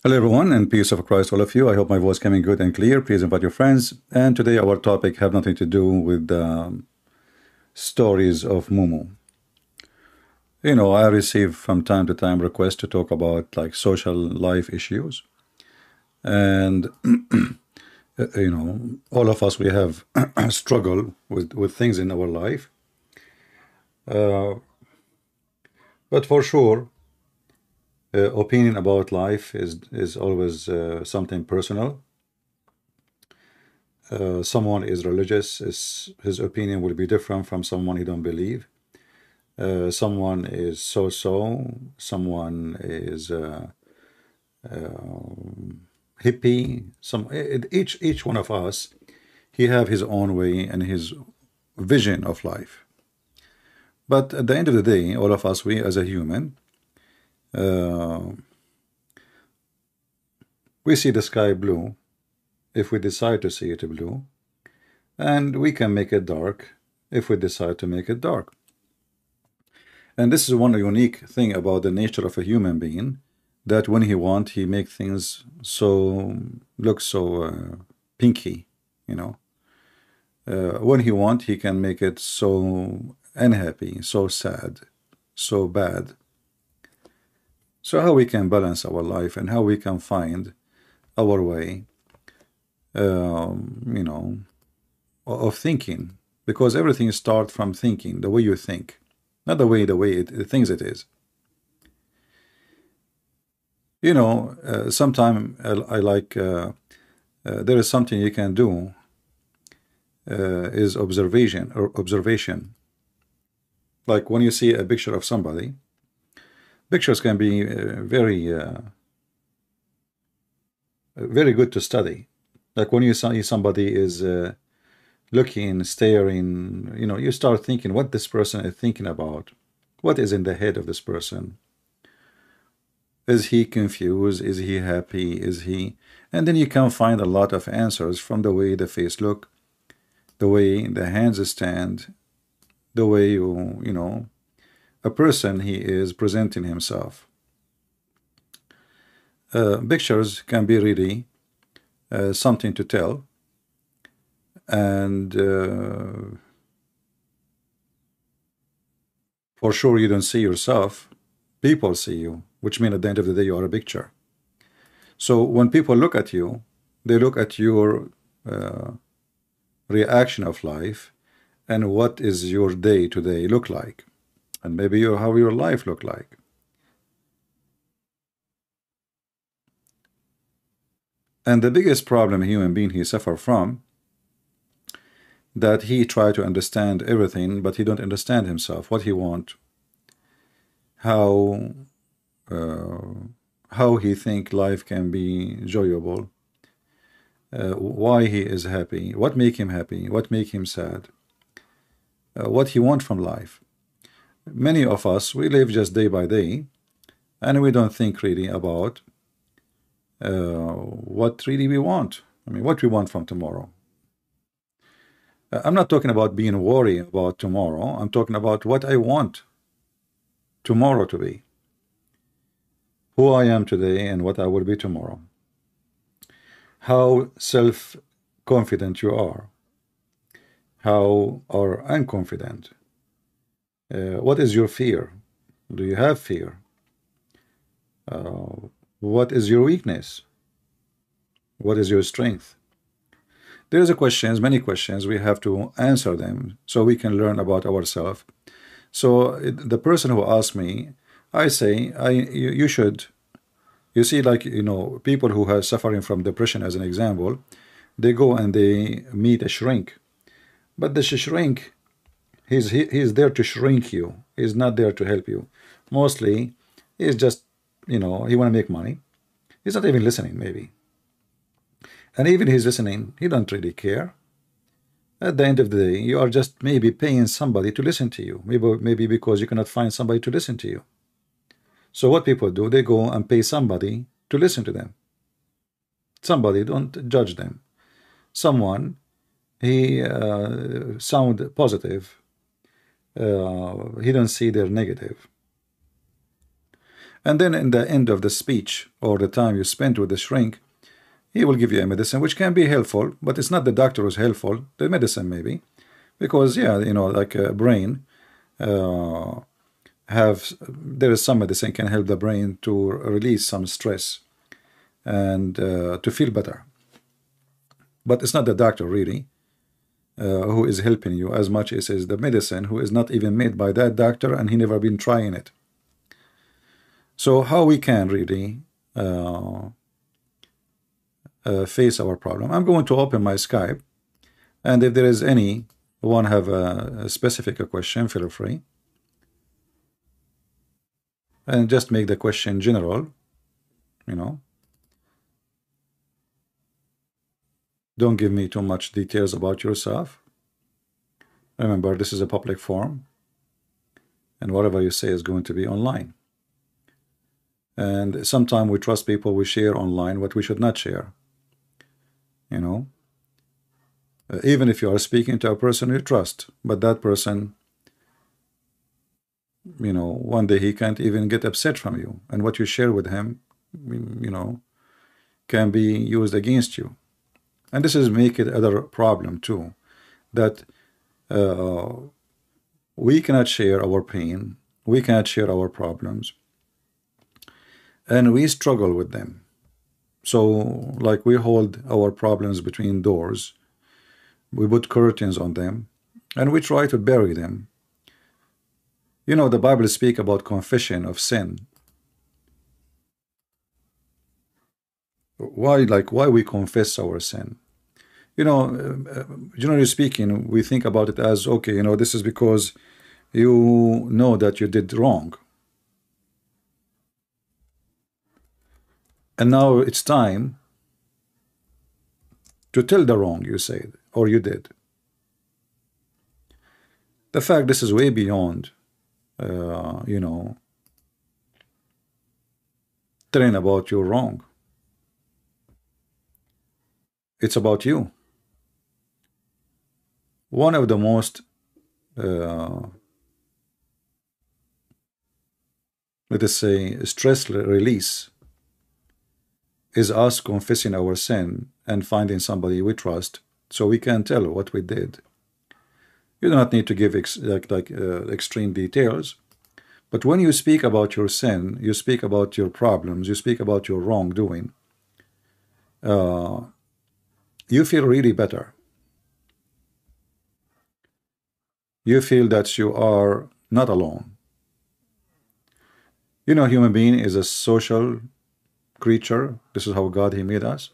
Hello everyone, and peace of Christ all of you. I hope my voice coming good and clear. Please invite your friends. And today our topic have nothing to do with stories of Mumu. I receive from time to time requests to talk about like social life issues. And all of us we have struggle with things in our life. Uh, but for sure, opinion about life is always something personal. Someone is religious, his opinion will be different from someone he don't believe. Someone is so-so, someone is hippie. Each one of us, he have his own way and his vision of life. But at the end of the day, all of us, we as a human, uh, we see the sky blue if we decide to see it blue, and we can make it dark if we decide to make it dark. And this is one unique thing about the nature of a human being, that when he want, he make things look so pinky, you know. When he want, he can make it so unhappy, so sad, so bad. So how we can balance our life and how we can find our way, you know, of thinking, because everything starts from thinking, the way you think, not the way it thinks it is. Sometimes I like there is something you can do is observation. Like when you see a picture of somebody, pictures can be very good to study. Like when you see somebody is looking, staring, you start thinking what this person is thinking about. What is in the head of this person? Is he confused? Is he happy? Is he? And then you can find a lot of answers from the way the face look, the way the hands stand, the way a person he is presenting himself. Pictures can be really something to tell, and for sure you don't see yourself, people see you, which means at the end of the day you are a picture. So when people look at you, they look at your reaction of life and what is your day to day look like, and maybe how your life look like. And the biggest problem a human being he suffer from, that he try to understand everything, but he don't understand himself, what he want, how he think life can be enjoyable, why he is happy, what make him happy, what make him sad, what he want from life. Many of us, we live just day by day, and we don't think really about what really we want. I mean, what we want from tomorrow. I'm not talking about being worried about tomorrow. I'm talking about what I want tomorrow to be, who I am today and what I will be tomorrow, how self-confident you are, how are unconfident, what is your fear, do you have fear, what is your weakness, what is your strength. There's many questions, we have to answer them so we can learn about ourselves. So the person who asked me, I say, you should, you see, like, people who are suffering from depression, as an example, they go and they meet a shrink. But the shrink, he's there to shrink you. He's not there to help you. Mostly, he's just, he want to make money. He's not even listening, maybe. And even he's listening, he don't really care. At the end of the day, you are just maybe paying somebody to listen to you. Maybe because you cannot find somebody to listen to you. So what people do, they go and pay somebody to listen to them. Somebody, don't judge them. Someone, he sound positive. He don't see their negative. And then in the end of the speech, or the time you spent with the shrink, he will give you a medicine which can be helpful, but it's not the doctor who's helpful, the medicine maybe. Because, yeah, you know, like a brain, there is some medicine can help the brain to release some stress and to feel better. But it's not the doctor really who is helping you as much as is the medicine, who is not even made by that doctor and he never been trying it. So how we can really face our problem? I'm going to open my Skype, and if there is anyone have a specific question, feel free. And just make the question general, you know. Don't give me too much details about yourself. Remember, this is a public forum, and whatever you say is going to be online. And sometimes we trust people, we share online what we should not share. You know, even if you are speaking to a person you trust, but that person, you know, one day he can't even get upset from you, and what you share with him, you know, can be used against you. And this is make it other problem too, that we cannot share our pain, we cannot share our problems, and we struggle with them. So like we hold our problems between doors, we put curtains on them, and we try to bury them. You know, the Bible speaks about confession of sin. Why we confess our sin? You know, generally speaking, we think about it as, okay, you know, this is because you know that you did wrong. And now it's time to tell the wrong you said or you did. The fact this is way beyond, you know, telling about your wrong. It's about you. One of the most, let us say, stress release is us confessing our sin and finding somebody we trust so we can tell what we did. You do not need to give extreme details, but when you speak about your sin, you speak about your problems, you speak about your wrongdoing, you feel really better. You feel that you are not alone. You know, human being is a social creature. This is how God, he made us.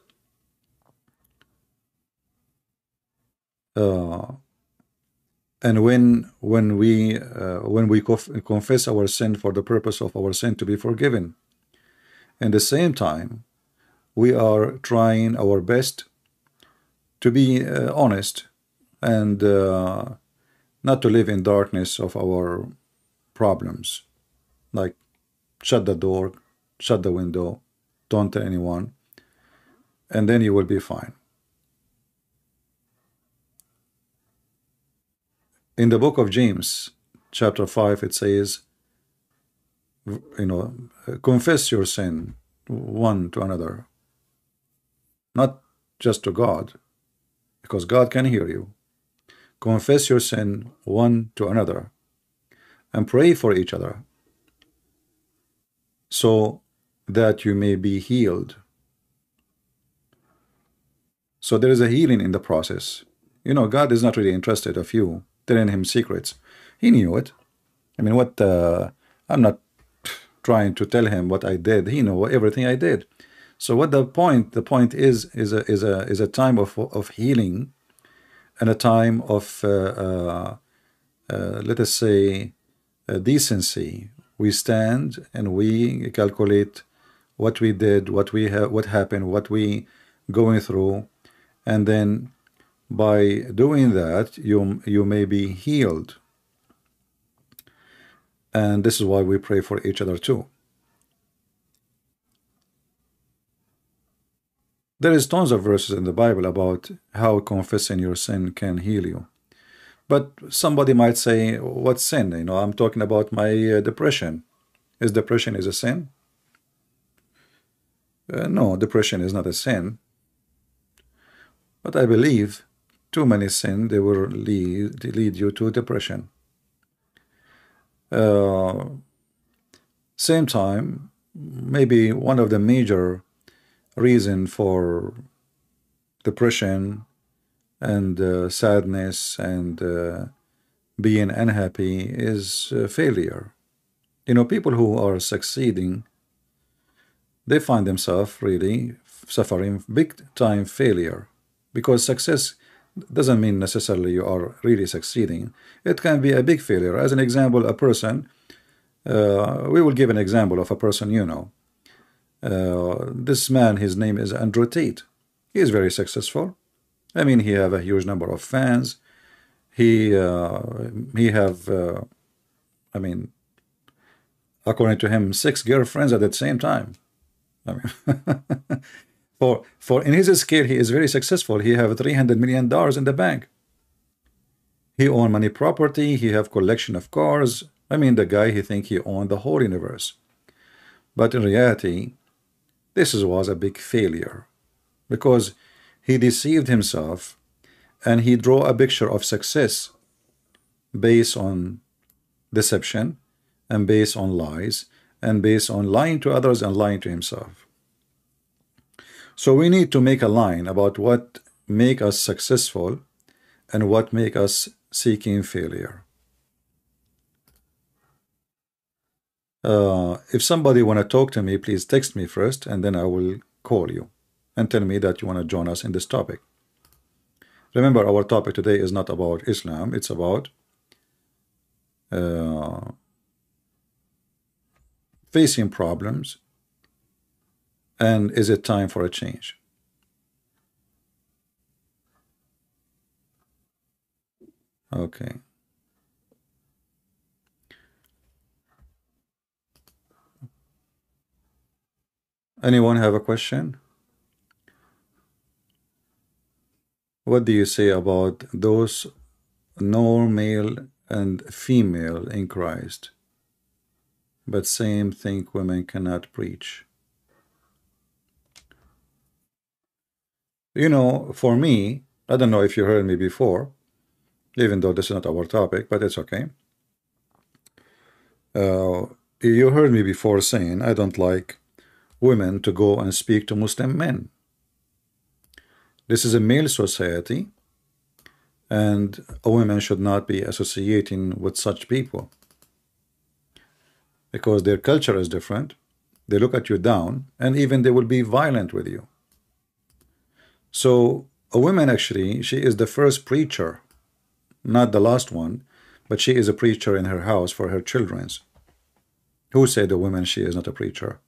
And when we confess our sin for the purpose of our sin to be forgiven, at the same time we are trying our best to be honest and not to live in darkness of our problems, like shut the door, shut the window, don't tell anyone, and then you will be fine. In the book of James, chapter 5, it says, you know, confess your sin one to another, not just to God, because God can hear you. Confess your sin one to another and pray for each other so that you may be healed. So there is a healing in the process. You know, God is not really interested of you telling him secrets. He knew it. I mean, what I'm not trying to tell him what I did. He knew everything I did. So what the point is a time of healing, and a time of let us say decency. We stand and we calculate what we did, what happened, what we going through, and then by doing that you may be healed. And this is why we pray for each other too. There is tons of verses in the Bible about how confessing your sin can heal you. But somebody might say, what sin? You know, I'm talking about my depression. Is depression is a sin? No, depression is not a sin. But I believe too many sin, they will lead you to depression. Same time, maybe one of the major reason for depression and sadness and being unhappy is failure. You know, people who are succeeding, they find themselves really suffering big time failure, because success doesn't mean necessarily you are really succeeding. It can be a big failure. As an example, a person, we will give an example of a person you know. This man, his name is Andrew Tate. He is very successful. I mean, he have a huge number of fans. He have, I mean, according to him, 6 girlfriends at the same time. I mean, for in his scale, he is very successful. He have $300 million in the bank. He own money property. He have collection of cars. I mean, the guy, he think he owned the whole universe. But in reality, this was a big failure, because he deceived himself and he drew a picture of success based on deception and based on lies and based on lying to others and lying to himself. So we need to make a line about what make us successful and what make us seeking failure. If somebody want to talk to me, please text me first, and then I will call you and tell me that you want to join us in this topic. Remember, our topic today is not about Islam. It's about facing problems, and is it time for a change? Okay. Anyone have a question? What do you say about those no male and female in Christ, but same think women cannot preach? You know, for me, I don't know if you heard me before, even though this is not our topic, but it's okay. You heard me before saying I don't like women to go and speak to Muslim men. This is a male society, and a woman should not be associating with such people, because their culture is different. They look at you down, and even they will be violent with you. So a woman, actually, she is the first preacher, not the last one, but she is a preacher in her house for her children's. Who said the woman she is not a preacher?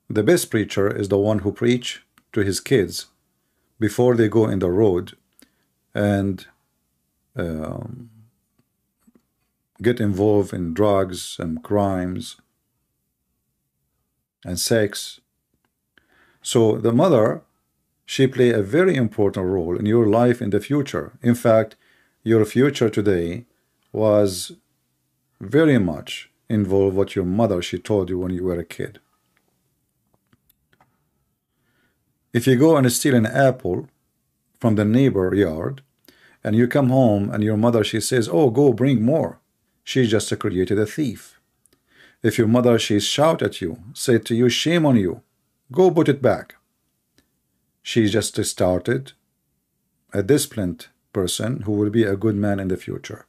The best preacher is the one who preach to his kids before they go in the road and get involved in drugs and crimes and sex. So the mother, she play a very important role in your life in the future. In fact, your future today was very much involved what your mother she told you when you were a kid. If you go and steal an apple from the neighbor yard, and you come home and your mother she says, oh, go bring more, she just created a thief. If your mother she shout at you, say to you, shame on you, go put it back, she just started a disciplined person who will be a good man in the future.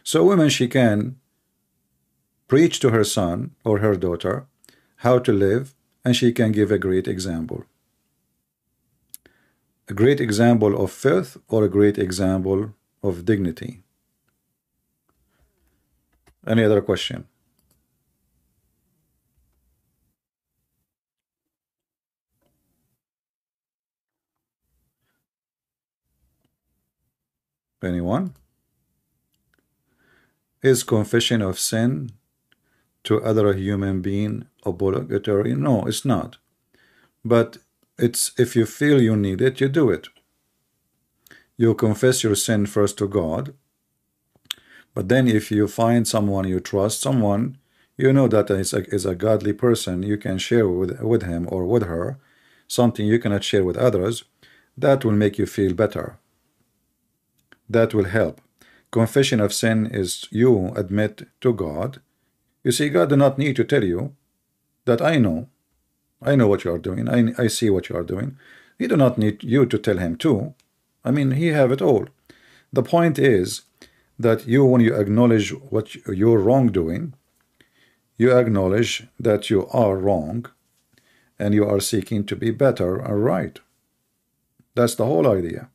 So women, she can preach to her son or her daughter how to live, and she can give a great example. A great example of filth or a great example of dignity. Any other question? Anyone? Is confession of sin to other human being obligatory? No, it's not. But it's if you feel you need it, you do it. You confess your sin first to God, but then if you find someone you trust, someone You know that is a godly person. You can share with him or with her something you cannot share with others. That will make you feel better. That will help. Confession of sin is you admit to God. You see, God do not need to tell you that I know what you are doing. I see what you are doing. He do not need you to tell him too. I mean, he have it all. The point is that when you acknowledge what you're wrongdoing, you acknowledge that you are wrong and you are seeking to be better and right. That's the whole idea.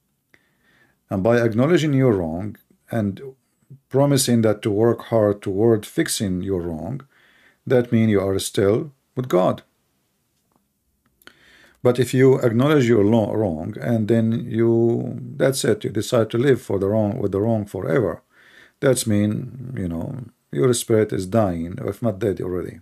And by acknowledging you're wrong and promising that to work hard toward fixing your wrong, that means you are still with God. But if you acknowledge you're wrong and then that's it, you decide to live with the wrong forever, that's mean, your spirit is dying, if not dead already.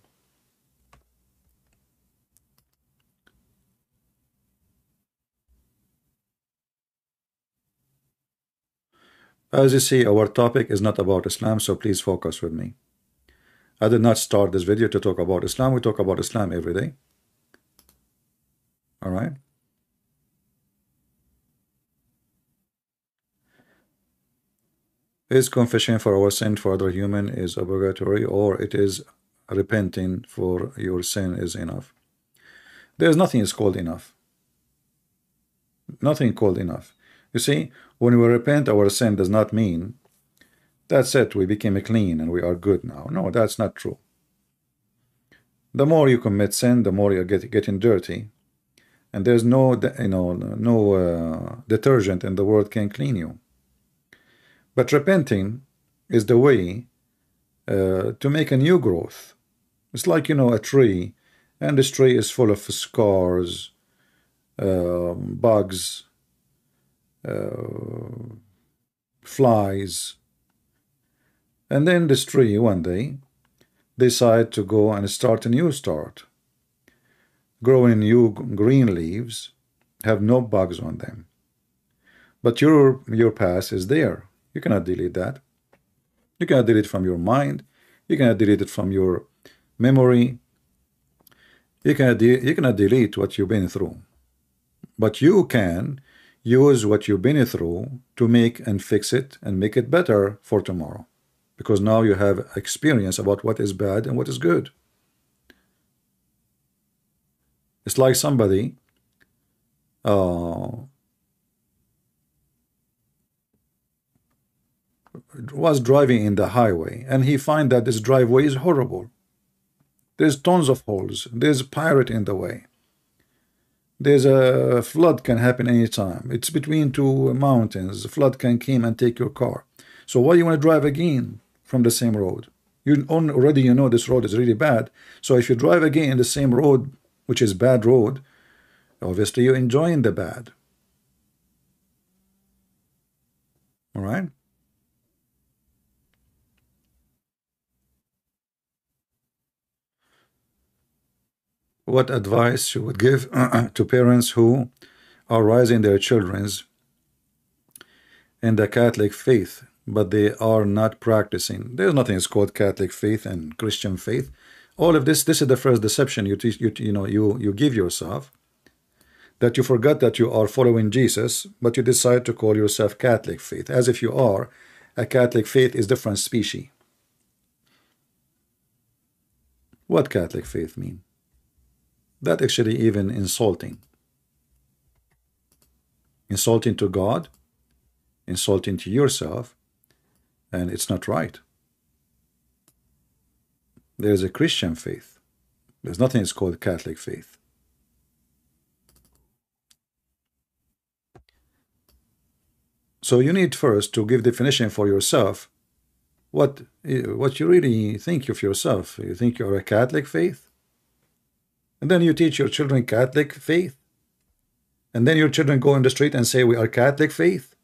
As you see, our topic is not about Islam, so please focus with me. I did not start this video to talk about Islam. We talk about Islam every day. All right? Is confession for our sin for other human is obligatory, or it is repenting for your sin is enough? There's nothing is called enough. Nothing called enough. You see, when we repent our sin does not mean that's it, we became clean and we are good now. No, that's not true. The more you commit sin, the more you're getting dirty, and there's no detergent in the world can clean you. But repenting is the way to make a new growth. It's like a tree, and this tree is full of scars, bugs, flies, and then this tree one day decide to go and start a new start, growing new green leaves, have no bugs on them. But your past is there. You cannot delete that. You cannot delete it from your mind. You cannot delete it from your memory. You cannot delete what you've been through. But you can use what you've been through to make and fix it and make it better for tomorrow. Because now you have experience about what is bad and what is good. It's like somebody was driving in the highway and he find that this driveway is horrible. There's tons of holes. There's a pirate in the way. There's a flood can happen anytime. It's between two mountains. The flood can come and take your car. So why you want to drive again from the same road? Already this road is really bad. So if you drive again in the same road, which is bad road, obviously you're enjoying the bad. All right? What advice you would give to parents who are raising their children in the Catholic faith, but they are not practicing? There's nothing is called Catholic faith and Christian faith. All of this is the first deception you give yourself, that you forgot that you are following Jesus, but you decide to call yourself Catholic faith, as if you are. A Catholic faith is different species. What Catholic faith mean? That actually even insulting. Insulting to God, insulting to yourself, and it's not right. There's a Christian faith. There's nothing is called Catholic faith. So you need first to give definition for yourself what you really think of yourself. You think you're a Catholic faith? And then you teach your children Catholic faith? And then your children go in the street and say we are Catholic faith?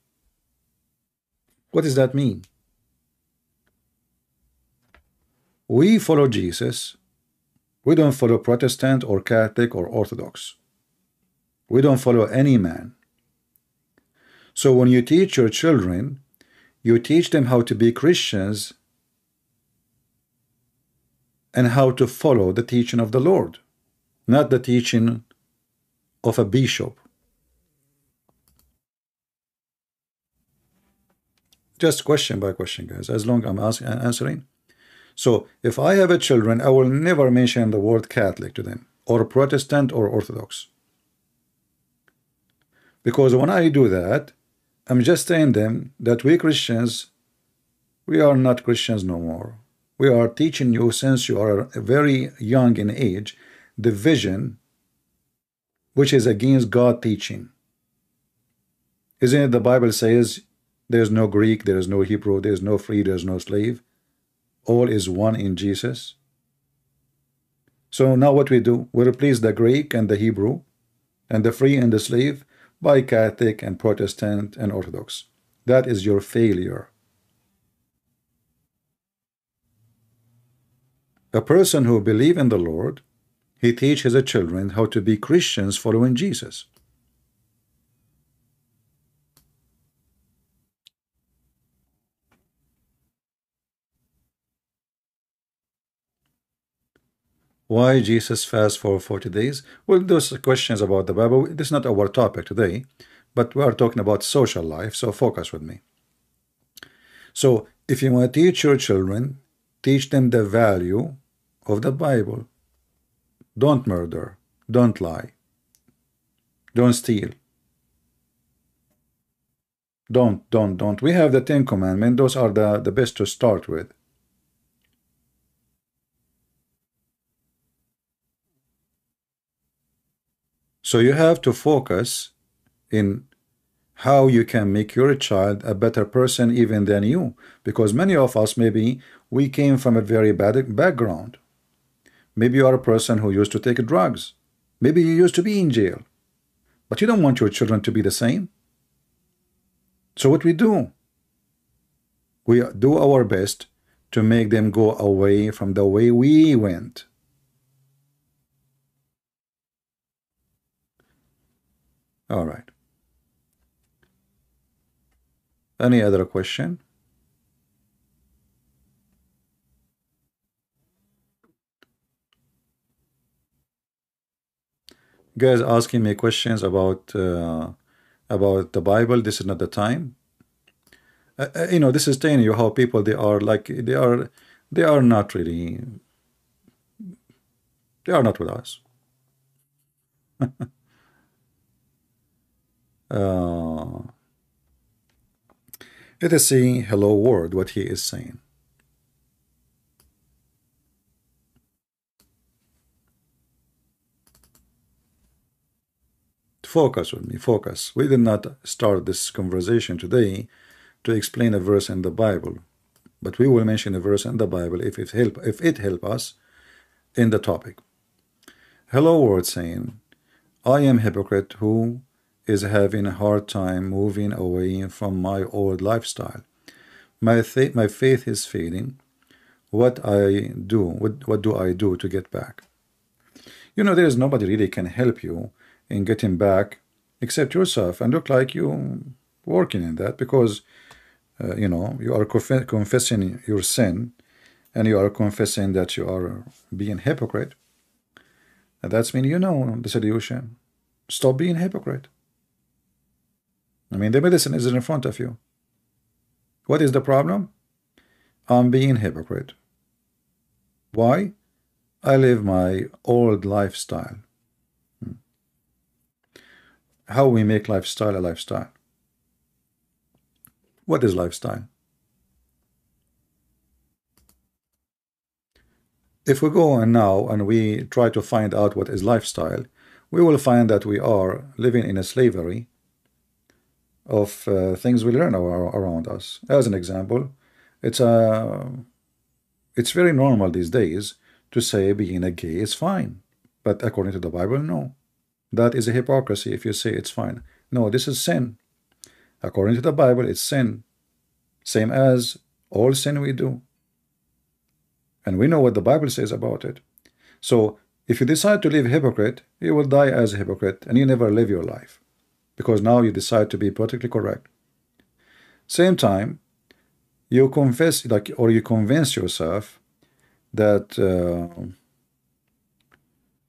What does that mean? We follow Jesus. We don't follow Protestant or Catholic or Orthodox. We don't follow any man. So when you teach your children, you teach them how to be Christians and how to follow the teaching of the Lord, not the teaching of a bishop. Just question by question, guys, as long I'm answering. So if I have a children, I will never mention the word Catholic to them, or Protestant, or Orthodox. Because when I do that, I'm just telling them that we Christians, we are not Christians no more. We are teaching you, since you are very young in age, the vision which is against God teaching. Isn't it the Bible says there's no Greek, there is no Hebrew, there's no free, there's no slave. All is one in Jesus. So now what we do, we replace the Greek and the Hebrew and the free and the slave by Catholic and Protestant and Orthodox. That is your failure. A person who believes in the Lord, he teaches his children how to be Christians following Jesus. Why Jesus fast for 40 days? Well, those questions about the Bible, this is not our topic today, but we are talking about social life, so focus with me. So if you want to teach your children, teach them the value of the Bible. Don't murder, don't lie, don't steal. Don't. We have the 10 Commandments. Those are the best to start with. So you have to focus in how you can make your child a better person even than you, because many of us, maybe we came from a very bad background. Maybe you are a person who used to take drugs. Maybe you used to be in jail, but you don't want your children to be the same. So what we do our best to make them go away from the way we went. All right. Any other question? Guys asking me questions about the Bible. This is not the time. You know, this is telling you how people they are not really, they are not with us. Let us see hello world what he is saying. Focus with me, focus. We did not start this conversation today to explain a verse in the Bible, but we will mention a verse in the Bible if it help us in the topic. Hello world saying, I am hypocrite who is having a hard time moving away from my old lifestyle. My faith is fading. What do I do to get back? You know, there is nobody really can help you in getting back except yourself, and look like you working in that, because you know, you are confessing your sin, and you are confessing that you are being hypocrite, and that's mean you know the solution. Stop being hypocrite. I mean, the medicine is in front of you. What is the problem? I'm being hypocrite. Why? I live my old lifestyle. How we make lifestyle a lifestyle? What is lifestyle? If we go on now and we try to find out what is lifestyle, we will find that we are living in a slavery of things we learn around us. As an example, it's very normal these days to say being a gay is fine, but according to the Bible, no. That is a hypocrisy if you say it's fine. No, this is sin. According to the Bible, it's sin. Same as all sin we do. And we know what the Bible says about it. So if you decide to live hypocrite, you will die as a hypocrite and you never live your life, because now you decide to be politically correct. Same time, you confess, or you convince yourself that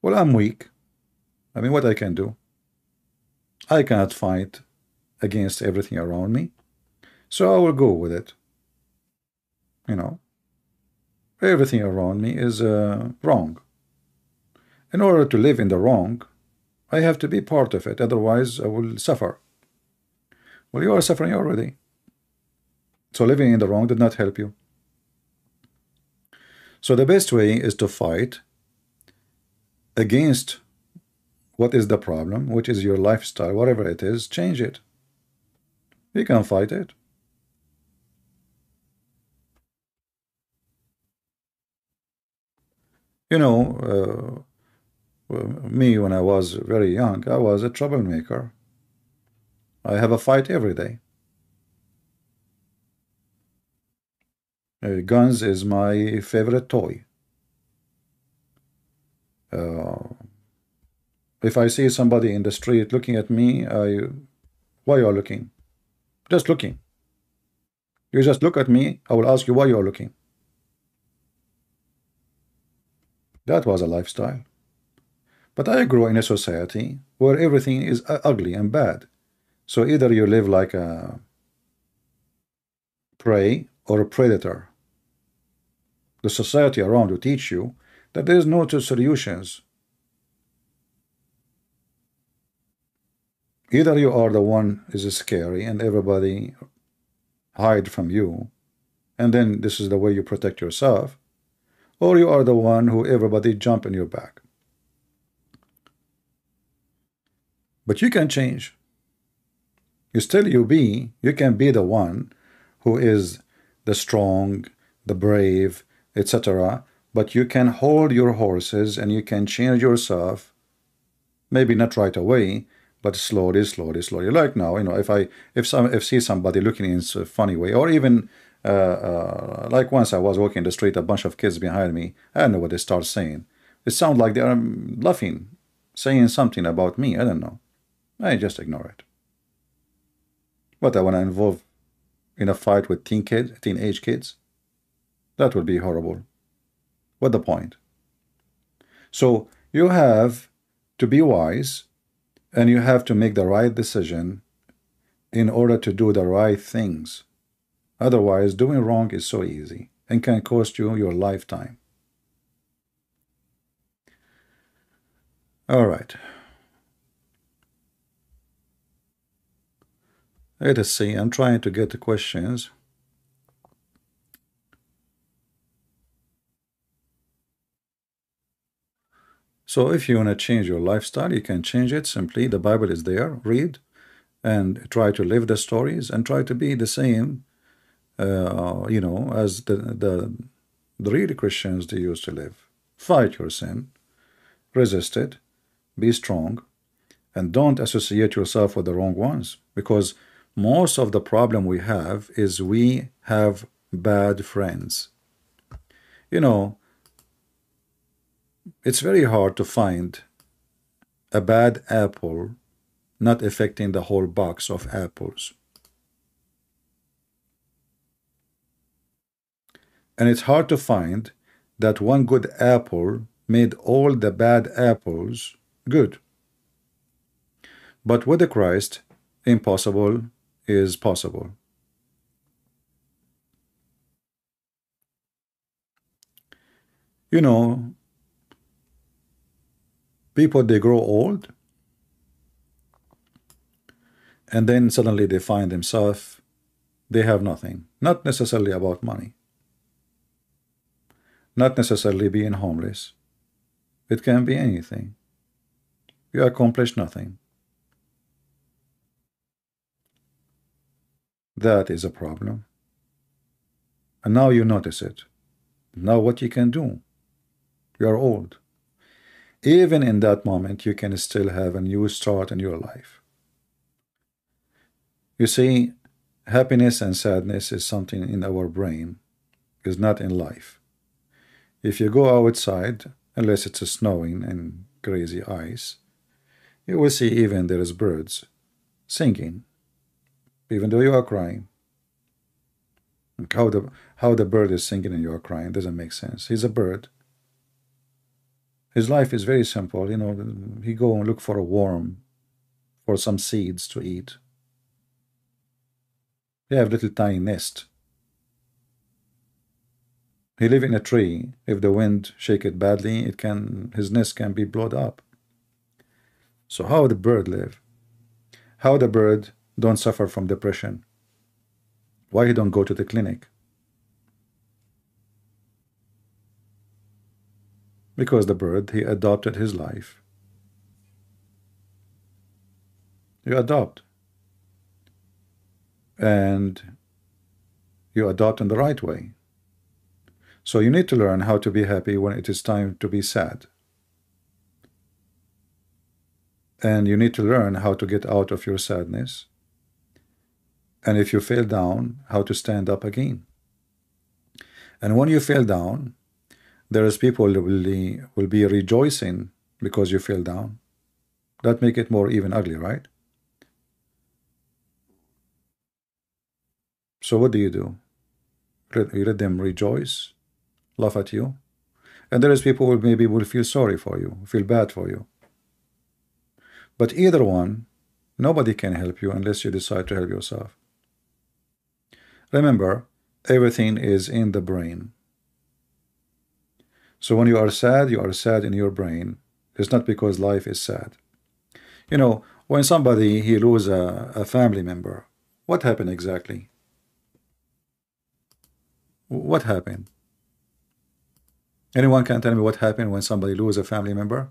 well, I'm weak. I mean, what I can do? I cannot fight against everything around me, so I will go with it. You know, everything around me is wrong. In order to live in the wrong, I have to be part of it, otherwise I will suffer. Well, you are suffering already. So living in the wrong did not help you. So the best way is to fight against what is the problem, which is your lifestyle, whatever it is, change it. You can fight it. You know, me when I was very young, I was a troublemaker. I have a fight every day. Guns is my favorite toy. Uh, if I see somebody in the street looking at me, why you are looking? Just looking. You just look at me, I will ask you why you are looking. That was a lifestyle. But I grew in a society where everything is ugly and bad. So either you live like a prey or a predator. The society around you teach you that there is no two solutions. Either you are the one is scary and everybody hide from you, and then this is the way you protect yourself, or you are the one who everybody jump in your back. But you can change. You can be the one who is the strong, the brave, etc. But you can hold your horses and you can change yourself, maybe not right away, but slowly, slowly, slowly. Like now, you know, if see somebody looking in a funny way, or even like once I was walking the street, a bunch of kids behind me, I don't know what they start saying. It sounds like they are laughing, saying something about me. I don't know. I just ignore it. But I want to involve in a fight with teenage kids? That would be horrible. What the point? So you have to be wise and you have to make the right decision in order to do the right things. Otherwise, doing wrong is so easy and can cost you your lifetime. All right. Let us see. I'm trying to get the questions. So if you want to change your lifestyle, you can change it simply. The Bible is there. Read and try to live the stories and try to be the same, you know, as the real Christians they used to live. Fight your sin, resist it, be strong, and don't associate yourself with the wrong ones, because most of the problem we have is we have bad friends. You know, it's very hard to find a bad apple not affecting the whole box of apples. And it's hard to find that one good apple made all the bad apples good. But with the Christ, impossible is possible. You know, people, they grow old and then suddenly they find themselves, they have nothing. Not necessarily about money. Not necessarily being homeless. It can be anything. You accomplish nothing. That is a problem. And now you notice it. Now what you can do? You are old. Even in that moment, you can still have a new start in your life. You see, happiness and sadness is something in our brain, is not in life. If you go outside, unless it's snowing and crazy ice, you will see even there is birds singing, even though you are crying. Like how the bird is singing and you are crying doesn't make sense. He's a bird. His life is very simple. He go and look for a worm, for some seeds to eat. He have little tiny nest. He live in a tree. If the wind shake it badly, his nest can be blown up. So how the bird live? How the bird don't suffer from depression? Why he don't go to the clinic? Because the bird, he adopted his life. You adopt. And you adopt in the right way. So you need to learn how to be happy when it is time to be sad. And you need to learn how to get out of your sadness. And if you fell down, how to stand up again. And when you fell down, there is people that will be rejoicing because you fell down. That make it more even ugly, right? So what do? You let them rejoice, laugh at you, and there is people who maybe will feel sorry for you, feel bad for you. But either one, nobody can help you unless you decide to help yourself. Remember, everything is in the brain. So when you are sad in your brain. It's not because life is sad. When somebody he lose a family member, what happened exactly? What happened? Anyone can tell me what happened when somebody lose a family member?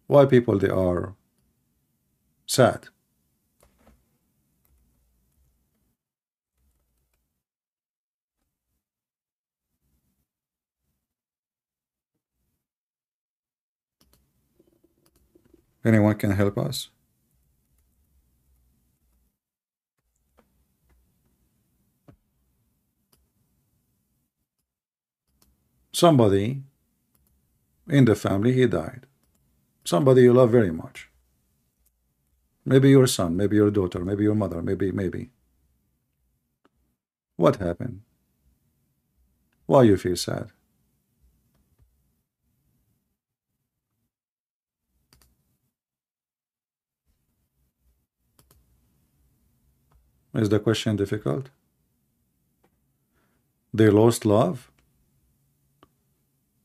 Why people they are sad? Anyone can help us? Somebody in the family, he died. Somebody you love very much. Maybe your son, maybe your daughter, maybe your mother, maybe. What happened? Why you feel sad? Is the question difficult? They lost love?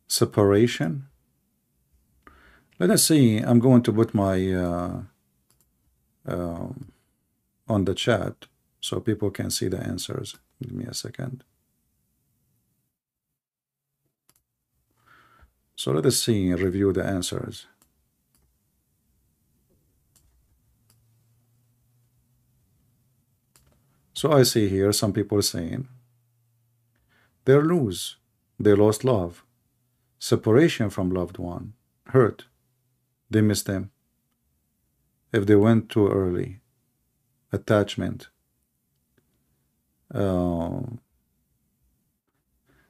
Separation? Let us see. I'm going to put my on the chat so people can see the answers. Give me a second. So let us see and review the answers. So I see here some people saying they lost love, separation from loved one, hurt, they miss them. If they went too early, attachment. You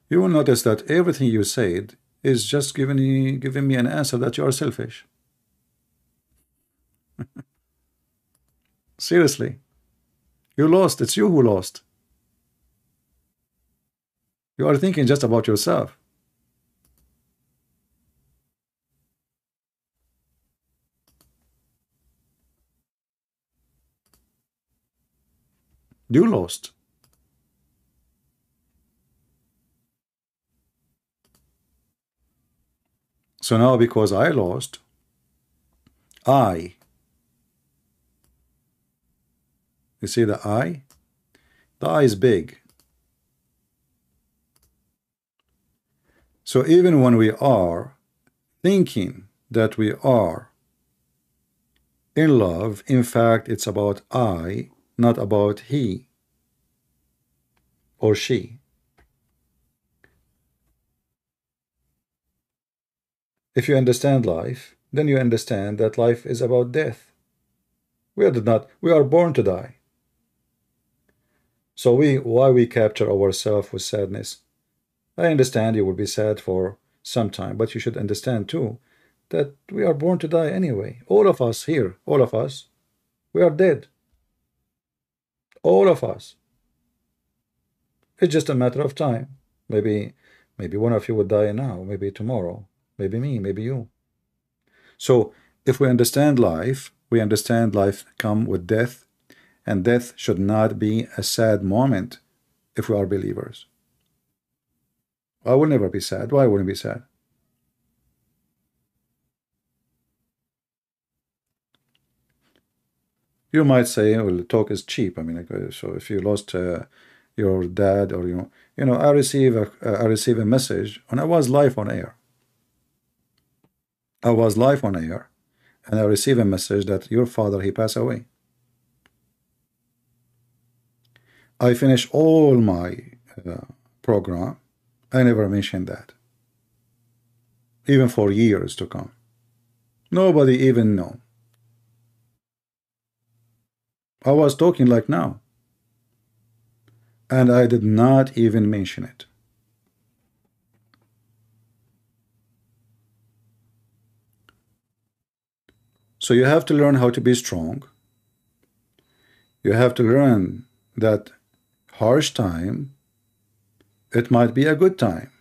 will notice that everything you said is just giving me an answer that you are selfish. Seriously. You lost. It's you who lost. You are thinking just about yourself. You lost. So now because I lost, you see the I? The I is big. So even when we are thinking that we are in love, in fact, it's about I, not about he or she. If you understand life, then you understand that life is about death. We are born to die. So why we capture ourselves with sadness? I understand you will be sad for some time, but you should understand too that we are born to die anyway. All of us here, all of us, we are dead. All of us. It's just a matter of time. Maybe one of you would die now, maybe tomorrow, maybe me, maybe you. So if we understand life, we understand life come with death, and death should not be a sad moment if we are believers. I will never be sad. Why wouldn't be sad? You might say, well, talk is cheap. I mean, so if you lost your dad, or I receive a message, and I was live on air. I was live on air, and I receive a message that your father, he passed away. I finish all my program. I never mentioned that, even for years to come. Nobody even know. I was talking like now, and I did not even mention it. So you have to learn how to be strong. You have to learn that harsh time, it might be a good time.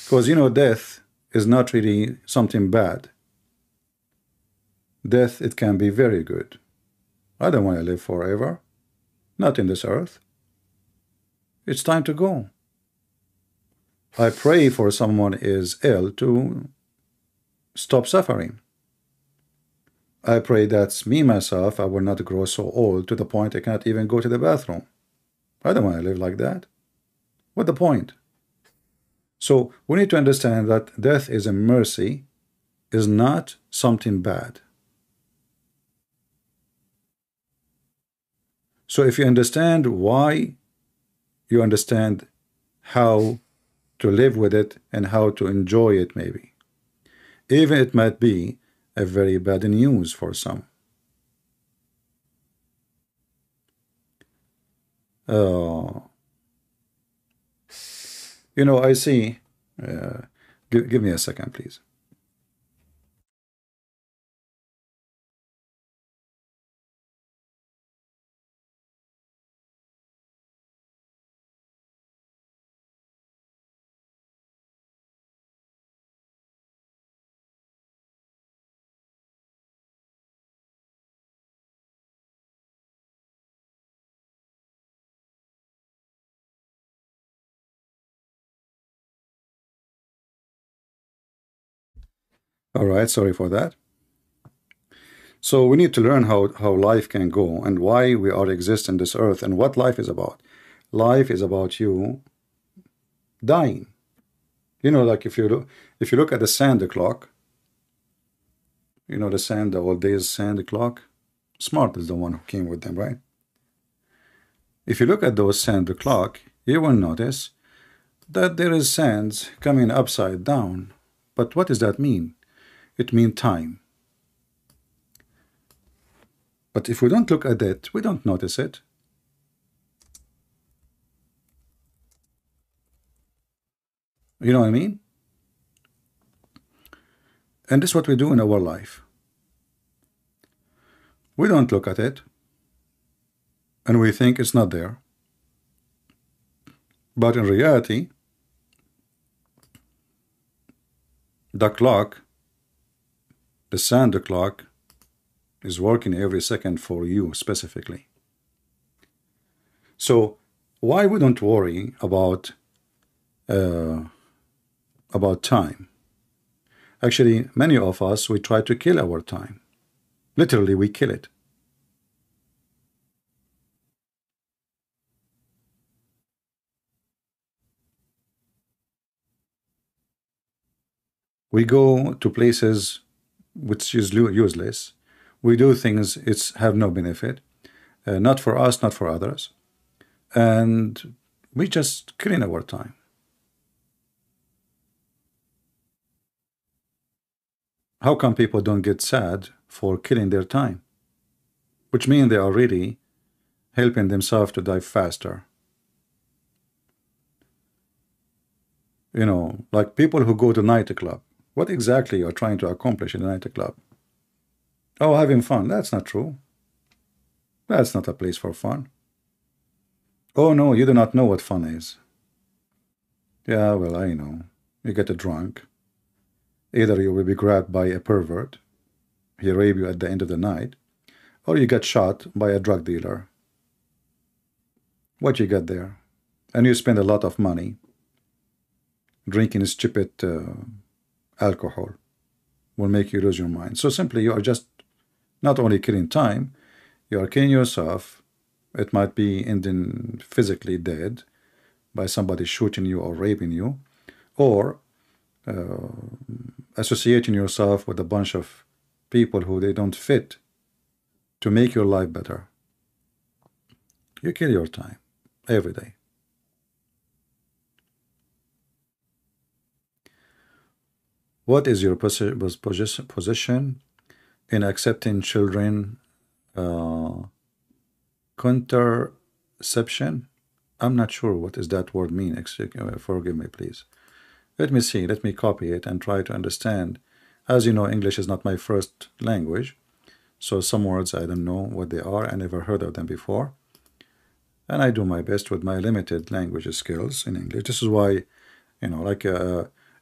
Because death is not really something bad. Death, it can be very good. I don't want to live forever. Not in this earth. It's time to go. I pray for someone is ill to stop suffering. I pray that me, myself, I will not grow so old to the point I cannot even go to the bathroom. I don't want to live like that. What's the point? So we need to understand that death is a mercy, is not something bad. So if you understand why, you understand how to live with it and how to enjoy it, maybe. Even it might be a very bad news for some. I see. Give me a second, please. All right, sorry for that. So we need to learn how life can go and why we are exist in this earth and what life is about. Life is about you dying. Like if you look at the sand clock, the old days sand clock. Smart is the one who came with them, right? If you look at those sand clock, you will notice that there is sands coming upside down. But what does that mean? It means time. But if we don't look at it, we don't notice it. You know what I mean? And this is what we do in our life. We don't look at it, and we think it's not there. But in reality, the clock, the sand clock, is working every second for you specifically. So why we don't worry about time? Actually, many of us, we try to kill our time. Literally, we kill it. We go to places which is useless. We do things it's have no benefit, not for us, not for others, and we just killing our time. How come people don't get sad for killing their time? Which means they are really helping themselves to die faster. Like people who go to nightclub. What exactly are trying to accomplish in a nightclub? Oh, having fun. That's not true. That's not a place for fun. Oh no, you do not know what fun is. Yeah, well, I know. You get drunk. Either you will be grabbed by a pervert, he rape you at the end of the night, or you get shot by a drug dealer. What you get there? And you spend a lot of money drinking stupid alcohol will make you lose your mind. So simply you are just not only killing time, you are killing yourself. It might be ending physically dead by somebody shooting you or raping you, or associating yourself with a bunch of people who they don't fit to make your life better. You kill your time every day. What is your position in accepting children contraception? I'm not sure what does that word mean. Forgive me, please. Let me see. Let me copy it and try to understand. As you know, English is not my first language, so some words I don't know what they are. I never heard of them before. And I do my best with my limited language skills in English. This is why, like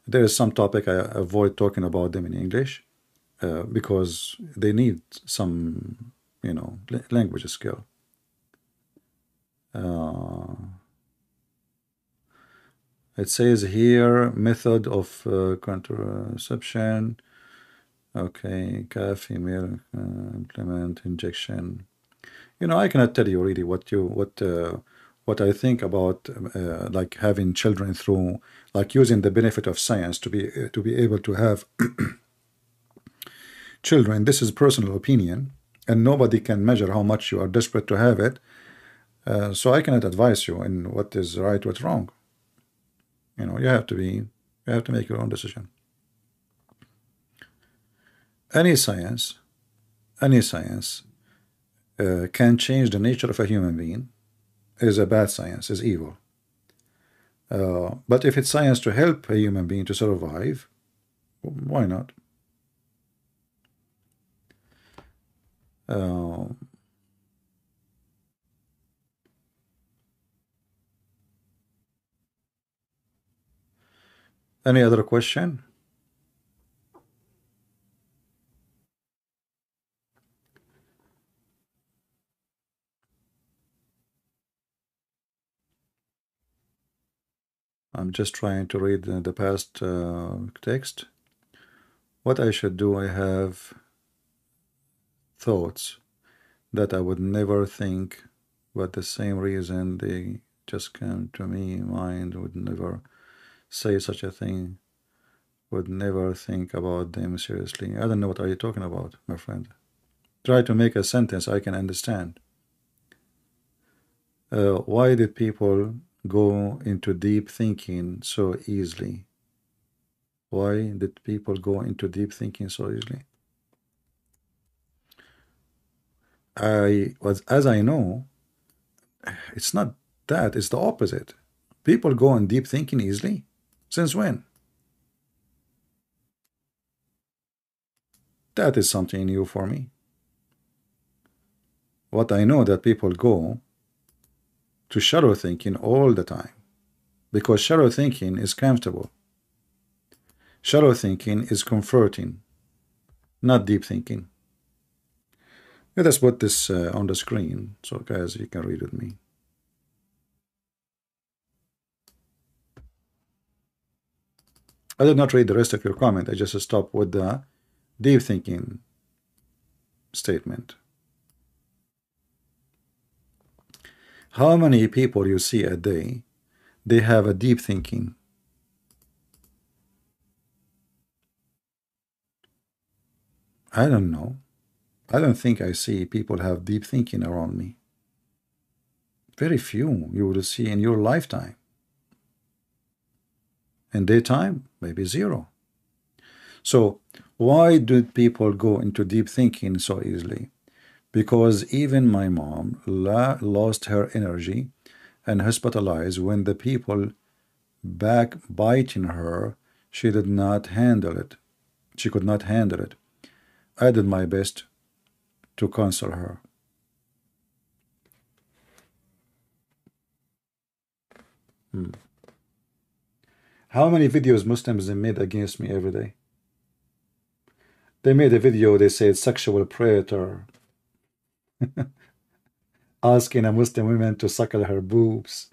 there is some topic I avoid talking about them in English because they need some, language skill. It says here method of contraception. Okay, female implement injection. I cannot tell you really what I think about like having children through, like using the benefit of science to be able to have children. This is personal opinion, and nobody can measure how much you are desperate to have it. So I cannot advise you in what is right, what's wrong. You have to make your own decision. Any science can change the nature of a human being is a bad science, is evil. But if it's science to help a human being to survive, why not? Any other question? I'm just trying to read the past text. What I should do, I have thoughts that I would never think, but the same reason they just came to me, mind would never say such a thing, would never think about them seriously. I don't know what are you talking about, my friend. Try to make a sentence I can understand. Why did people go into deep thinking so easily? Why did people go into deep thinking so easily? As I know, it's not that, it's the opposite. People go in deep thinking easily. Since when? That is something new for me. What I know that people go to shallow thinking all the time, because shallow thinking is comfortable. Shallow thinking is comforting, not deep thinking. Let us put this on the screen so guys you can read with me. I did not read the rest of your comment. I just stopped with the deep thinking statement. How many people you see a day, they have a deep thinking? I don't know. I don't think I see people have deep thinking around me. Very few you will see in your lifetime. In daytime, maybe zero. So why did people go into deep thinking so easily? Because even my mom lost her energy and hospitalized when the people backbiting her, she did not handle it. She could not handle it. I did my best to console her. How many videos Muslims they made against me every day? They made a video, they said sexual predator, asking a Muslim woman to suckle her boobs.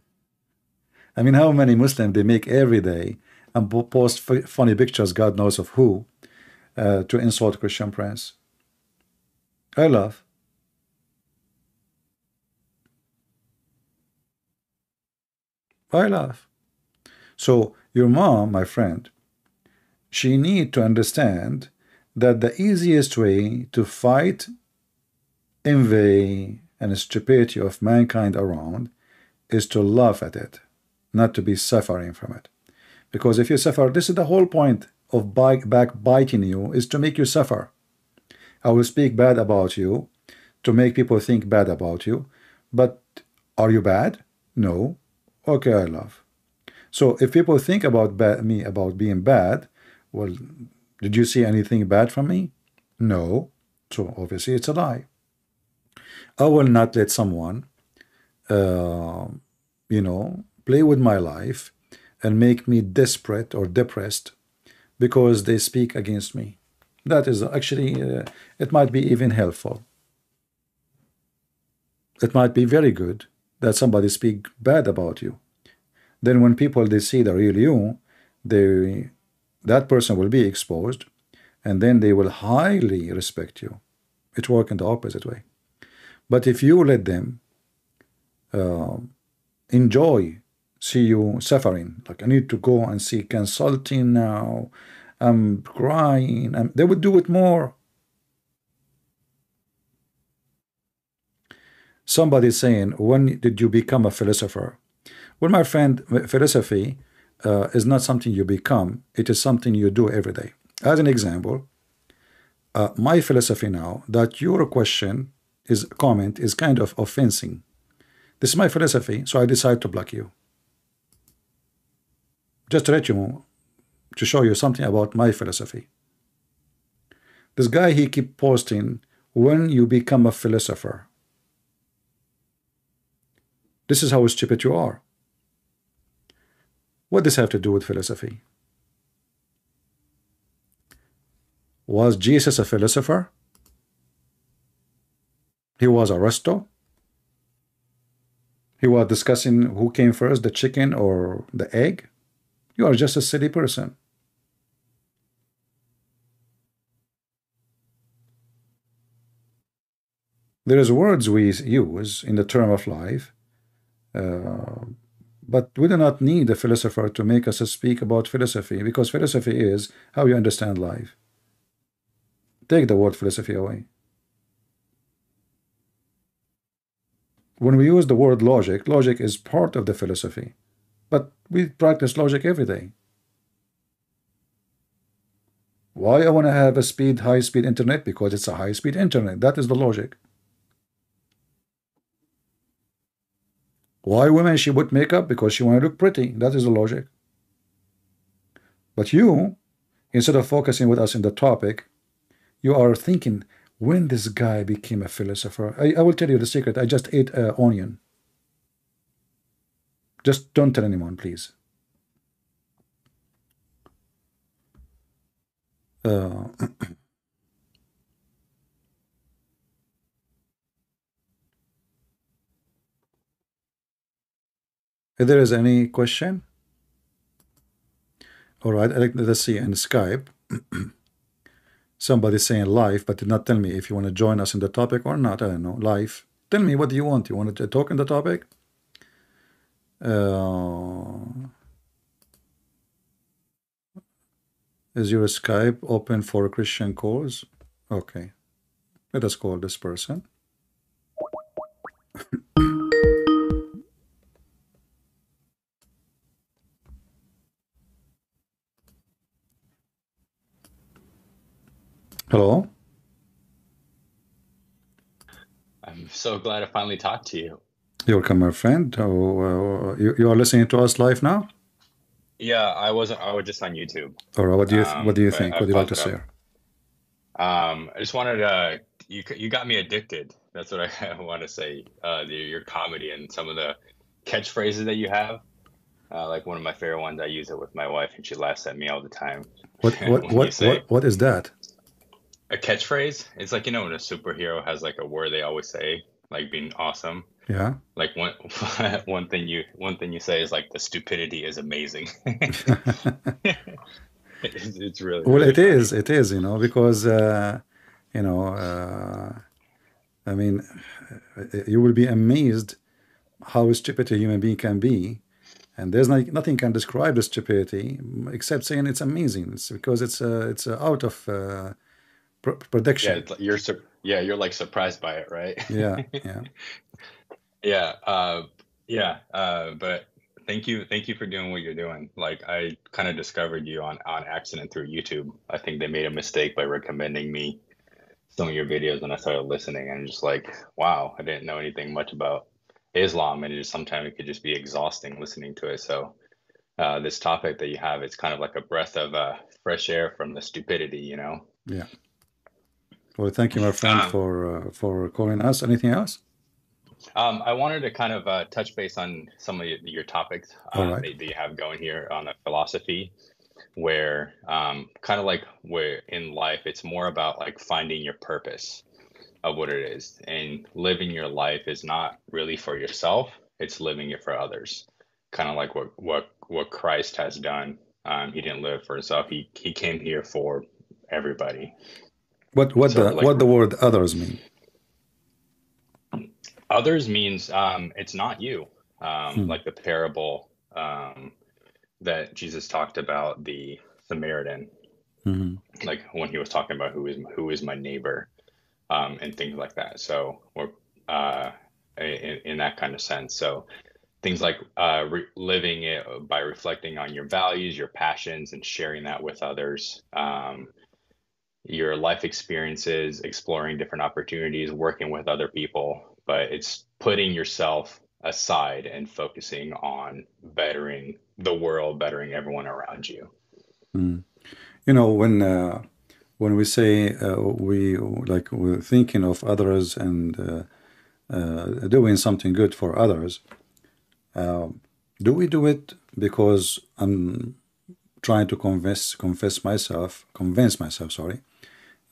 I mean, how many Muslims they make every day and post funny pictures, God knows of who, to insult Christian Prince. I laugh. I laugh. So your mom, my friend, she need to understand that the easiest way to fight envy and stupidity of mankind around is to laugh at it, not to be suffering from it. Because if you suffer, this is the whole point of backbiting you, is to make you suffer. I will speak bad about you to make people think bad about you, but are you bad? No. Okay, I laugh. So if people think about me about being bad, well, did you see anything bad from me? No. So obviously it's a lie. I will not let someone, play with my life and make me desperate or depressed because they speak against me. That is actually, it might be even helpful. It might be very good that somebody speak bad about you. Then when people they see the real you, that person will be exposed, and then they will highly respect you. It works in the opposite way. But if you let them see you suffering, like I need to go and see consulting now, I'm crying, they would do it more. Somebody saying, when did you become a philosopher? Well, my friend, philosophy is not something you become, it is something you do every day. As an example, my philosophy now, that your comment is kind of offending. This is my philosophy, so I decide to block you. Just to show you something about my philosophy. This guy, he keep posting, when you become a philosopher. This is how stupid you are. What does this have to do with philosophy? Was Jesus a philosopher? He was Aristo? He was discussing who came first, the chicken or the egg? You are just a silly person. There is words we use in the term of life, but we do not need a philosopher to make us speak about philosophy, because philosophy is how you understand life. Take the word philosophy away. When we use the word logic, logic is part of the philosophy, but we practice logic every day. Why I want to have a high-speed internet? Because it's a high-speed internet. That is the logic. Why women she put makeup? Because she want to look pretty. That is the logic. But you, instead of focusing with us in the topic, you are thinking, when this guy became a philosopher. I will tell you the secret. I just ate an onion. Just don't tell anyone, please. If there is any question, all right. Let's see in Skype. Somebody saying live, but did not tell me if you want to join us in the topic or not. I don't know. Live. Tell me, what do you want? You want to talk in the topic? Is your Skype open for Christian calls? Okay. Let us call this person. Hello? I'm so glad I finally talked to you. You're welcome, my friend. You are listening to us live now? Yeah, I was just on YouTube. Or what do you think? But What do you like to it say? up. I just wanted you got me addicted. That's what I want to say. Your comedy and some of the catchphrases that you have. Like one of my favorite ones. I use it with my wife, and she laughs at me all the time What what when you what say what what is that? a catchphrase. It's like, when a superhero has like a word they always say, like being awesome. Yeah. Like one one thing you say is like the stupidity is amazing. It's really, Well, really funny. it is, because you know, I mean, you will be amazed how stupid a human being can be, and there's nothing can describe the stupidity except saying it's amazing. It's because it's out of Yeah, prediction. it's like you're like surprised by it, right? Yeah, yeah. Yeah, yeah, but thank you for doing what you're doing. Like I kind of discovered you on accident through YouTube. I think they made a mistake by recommending me some of your videos when I started listening, and just like, wow, I didn't know anything much about Islam, and it just sometimes it could just be exhausting listening to it. So this topic that you have, it's kind of like a breath of fresh air from the stupidity. Yeah. Well, thank you, my friend, Um, for calling us. Anything else? I wanted to kind of touch base on some of your topics All right. that you have going here on the philosophy, where kind of like where in life it's more about like finding your purpose of what it is, and living your life is not really for yourself; it's living it for others. Kind of like what Christ has done. He didn't live for himself. He came here for everybody. So like What the word others mean? others means it's not you. Hmm. Like the parable that Jesus talked about the Samaritan, Hmm. like when he was talking about who is my neighbor, and things like that. So, or in that kind of sense. So things like living it by reflecting on your values, your passions, and sharing that with others. Your life experiences, exploring different opportunities, working with other people, but it's putting yourself aside and focusing on bettering the world, bettering everyone around you. Hmm. When we say we're thinking of others and doing something good for others, do we do it because I'm trying to convince myself, sorry,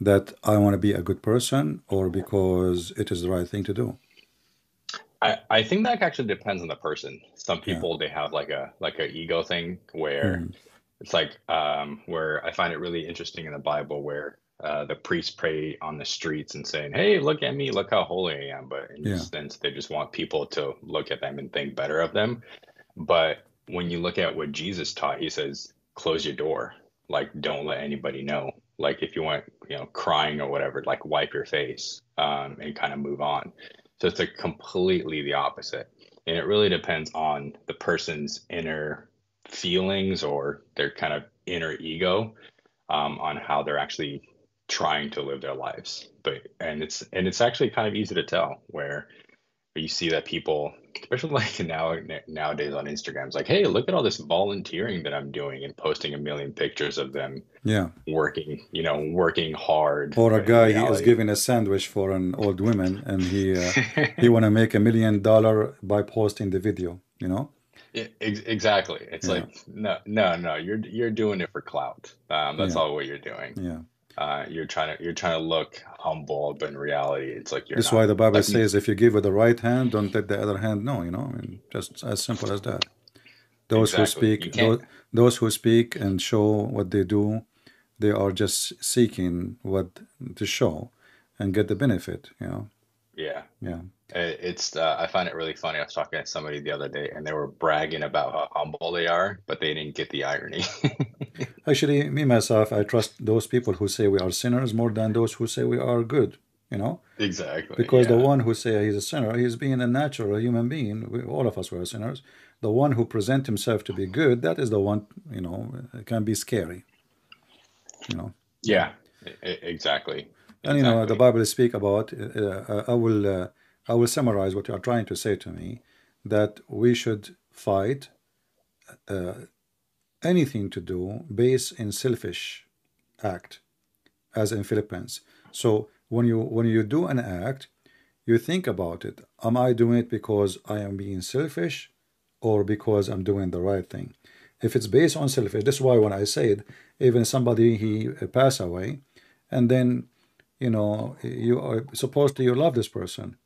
that I want to be a good person, or because it is the right thing to do? I think that actually depends on the person. Some Yeah. people, they have like a ego thing where Hmm. it's like where I find it really interesting in the Bible where the priests pray on the streets and saying, "Hey, look at me, look how holy I am." But in Yeah. this sense, they just want people to look at them and think better of them. But when you look at what Jesus taught, he says, "Close your door. Like, don't let anybody know. Like, if you want, crying or whatever, like wipe your face and kind of move on." So it's like completely the opposite. And it really depends on the person's inner feelings or their kind of inner ego on how they're actually trying to live their lives. And it's actually kind of easy to tell where you see that people, especially like nowadays on Instagram, it's like, hey, look at all this volunteering that I'm doing and posting a million pictures of them Yeah. working hard. Or a But in guy, he is reality, giving a sandwich for an old woman, and he want to make $1 million by posting the video. exactly. It's Yeah. like, no, no, no, you're doing it for clout. That's Yeah. all what you're doing. Yeah. You're trying to look humble, but in reality, it's like you're This is not. why the Bible Like, says, if you give with the right hand, don't let the other hand know. I mean, just as simple as that. Those who exactly. You speak, can't. those who speak and show what they do, they are just seeking what to show and get the benefit. Yeah. Yeah. It's I find it really funny. I was talking to somebody the other day and they were bragging about how humble they are, but they didn't get the irony. Actually, me myself, I trust those people who say we are sinners more than those who say we are good. You know, Exactly. because the Yeah. one who say he's a sinner, he's being a natural human being. All of us were sinners. The one who present himself to be good, that is the one. Can be scary. Yeah. Yeah. Exactly. And the Exactly. Bible speak about. I will summarize what you are trying to say to me, that we should fight anything to do based in selfish act, as in Philippines. So when you do an act, you think about it. Am I doing it because I am being selfish, or because I'm doing the right thing. If it's based on selfish, that's why when I said even somebody he pass away, and then you are supposed to you love this person,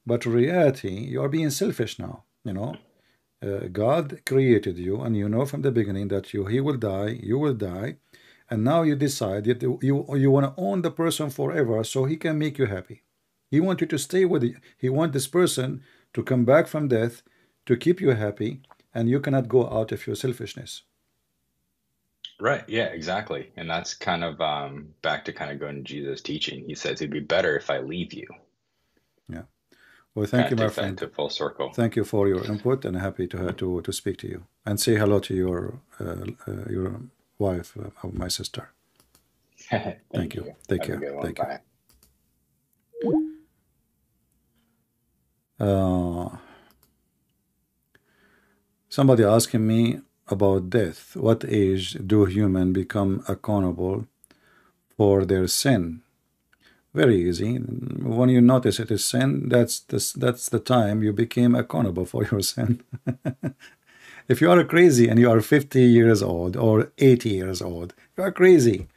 but in reality you are being selfish now. God created you, and you know from the beginning that he will die, you will die, and now you decide that you want to own the person forever, so he can make you happy. He wants you to stay with it. He wants this person to come back from death to keep you happy, and you cannot go out of your selfishness. Right. Yeah, exactly. And that's kind of back to kind of going to Jesus' teaching. He says it'd be better if I leave you. Yeah. Well, thank Kind you, of my takes that friend. into full circle. Thank you for your input, and happy to speak to you. And say hello to your wife, my sister. Thank Thank you. you. Take Have a care. good one. Take care. Bye. Somebody asking me about death. What age do humans become accountable for their sin? Very easy. When you notice it is sin, that's the time you became accountable for your sin. If you are crazy and you are 50 years old or 80 years old, you are crazy.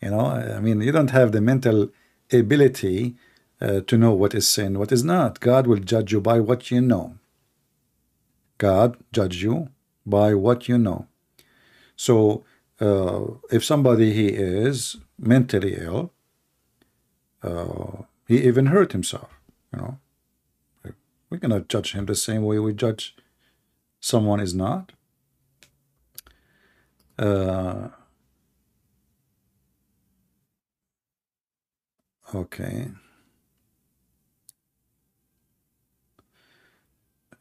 I mean, you don't have the mental ability to know what is sin, what is not. God will judge you by what you know. God judge you by what you know. So if somebody he is mentally ill, he even hurt himself, you know, we cannot judge him the same way we judge someone is not. Okay.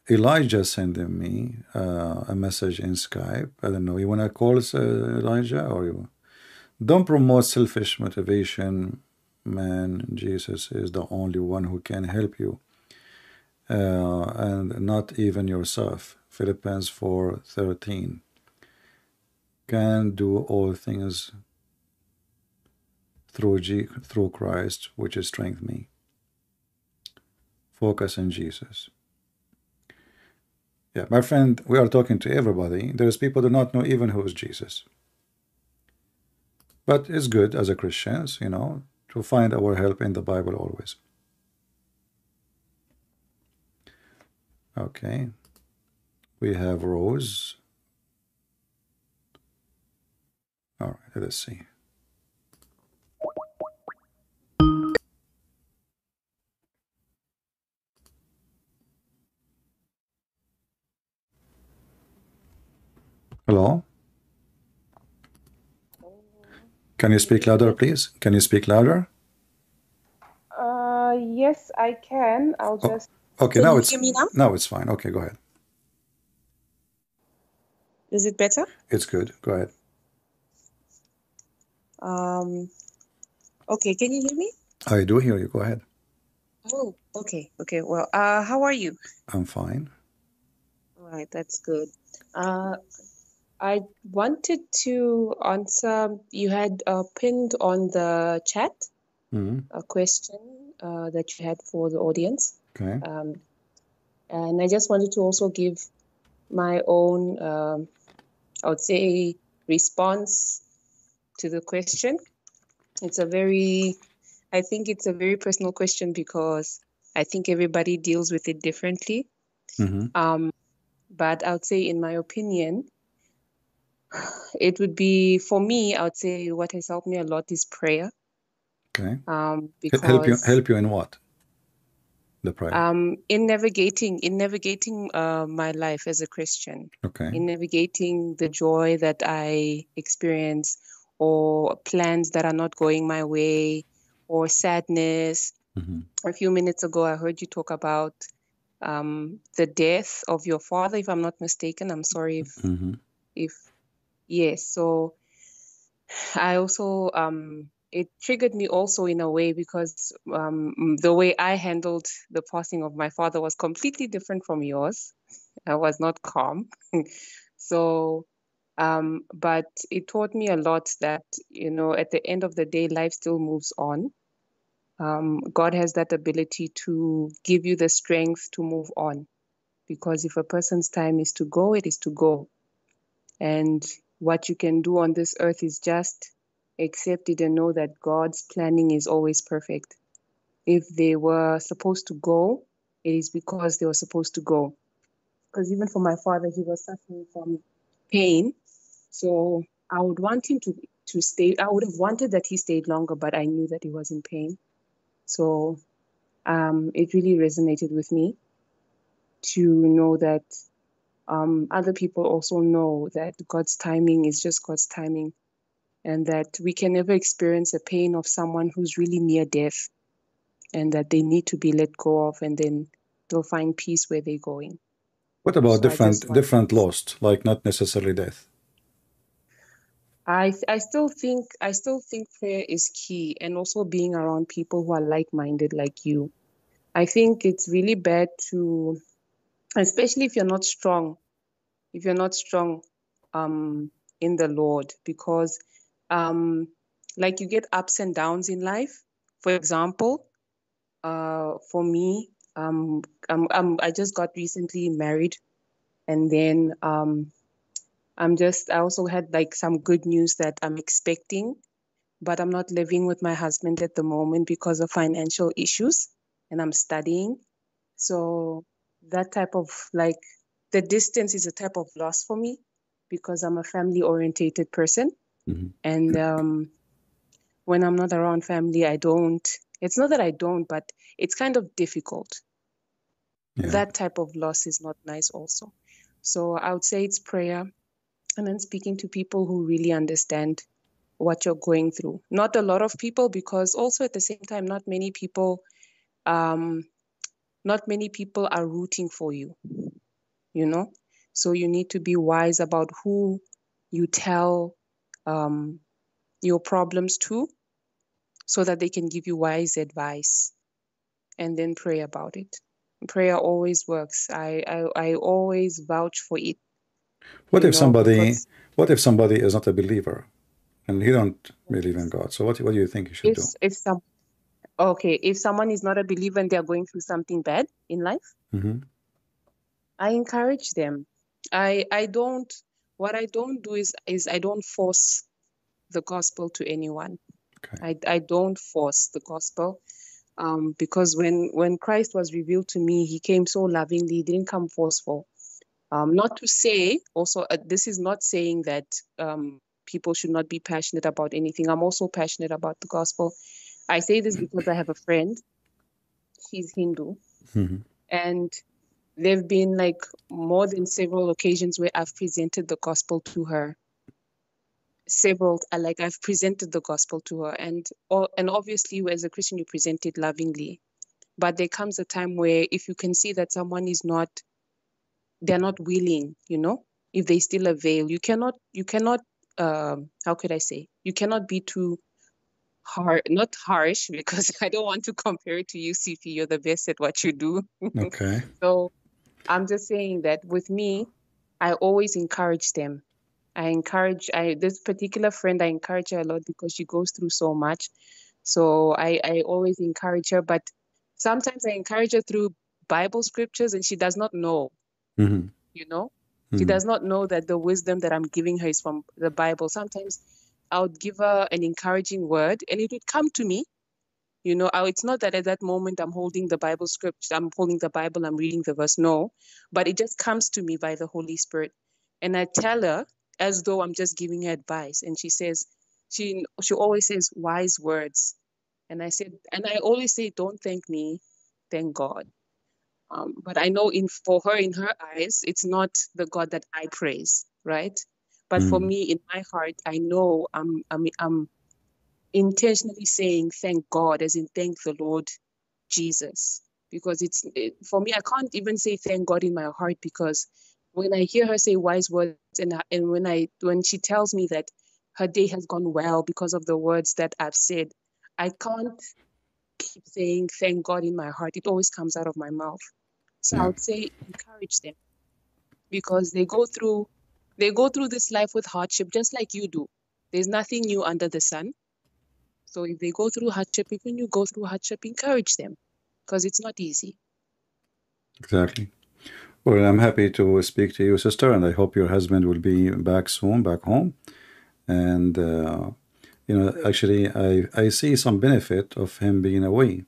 Elijah sent me a message in Skype. I don't know. You want to call Elijah, or you don't promote selfish motivation, man. Jesus is the only one who can help you, and not even yourself. Philippians 4:13. Can do all things through Christ, which is strength me. Focus on Jesus. Yeah, my friend, we are talking to everybody. There's people who do not know even who is Jesus. But it's good as a Christians, to find our help in the Bible always. Okay. We have Rose. All right, let's see. Hello? Can you speak louder, please? Can you speak louder? Yes, I can. I'll Oh, just. okay, Can now you it's hear me now? now it's fine. Okay, go ahead. Is it better? It's good. Go ahead. Okay, can you hear me? I do hear you. Go ahead. Oh, okay. Okay. Well, how are you? I'm fine. All right, that's good. I wanted to answer, you had pinned on the chat a question that you had for the audience. Okay. And I just wanted to also give my own, I would say, response to the question. I think it's a very personal question because I think everybody deals with it differently. But I would say, in my opinion, it would be, for me, I would say what has helped me a lot is prayer. Okay. Because help you in what? The prayer. in navigating my life as a Christian, Okay. in navigating the joy that I experience, or plans that are not going my way, or sadness. A few minutes ago, I heard you talk about the death of your father, if I'm not mistaken. I'm sorry if yes. So I also it triggered me also in a way because the way I handled the passing of my father was completely different from yours. I was not calm. So but it taught me a lot that, at the end of the day, life still moves on. God has that ability to give you the strength to move on. because if a person's time is to go, it is to go. And what you can do on this earth is just accept it and know that God's planning is always perfect. If they were supposed to go, it is because they were supposed to go. Because even for my father, he was suffering from pain. So I would want him to stay. I would have wanted that he stayed longer, but I knew that he was in pain. So it really resonated with me to know that other people also know that God's timing is just God's timing, and that we can never experience the pain of someone who's really near death, and that they need to be let go of, and then they'll find peace where they're going. What about So I just want different lost, like not necessarily death? I still think prayer is key, and also being around people who are like-minded like you. I think it's really bad to, especially if you're not strong, in the Lord, because like you get ups and downs in life. For example, for me, I just got recently married, and then I also had like some good news that I'm expecting, but I'm not living with my husband at the moment because of financial issues, and I'm studying. So that type of like the distance is a type of loss for me because I'm a family orientated person. Mm-hmm. And when I'm not around family, it's not that I don't, but it's kind of difficult. Yeah. That type of loss is not nice also. So I would say it's prayer, and then speaking to people who really understand what you're going through. Not a lot of people, because also at the same time, not many people are rooting for you, you know? So you need to be wise about who you tell your problems to, so that they can give you wise advice, and then pray about it. Prayer always works. I always vouch for it. What if somebody Because is not a believer and he don't believe in God? So what do you think you should do? if someone is not a believer and they're going through something bad in life, Mm-hmm. I encourage them. What I don't do is I don't force the gospel to anyone. Okay. I don't force the gospel, because when Christ was revealed to me, he came so lovingly. He didn't come forceful. Not to say also, this is not saying that people should not be passionate about anything. I'm also passionate about the gospel. I say this because I have a friend. She's Hindu, Mm-hmm. and there've been like more than several occasions where I've presented the gospel to her. I've presented the gospel to her, and obviously, as a Christian, you present it lovingly. But there comes a time where if you can see that someone they're not willing, if they still avail, you cannot, how could I say? You cannot be too hard, not harsh, because I don't want to compare it to you, CP. You're the best at what you do. Okay. So I'm just saying that with me, I always encourage them. This particular friend, I encourage her a lot because she goes through so much. So I always encourage her, but sometimes I encourage her through Bible scriptures, and she does not know, Mm-hmm. you know? She Mm-hmm. does not know that the wisdom that I'm giving her is from the Bible. Sometimes I would give her an encouraging word and it would come to me. It's not that at that moment I'm holding the Bible script, I'm holding the Bible, I'm reading the verse. No, but it just comes to me by the Holy Spirit. And I tell her as though I'm just giving her advice. And she says, she always says wise words. And I always say, don't thank me, thank God. But I know for her, in her eyes, it's not the God that I praise, right? But for Mm-hmm. me, in my heart, I know I'm intentionally saying thank God, as in thank the Lord Jesus, because for me, I can't even say thank God in my heart, because when I hear her say wise words, and when she tells me that her day has gone well because of the words that I've said, I can't keep saying thank God in my heart. It always comes out of my mouth. So I Yeah. would say encourage them, because they go through this life with hardship just like you do. There's nothing new under the sun. So if they go through hardship, if you go through hardship, encourage them, because it's not easy. Exactly. Well, I'm happy to speak to you, sister, and I hope your husband will be back soon, back home. And actually, I see some benefit of him being away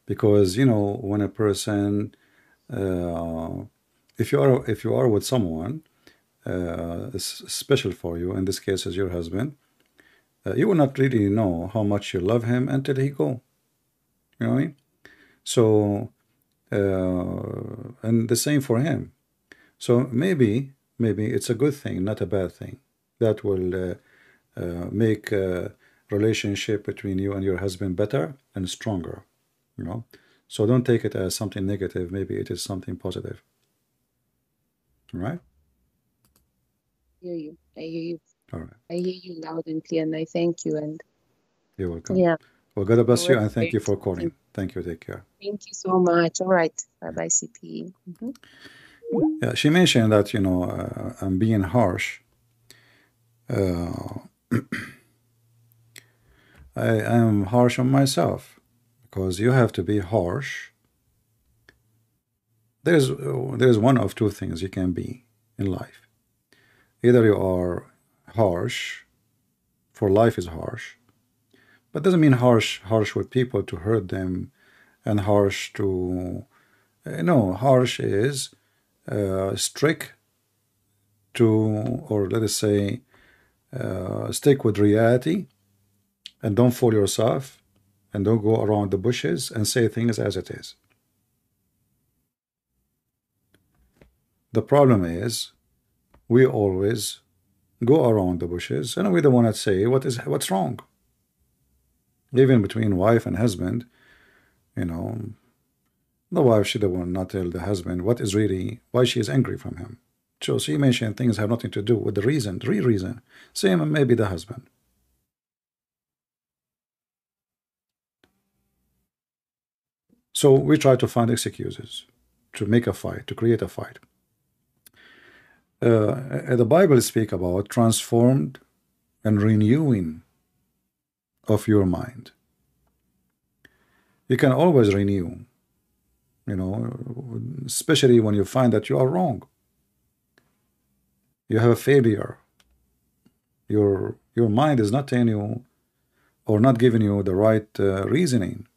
because when a person, uh, if you are with someone special for you, in this case is your husband, you will not really know how much you love him until he go. You know what I mean? So, and the same for him. So maybe it's a good thing, not a bad thing. That will make relationship between you and your husband better and stronger. So don't take it as something negative. Maybe it is something positive. Right? Hear you. I hear you. All right. I hear you loud and clear, and I thank you. And You're welcome. yeah, Well, God bless you, already and thank you very for something. calling. Thank you. Take care. Thank you so much. All right. Bye bye, CP. Yeah, she mentioned that I'm being harsh. I am harsh on myself because you have to be harsh. There's one of two things you can be in life. Either you are harsh, for life is harsh, but doesn't mean harsh with people to hurt them, and harsh to no, harsh is strict to, or let us say, stick with reality and don't fool yourself and don't go around the bushes and say things as it is. The problem is we always go around the bushes and we don't want to say what's wrong. Even between wife and husband, the wife should not tell the husband what is really why she is angry from him. So she mentioned things have nothing to do with the reason, the real reason. Same maybe the husband. So we try to find excuses to make a fight, to create a fight. The Bible speak about transformed and renewing of your mind. You can always renew, especially when you find that you are wrong. You have a failure. Your mind is not telling you or not giving you the right reasoning.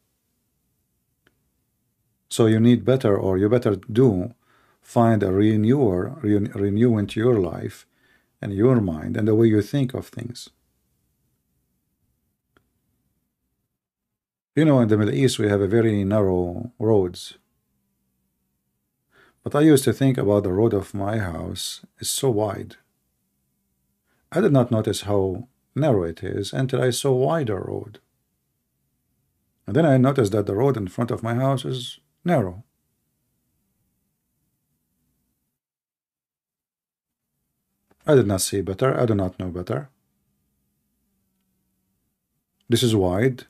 So you need better, or you better find a renew into your life and your mind and the way you think of things. In the Middle East, we have a very narrow roads. But I used to think about the road of my house is so wide. I did not notice how narrow it is until I saw a wider road. And then I noticed that the road in front of my house is narrow. I did not see better. I do not know better. This is wide.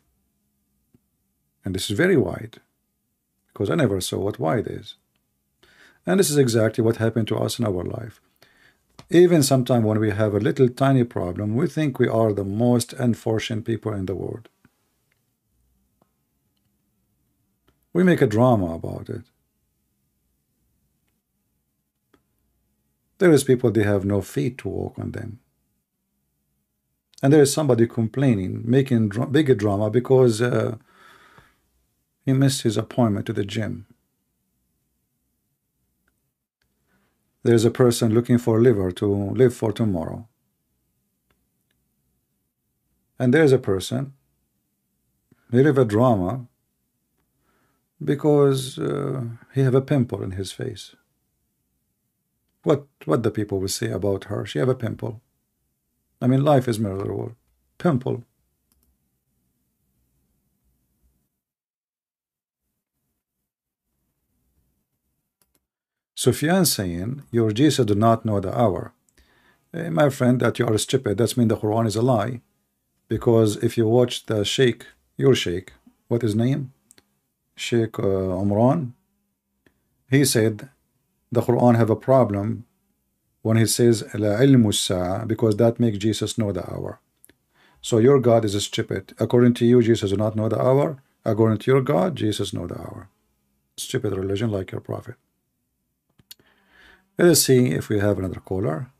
And this is very wide. Because I never saw what wide is. And this is exactly what happened to us in our life. Even sometimes when we have a little tiny problem, we think we are the most unfortunate people in the world. We make a drama about it. There is people, they have no feet to walk on them. And there is somebody complaining, making big drama because he missed his appointment to the gym. There's a person looking for liver to live for tomorrow. And there's a person, he live a drama because he have a pimple in his face. What the people will say about her? She have a pimple. I mean, life is miserable. Pimple. Sufyan saying, your Jesus do not know the hour. My friend, that you are stupid. That means the Quran is a lie. Because if you watch the Sheikh, your Sheikh, what is his name? Sheikh Umran, he said the Quran have a problem when he says La ilmu sa'a, because that makes Jesus know the hour. So your God is stupid. According to you, Jesus do not know the hour. According to your God, Jesus know the hour. Stupid religion like your prophet. Let us see if we have another caller.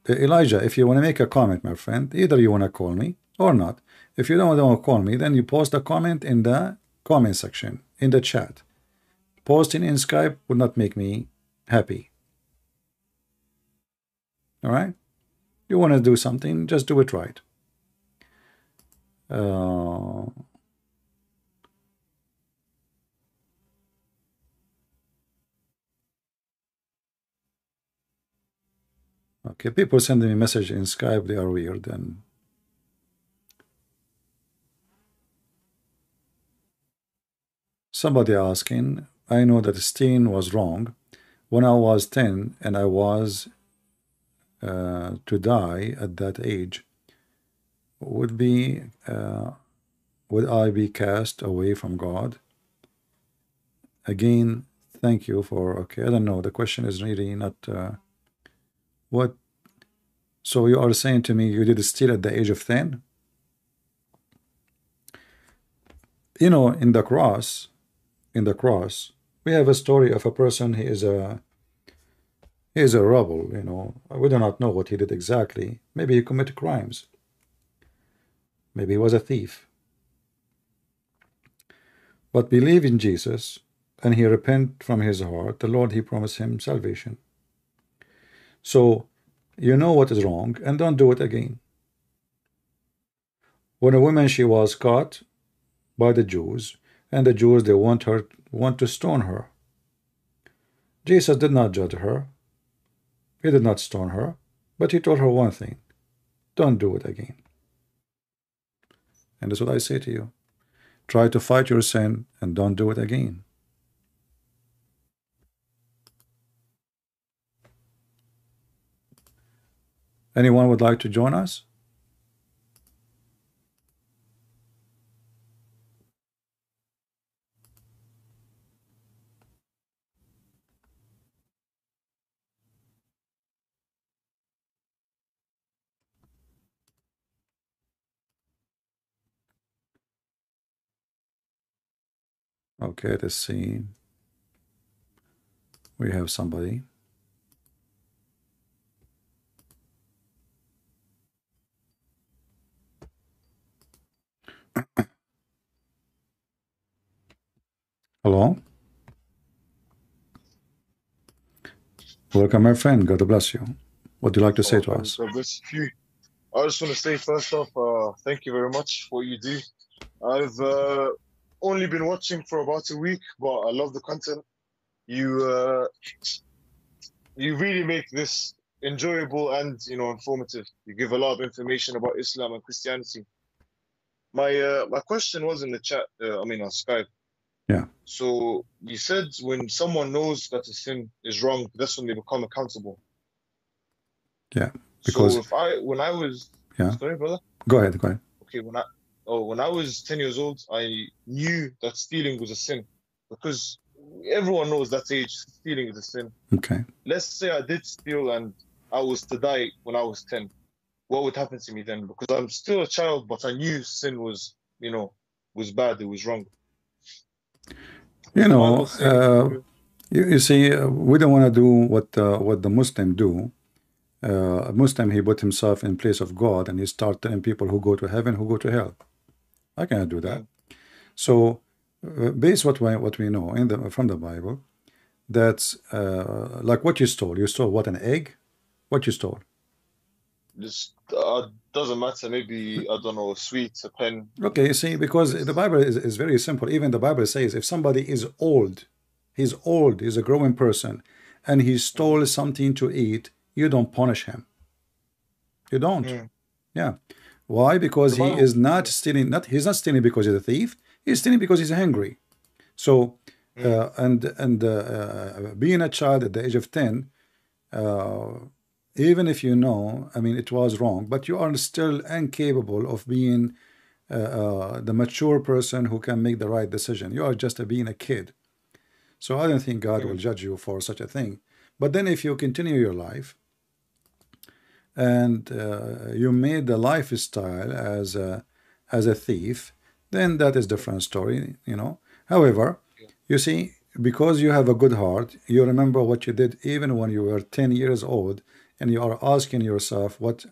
Elijah, if you want to make a comment, my friend, either you want to call me or not. If you don't want to call me, then you post a comment in the comment section, in the chat. Posting in Skype would not make me happy. All right? You want to do something, just do it right. Okay, people sending me message in Skype, they are weird. And somebody asking, I know that Steen was wrong. When I was 10 and I was to die at that age, would I be cast away from God? Again, thank you for, okay, I don't know, the question is really not, what, so you are saying to me you did steal at the age of 10? You know, in the cross, we have a story of a person, he is a rebel, you know, we do not know what he did exactly. Maybe he committed crimes. Maybe he was a thief. But believe in Jesus, and he repent from his heart, the Lord, he promised him salvation. So, you know what is wrong, and don't do it again. When a woman, she was caught by the Jews, and the Jews, they want to stone her. Jesus did not judge her. He did not stone her, but he told her one thing: don't do it again. And that's what I say to you. Try to fight your sin and don't do it again. Anyone would like to join us? Okay, let's see. We have somebody. Hello? Welcome, my friend. God bless you. What do you like to say to us? God bless you. I just want to say first off, thank you very much for what you do. I've only been watching for about a week, but I love the content. You really make this enjoyable and informative. You give a lot of information about Islam and Christianity. My question was in the chat. On Skype. Yeah. So you said when someone knows that a sin is wrong, that's when they become accountable. Yeah. Because so when I was sorry, brother. Go ahead. Okay, when I was 10 years old, I knew that stealing was a sin, because everyone knows that age stealing is a sin. Okay. Let's say I did steal and I was to die when I was 10. What would happen to me then? Because I'm still a child, but I knew sin was bad, it was wrong. You see, we don't want to do what the Muslim do. A Muslim, he put himself in place of God, and he start telling people who go to heaven, who go to hell. I cannot do that. So, based what we know from the Bible, that's like what you stole. You stole what, an egg? What you stole? This doesn't matter. Maybe, I don't know, a sweet, a pen. Okay, you see, because the Bible is very simple. Even the Bible says if somebody is old, he's a growing person, and he stole something to eat, you don't punish him. You don't. Yeah. Why? Because he is not stealing. He's not stealing because he's a thief. He's stealing because he's hungry. So, being a child at the age of 10, even if you know, it was wrong, but you are still incapable of being the mature person who can make the right decision. You are just being a kid. So I don't think God will judge you for such a thing. But then if you continue your life and you made the lifestyle as a thief, then that is a different story, However, Yeah. you see, because you have a good heart, you remember what you did even when you were 10 years old, and you are asking yourself, what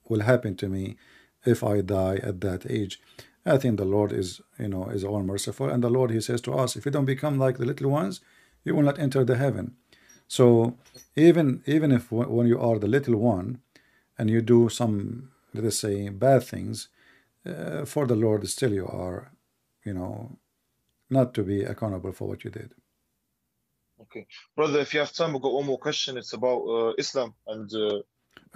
will happen to me if I die at that age? I think the Lord is, is all merciful, and the Lord, He says to us, if you don't become like the little ones, you will not enter the heaven. So even if when you are the little one and you do some, let us say, bad things, for the Lord, still you are, you know, not to be accountable for what you did. Okay, brother. If you have time, we've got one more question. It's about Islam and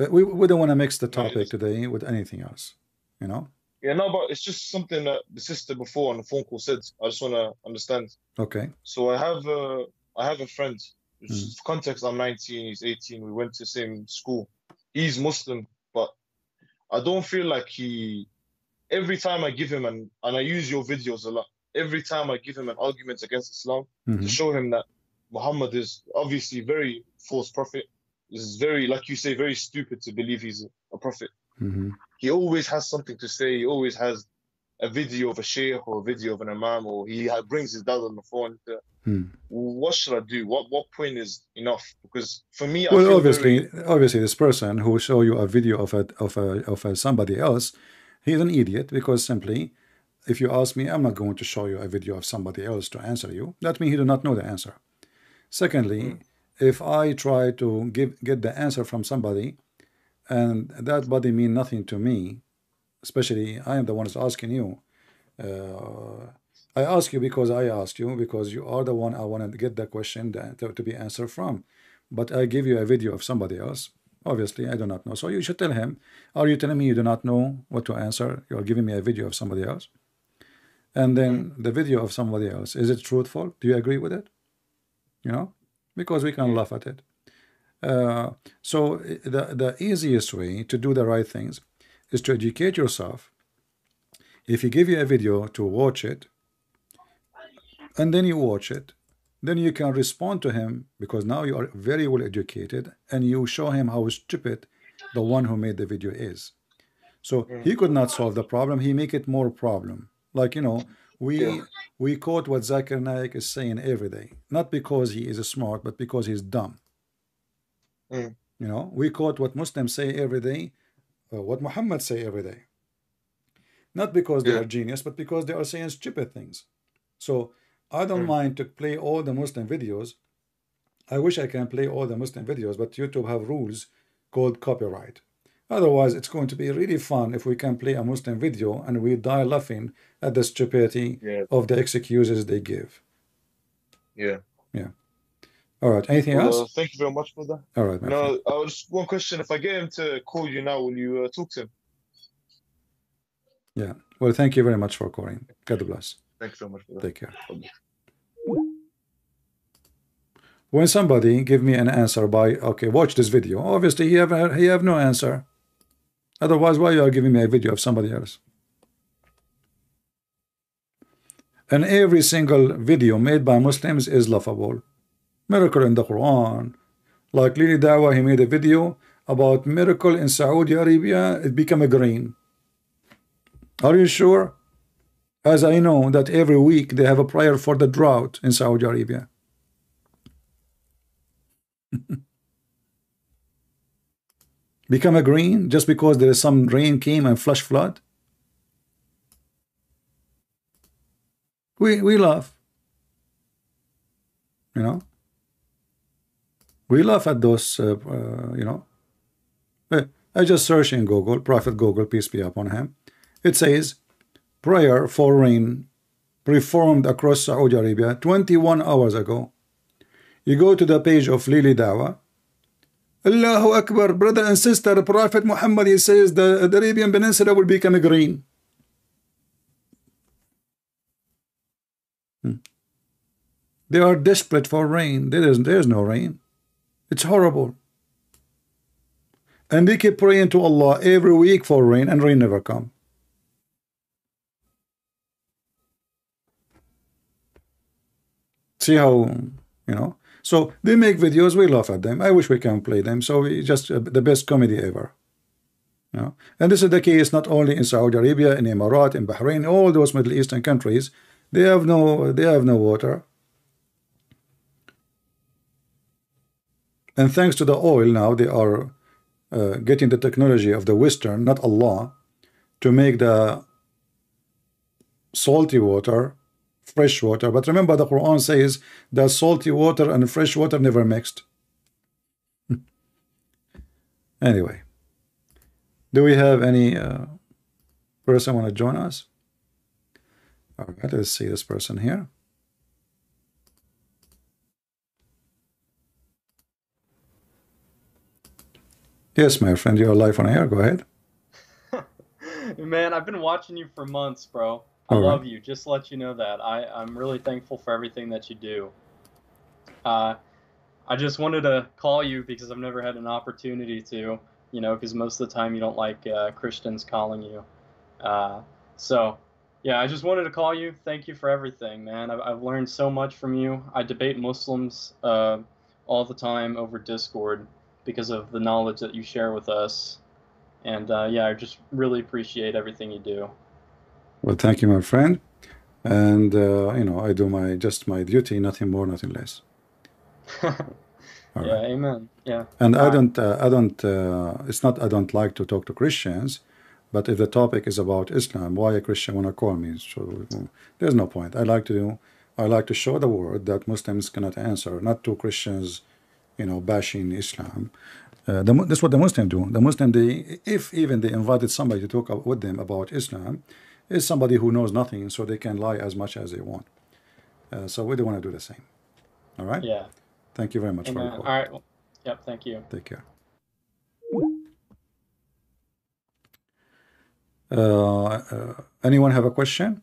We don't want to mix the topic humanity. today with anything else, you know? Yeah, no, but it's just something that the sister before on the phone call said. I just want to understand. Okay. So I have a friend. Mm. For context, I'm 19, he's 18. We went to the same school. He's Muslim, but I don't feel like he. Every time I give him and I use your videos a lot. Every time I give him an argument against Islam to Hmm. show him that Muhammad is obviously very false prophet. This is very, like you say, very stupid to believe he's a prophet. Hmm. He always has something to say. He always has a video of a sheikh or a video of an imam, or he brings his dad on the phone. Mm. What should I do? What point is enough? Because for me, I Well, feel very obviously, this person who show you a video of somebody else, he's an idiot, because simply, if you ask me, I'm not going to show you a video of somebody else to answer you. That means he do not know the answer. Secondly, if I try to get the answer from somebody, and that body mean nothing to me, especially I am the one who's asking you. I ask you because I asked you, because you are the one I want to get the question to be answered from. But I give you a video of somebody else. Obviously, I do not know. So you should tell him, are you telling me you do not know what to answer? You are giving me a video of somebody else. And then the video of somebody else, is it truthful? Do you agree with it? You know, because we can laugh at it. So the easiest way to do the right things is to educate yourself. If he give you a video, to watch it, and then you watch it, then you can respond to him, because now you are very well educated, and you show him how stupid the one who made the video is. So he could not solve the problem, he make it more problem. Like, yeah. we quote what Zakir Naik is saying every day, not because he is smart, but because he's dumb. We quote what Muslims say every day, what Muhammad say every day. Not because they Yeah. are genius, but because they are saying stupid things. So I don't mind to play all the Muslim videos. I wish I can play all the Muslim videos, but YouTube have rules called copyright. Otherwise, it's going to be really fun if we can play a Muslim video and we die laughing at the stupidity of the excuses they give. Yeah. Yeah. All right. Anything else? Thank you very much, brother. All right, my friend. No, just one question. If I get him to call you now, will you talk to him? Yeah. Well, thank you very much for calling. God bless. Thank you very much, brother. Take care. When somebody give me an answer by, okay, watch this video, obviously he have no answer. Otherwise, why you are giving me a video of somebody else? And every single video made by Muslims is laughable. Miracle in the Quran. Like Lili Dawah, he made a video about miracle in Saudi Arabia, it became a green. Are you sure? As I know that every week they have a prayer for the drought in Saudi Arabia. Become a green just because there is some rain came and flash flood? We laugh. We laugh at those, I just search in Google, Prophet Google, peace be upon him. It says, prayer for rain performed across Saudi Arabia 21 hours ago. You go to the page of Lili Dawah. Allahu Akbar, brother and sister, Prophet Muhammad, he says the Arabian Peninsula will become green. They are desperate for rain. There's no rain. It's horrible. And they keep praying to Allah every week for rain, and rain never come. See how, So they make videos, we laugh at them. I wish we can play them. So we just the best comedy ever. And this is the case not only in Saudi Arabia, in Emirat, in Bahrain, all those Middle Eastern countries. They have no water. And thanks to the oil now, they are getting the technology of the Western, not Allah, to make the salty water fresh water. But remember, the Quran says that salty water and fresh water never mixed. Anyway, do we have any person want to join us? All right, let's see this person here. Yes, my friend, you're live on air. Go ahead. Man, I've been watching you for months, bro. I love you. Just to let you know that. I'm really thankful for everything that you do. I just wanted to call you because I've never had an opportunity to, you know, because most of the time you don't like Christians calling you. So, yeah, I just wanted to call you. Thank you for everything, man. I've learned so much from you. I debate Muslims all the time over Discord because of the knowledge that you share with us. And yeah, I just really appreciate everything you do. Well, thank you, my friend. And you know, I do my duty, nothing more, nothing less. Yeah, right. Amen. Yeah. And it's not I don't like to talk to Christians, but if the topic is about Islam, why a Christian wanna call me? So there's no point. I like to show the world that Muslims cannot answer, not two Christians, you know, bashing Islam. That's what the Muslims do. The Muslim, if even they invited somebody to talk with them about Islam, is somebody who knows nothing, so they can lie as much as they want. So we don't want to do the same. All right? Yeah. Thank you very much for your call. All right. Well, yep. Thank you. Take care. Anyone have a question?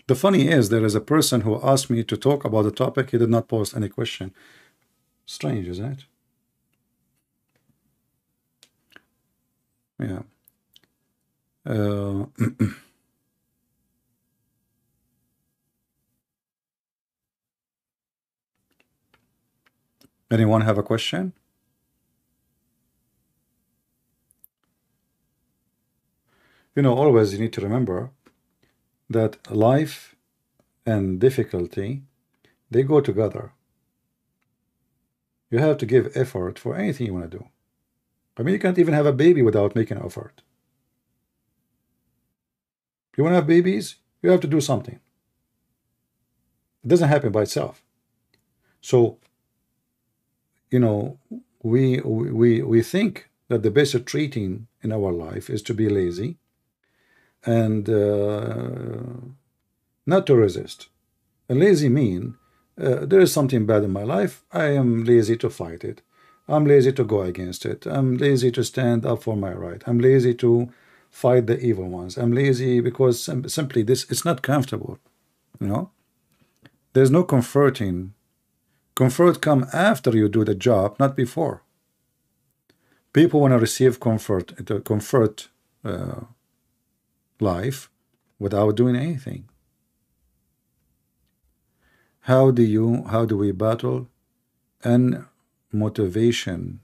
The funny is, there is a person who asked me to talk about the topic. He did not post any question. Strange, isn't it? Yeah. Anyone have a question? You know, always you need to remember that life and difficulty, they go together. You have to give effort for anything you want to do. I mean, you can't even have a baby without making an effort. You want to have babies, you have to do something. It doesn't happen by itself. So, you know, we think that the best treating in our life is to be lazy and not to resist. A lazy mean there is something bad in my life. I am lazy to fight it. I'm lazy to go against it. I'm lazy to stand up for my right. I'm lazy to fight the evil ones. I'm lazy because simply it's not comfortable. You know, there's no comforting. Comfort come after you do the job, not before. People want to receive comfort, life without doing anything. How do we battle and motivation?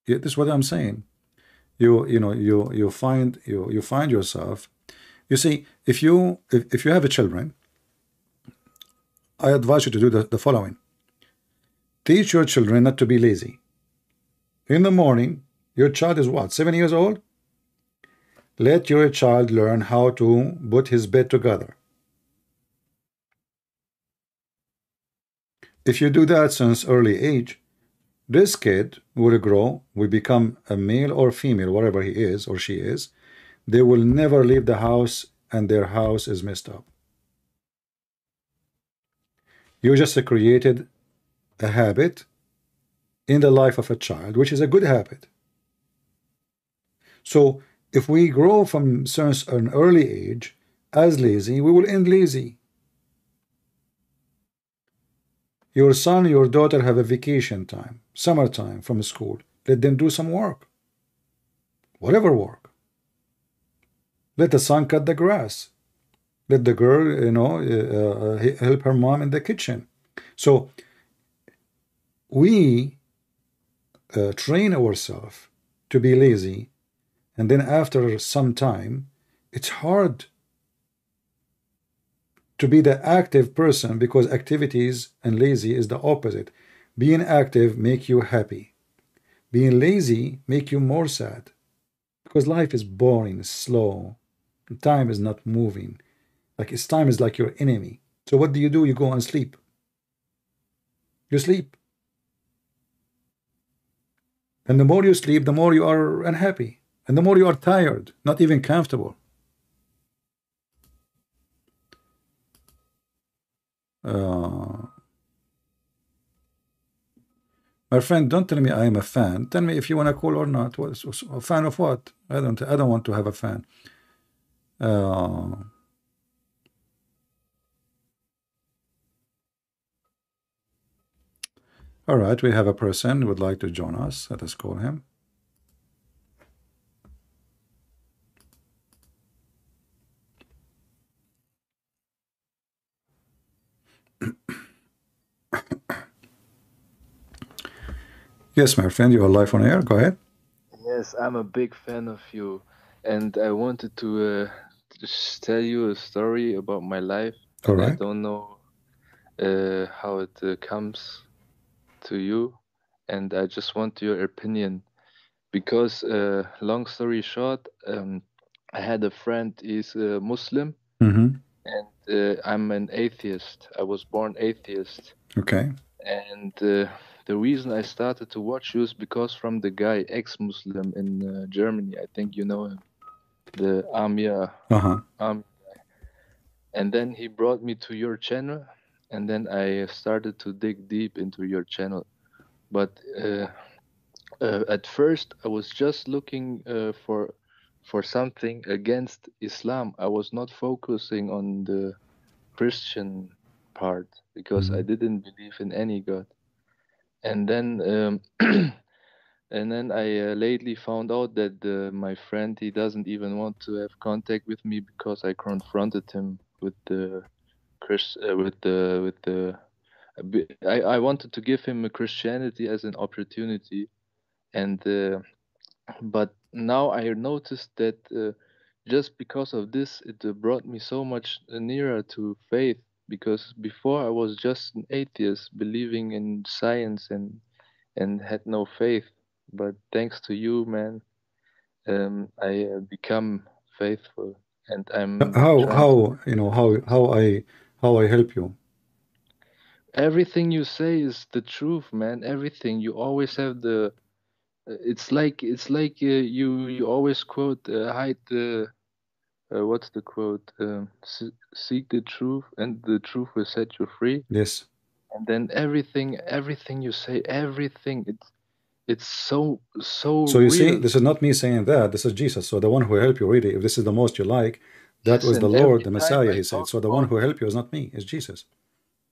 Yeah, this is what I'm saying. You find yourself. You see, if you have a children, I advise you to do the following. Teach your children not to be lazy. In the morning, your child is what, 7 years old? Let your child learn how to put his bed together. If you do that since early age, this kid will grow, will become a male or female, whatever he is or she is. They will never leave the house and their house is messed up. You just created a habit in the life of a child, which is a good habit. So if we grow from since an early age as lazy, we will end lazy. Your son, your daughter have a vacation time, summertime from school. Let them do some work. Whatever work. Let the son cut the grass. Let the girl, help her mom in the kitchen. So we train ourselves to be lazy, and then after some time, it's hard to be the active person, because activities and lazy is the opposite. Being active make you happy. Being lazy make you more sad, because life is boring, slow, time is not moving. Like time is like your enemy. So what do? You go and sleep. You sleep. And the more you sleep, the more you are unhappy. And the more you are tired, not even comfortable. My friend, don't tell me I am a fan. Tell me if you want to call or not. A fan of what? I don't want to have a fan. All right, we have a person who would like to join us. Let us call him. Yes, my friend, you are live on air. Go ahead. Yes, I'm a big fan of you, and I wanted to just tell you a story about my life. All And I right. don't know how it comes to you, and I just want your opinion. Because, long story short, I had a friend, he's a Muslim, Mm-hmm. and I'm an atheist. I was born atheist. Okay. And the reason I started to watch you is because from the guy, ex-Muslim in Germany, I think you know him, the Amir. Uh-huh. And then he brought me to your channel, and then I started to dig deep into your channel. But at first, I was just looking for something against Islam. I was not focusing on the Christian part because I didn't believe in any God. And then and then I lately found out that my friend, he doesn't even want to have contact with me because I confronted him with the I wanted to give him a Christianity as an opportunity, and but now I noticed that just because of this, it brought me so much nearer to faith. Because before I was just an atheist, believing in science and had no faith. But thanks to you, man, I become faithful, and I'm trying to. How I help you? Everything you say is the truth, man. Everything. You always have the. You always quote hide the. What's the quote? Seek the truth, and the truth will set you free. Yes. And then everything you say, everything. It's so So you see, real. this is not me saying that. This is Jesus. So the one who help you, really, if this is the most you like, that was the Listen, Lord, every the time Messiah, I he said. talk So the one about who help you is not me, it's Jesus.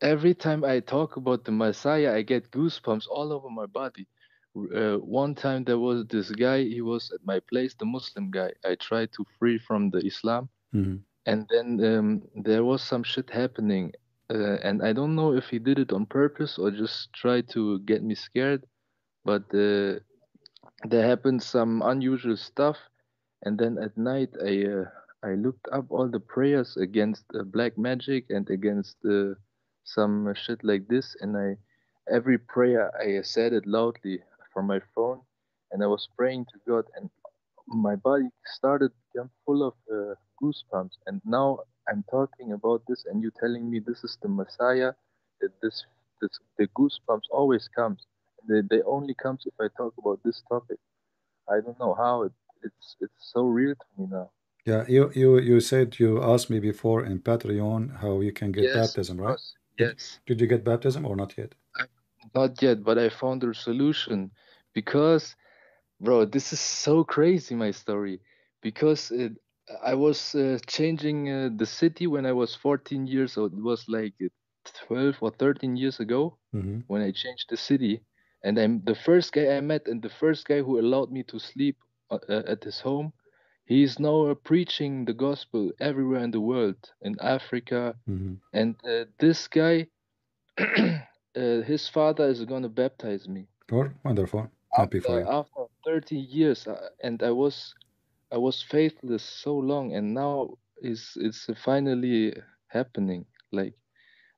every time I talk about the Messiah, I get goosebumps all over my body. One time there was this guy, he was at my place, the Muslim guy. I tried to free from the Islam, and then there was some shit happening, and I don't know if he did it on purpose or just tried to get me scared, but there happened some unusual stuff, and then at night I looked up all the prayers against black magic and against some shit like this, and every prayer I said it loudly from my phone, and I was praying to God, and my body started to become full of goosebumps, and now I'm talking about this, and you telling me this is the Messiah, that this the goosebumps always comes. They only comes if I talk about this topic. I don't know how it's so real to me now. Yeah, you said you asked me before in Patreon how you can get Yes, baptism, of right? course. Yes. Did you get baptism or not yet? Not yet, but I found a solution because, bro, this is so crazy, my story. Because I was changing the city when I was 14 years old. It was like 12 or 13 years ago when I changed the city. And I'm the first guy I met and the first guy who allowed me to sleep at his home. He is now preaching the gospel everywhere in the world, in Africa. And this guy, his father is gonna baptize me. Or wonderful. Happy for you. After 30 years, and I was faithless so long, and now it's finally happening. Like,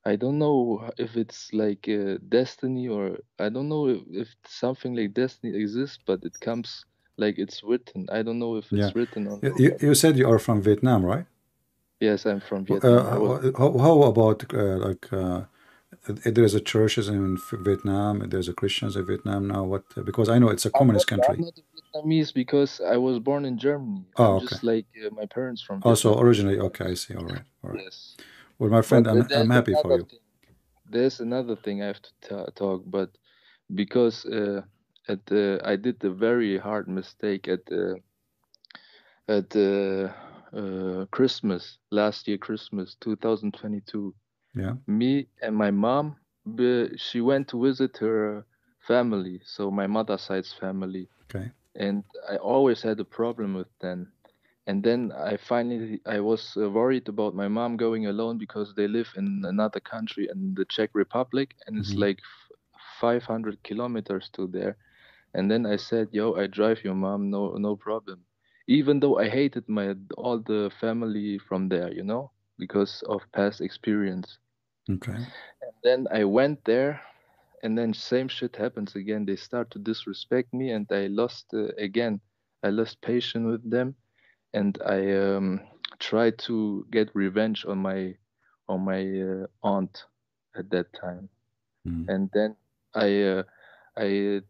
I don't know if it's like destiny, or I don't know if something like destiny exists, but it comes like it's written. I don't know if Yeah. it's written or not. You said you are from Vietnam, right? Yes, I'm from Vietnam. How about there's a churches in Vietnam, there's a Christians in Vietnam now? What? Because I know it's a communist country. I'm not a Vietnamese because I was born in Germany. Oh, I'm okay. just like my parents from Also, Vietnam. originally, okay, I see. All right, all right. Yes. Well, my friend, But I'm happy for you. There's another thing I have to talk, but because I did the very hard mistake at Christmas last year, Christmas 2022. Yeah. Me and my mom, she went to visit her family, so my mother's side's family. Okay. And I always had a problem with them. And then I was worried about my mom going alone because they live in another country, in the Czech Republic, and it's like 500 kilometers to there. And then I said, "Yo, I drive your mom, no problem." Even though I hated all the family from there, you know, because of past experience. Okay. And then I went there, and then same shit happens again. They start to disrespect me, and I lost again. I lost patience with them, and I tried to get revenge on my aunt at that time. And then I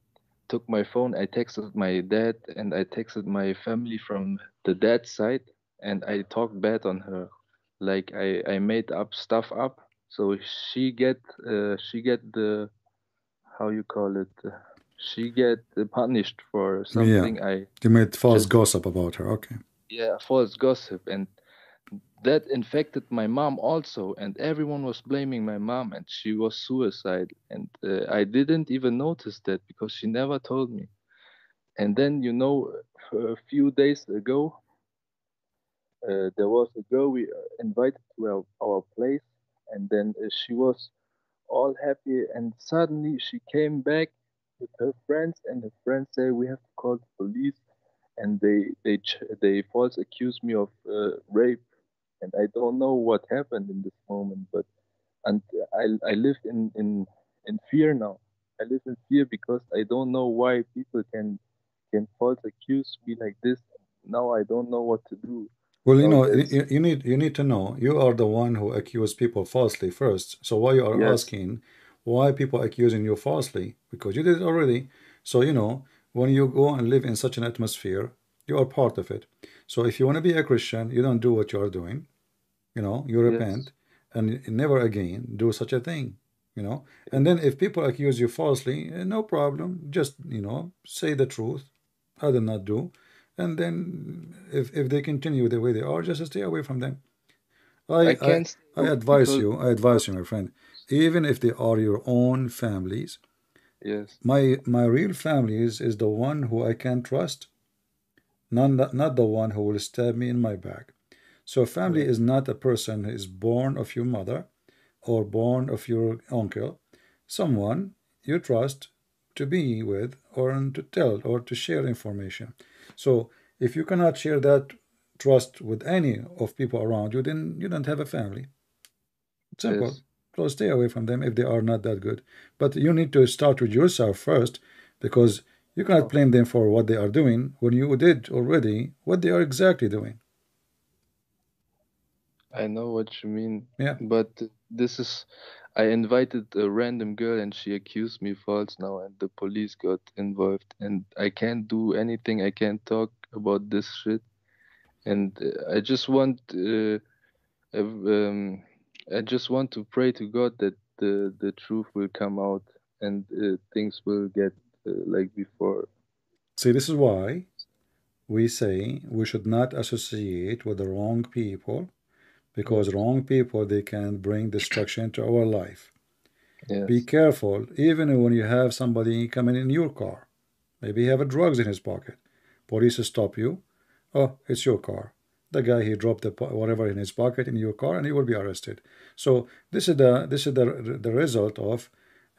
took my phone, I texted my dad, and I texted my family from the dad's side, and I talked bad on her. Like, I made up stuff up, so she get the, how you call it, she get punished for something. Yeah. You made false gossip about her. Okay. Yeah, false gossip, and that infected my mom also, and everyone was blaming my mom, and she was suicide, and I didn't even notice that because she never told me. And then, you know, a few days ago, there was a girl we invited to our place, and then she was all happy, and suddenly she came back with her friends, and her friends say we have to call the police, and they false accused me of rape, and I don't know what happened in this moment, but and I live in fear now. I live in fear because I don't know why people can false accuse me like this. Now I don't know what to do. Well, you know, you need to know you are the one who accused people falsely first. So why you are asking why people accusing you falsely? Because you did it already. So you know, when you go and live in such an atmosphere, you are part of it. So if you want to be a Christian, you don't do what you are doing. You know, you repent and never again do such a thing. You know, and then if people accuse you falsely, no problem. Just, you know, say the truth. I did not do. And then if they continue the way they are, just stay away from them. I advise you, my friend, even if they are your own families. Yes. My real family is the one who I can trust, not the one who will stab me in my back. So family is not a person who is born of your mother or born of your uncle, someone you trust to be with or to tell or to share information. So if you cannot share that trust with any of people around you, then you don't have a family. Simple. Yes. So stay away from them if they are not that good. But you need to start with yourself first, because you cannot blame them for what they are doing when you did already what they are exactly doing. I know what you mean. Yeah. But this is, I invited a random girl and she accused me false now, and the police got involved, and I can't do anything. I can't talk about this shit. And I just want I just want to pray to God that the truth will come out, and things will get like before. See, this is why we say we should not associate with the wrong people, because wrong people, they can bring destruction to our life. Yes. Be careful, even when you have somebody coming in your car. Maybe he have drugs in his pocket. Police stop you. Oh, it's your car. The guy, he dropped the whatever in his pocket in your car, and he will be arrested. So this is the result of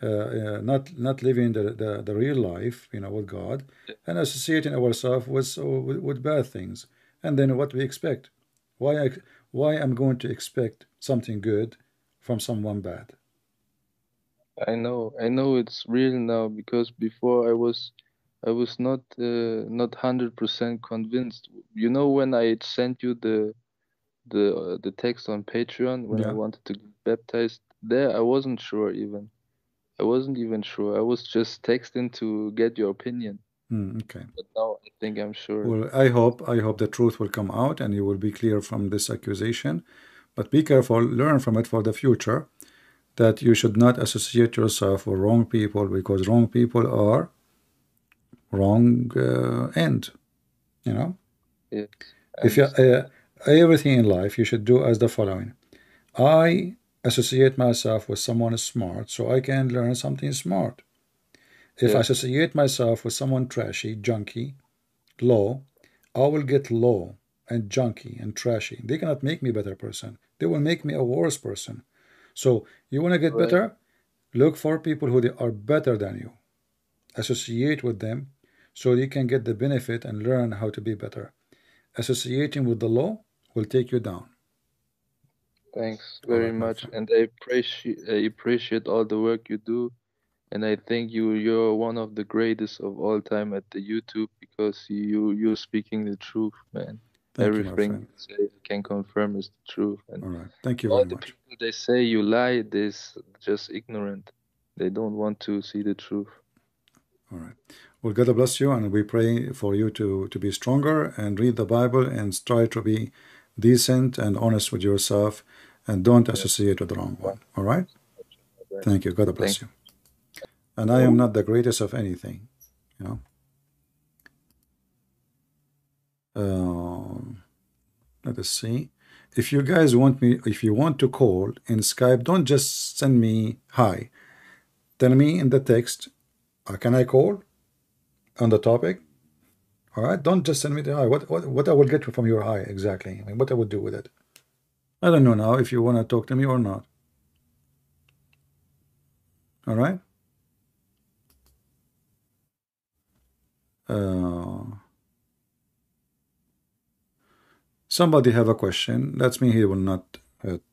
not living the real life, with God, and associating ourselves with bad things. And then what we expect? Why I'm going to expect something good from someone bad? I know it's real now, because before I was not 100% convinced. You know, when I sent you the text on Patreon when I Yeah. wanted to get baptized, there I wasn't sure even. I wasn't even sure. I was just texting to get your opinion. Okay. But now I think I'm sure. Well, I hope the truth will come out and you will be clear from this accusation. But be careful, learn from it for the future, that you should not associate yourself with wrong people, because wrong people are wrong end. Yes, I If you understand. everything in life, you should do as the following. I associate myself with someone smart so I can learn something smart. If I Yes, associate myself with someone trashy, junky, low, I will get low and junky and trashy. They cannot make me a better person. They will make me a worse person. So you want to get right. better? Look for people who they are better than you. Associate with them so you can get the benefit and learn how to be better. Associating with the low will take you down. Thanks All very right, my much, friend. and I appreciate all the work you do, and I think you're one of the greatest of all time at the YouTube, because you're speaking the truth, man. Thank you, my Everything friend. you say I can confirm is the truth, and All right. Thank you all very the much. people they say you lie, they's just ignorant. They don't want to see the truth. All right. Well, God bless you, and we pray for you to be stronger and read the Bible and try to be decent and honest with yourself, and don't Yes. associate with the wrong One. one. All right? Thank you. God bless Thank you. And I am not the greatest of anything, you know. Let us see. If you guys want me, if you want to call in Skype, don't just send me hi. Tell me in the text, can I call on the topic? All right, don't just send me the hi. What I will get from your hi exactly? I mean, what I would do with it? I don't know now if you want to talk to me or not. All right. Somebody have a question. That's me. He will not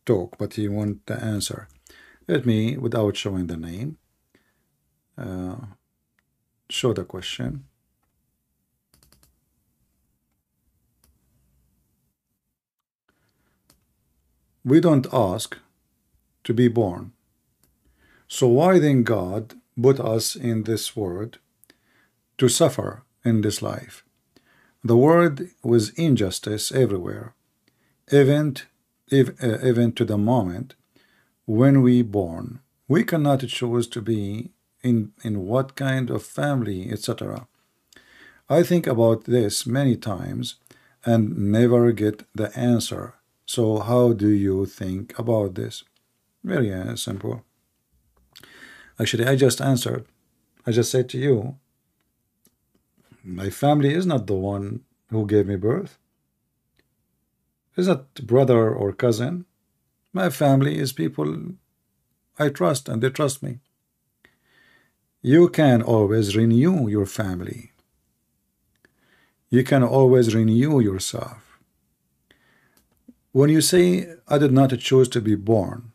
talk, but he want the answer. Let me, without showing the name, show the question. We don't ask to be born. So why then God put us in this world to suffer in this life? The world with injustice everywhere, even to the moment when we born. We cannot choose to be in what kind of family, etc. I think about this many times and never get the answer. So how do you think about this? Very simple. Actually, I just answered. I just said to you, my family is not the one who gave me birth. It's not brother or cousin. My family is people I trust and they trust me. You can always renew your family. You can always renew yourself. When you say, I did not choose to be born,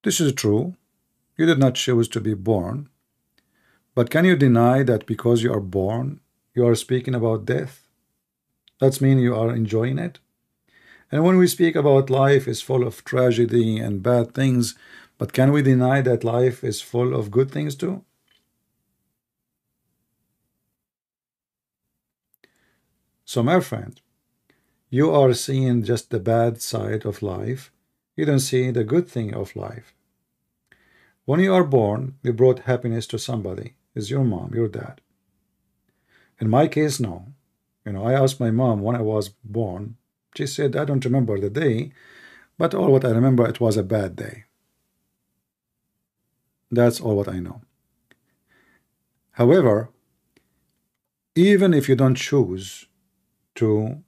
this is true. You did not choose to be born. But can you deny that because you are born, you are speaking about death? That means you are enjoying it? And when we speak about life is full of tragedy and bad things, but can we deny that life is full of good things too? So, my friend, you are seeing just the bad side of life. You don't see the good thing of life. When you are born, you brought happiness to somebody. Is your mom, your dad. In my case, no. I asked my mom when I was born. She said, I don't remember the day, but all what I remember, it was a bad day. That's all what I know. However, even if you don't choose to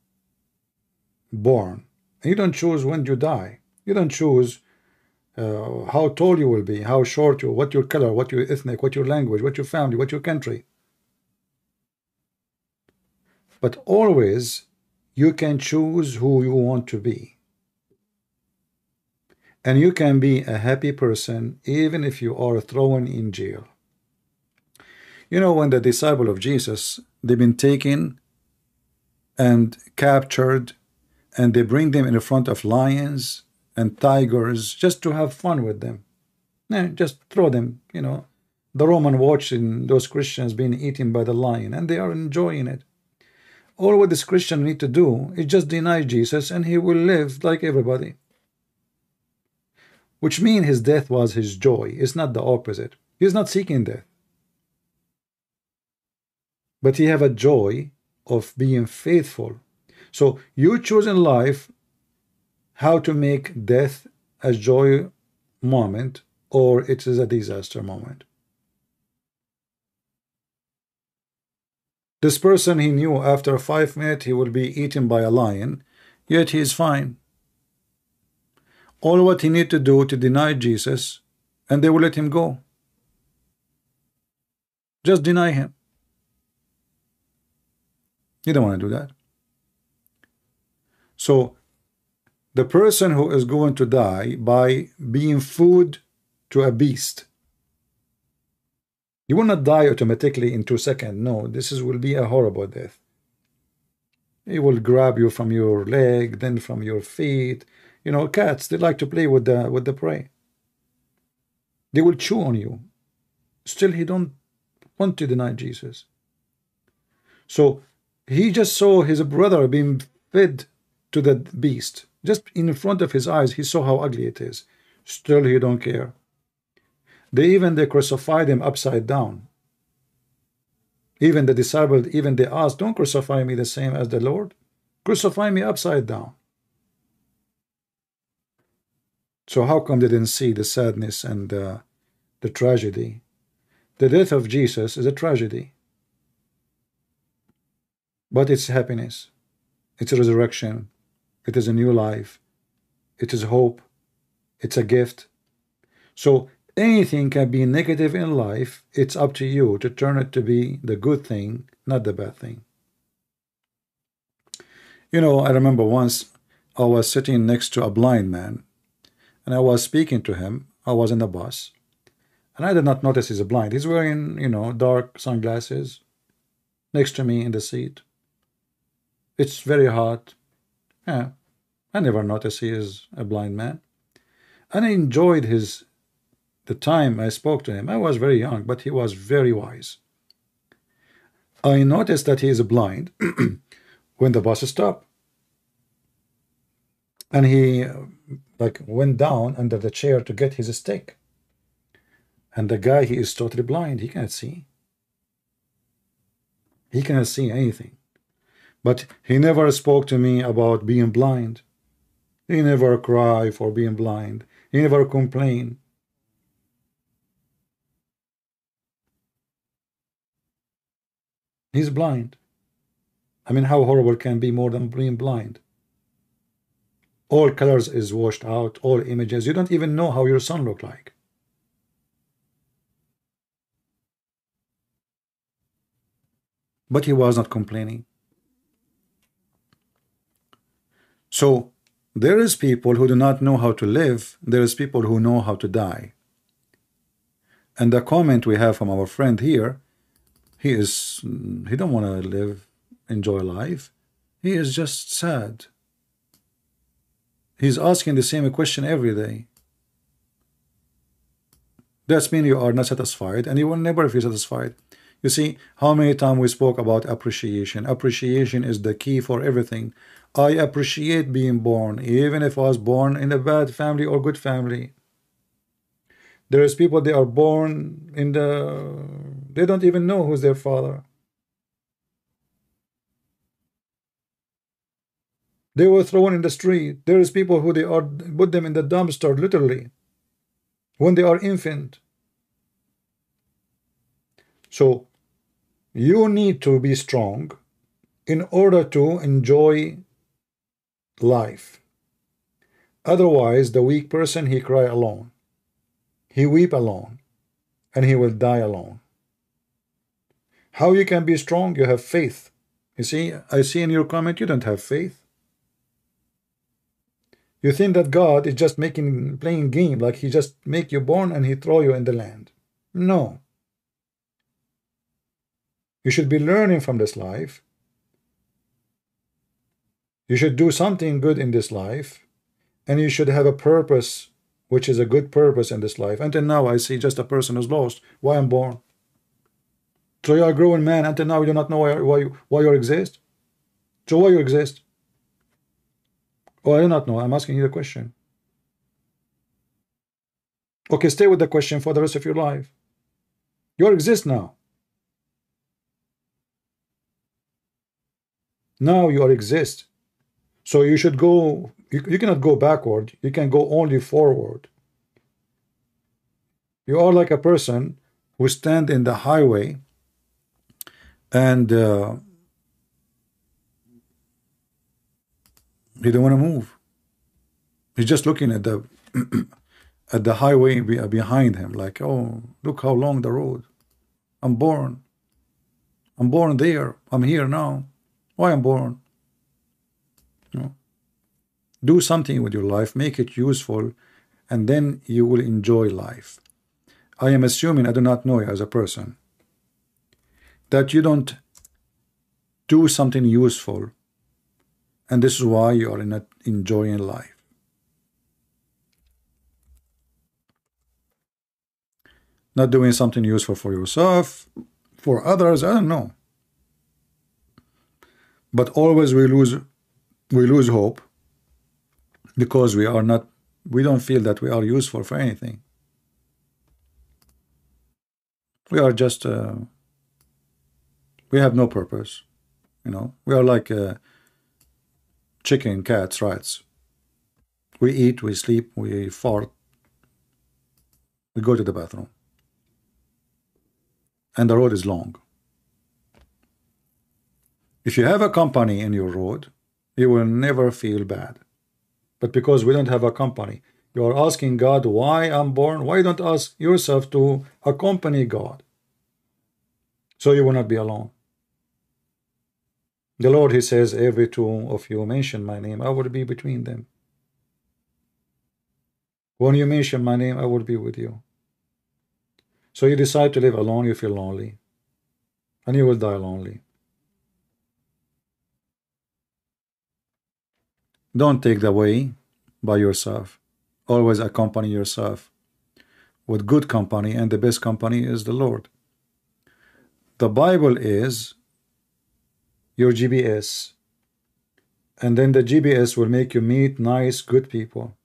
born You don't choose when you die. You don't choose how tall you will be, how short you, what your color, what your ethnic, what your language, what your family, what your country. But always you can choose who you want to be. And you can be a happy person even if you are thrown in jail. You know, when the disciple of Jesus, they've been taken and captured, and they bring them in front of lions and tigers just to have fun with them. Just throw them, you know. The Roman watching those Christians being eaten by the lion, and they are enjoying it. All what this Christian need to do is just deny Jesus, and he will live like everybody. Which means his death was his joy. It's not the opposite. He's not seeking death. But he have a joy of being faithful. So you choose in life how to make death a joy moment, or it is a disaster moment. This person, he knew after 5 minutes he will be eaten by a lion, yet he is fine. All what he need to do to deny Jesus, and they will let him go. Just deny him. You don't want to do that. So the person who is going to die by being food to a beast, you will not die automatically in 2 seconds. No, will be a horrible death. He will grab you from your leg, then from your feet. You know, cats, they like to play with the prey. They will chew on you. Still, he don't want to deny Jesus. So he just saw his brother being fed to the beast. Just in front of his eyes, he saw how ugly it is. Still, he don't care. They crucified him upside down. Even the disciples, they asked, don't crucify me the same as the Lord. Crucify me upside down. So how come they didn't see the sadness and the tragedy? The death of Jesus is a tragedy. But it's happiness. It's a resurrection. It is a new life. It is hope. It's a gift. So anything can be negative in life. It's up to you to turn it to be the good thing, not the bad thing. You know, I remember once I was sitting next to a blind man, and I was speaking to him. I was in the bus, and I did not notice he's blind. He's wearing, you know, dark sunglasses next to me in the seat. It's very hot. Yeah, I never noticed he is a blind man. And I enjoyed the time I spoke to him. I was very young, but he was very wise. I noticed that he is blind when the bus stopped. And he went down under the chair to get his stick. And the guy, he is totally blind. He cannot see. He cannot see anything. But he never spoke to me about being blind. He never cried for being blind. He never complained. He's blind. I mean, how horrible can be more than being blind? All colors is washed out, all images. You don't even know how your son looked like. But he was not complaining. So there is people who do not know how to live. There is people who know how to die. And the comment we have from our friend here, he don't want to live, enjoy life. He is just sad. He's asking the same question every day. That means you are not satisfied, and you will never be satisfied. You see how many times we spoke about appreciation. Appreciation is the key for everything. I appreciate being born, even if I was born in a bad family or good family. There is people, they are born in they don't even know who's their father. They were thrown in the street. There is people who they are put them in the dumpster, literally, when they are infant. So you need to be strong in order to enjoy life. Otherwise, the weak person, he cry alone. He weep alone. And he will die alone. How you can be strong? You have faith. You see, I see in your comment you don't have faith. You think that God is just playing game, like he just make you born and he throw you in the land. No. You should be learning from this life. You should do something good in this life, and you should have a purpose, which is a good purpose in this life. Until now, I see just a person who's lost. Why I'm born? So you are a growing man. Until now, you do not know why you exist. So why you exist? Oh, I do not know. I'm asking you the question. Okay, stay with the question for the rest of your life. You exist now. Now you exist. So you should go, you cannot go backward. You can go only forward. You are like a person who stand in the highway and he don't want to move. He's just looking at the at the highway behind him, like, oh, look how long the road. I'm born there. I'm here now. Why I'm born? You know, do something with your life, make it useful, and then you will enjoy life. I am assuming, I do not know you as a person, that you don't do something useful, and this is why you are not enjoying life. Not doing something useful for yourself, for others, I don't know. But always we lose hope because we don't feel that we are useful for anything. We are just we have no purpose, you know. We are like chicken, cats, rats. We eat, we sleep, we fart, we go to the bathroom, and the road is long. If you have a company in your road, you will never feel bad. But because we don't have a company, you are asking God, why I'm born? Why don't ask yourself to accompany God? So you will not be alone. The Lord, he says, every two of you mention my name, I will be between them. When you mention my name, I will be with you. So you decide to live alone, you feel lonely. And you will die lonely. Don't take the way by yourself. Always accompany yourself with good company, and the best company is the Lord. The Bible is your GPS, and then the GPS will make you meet nice, good people.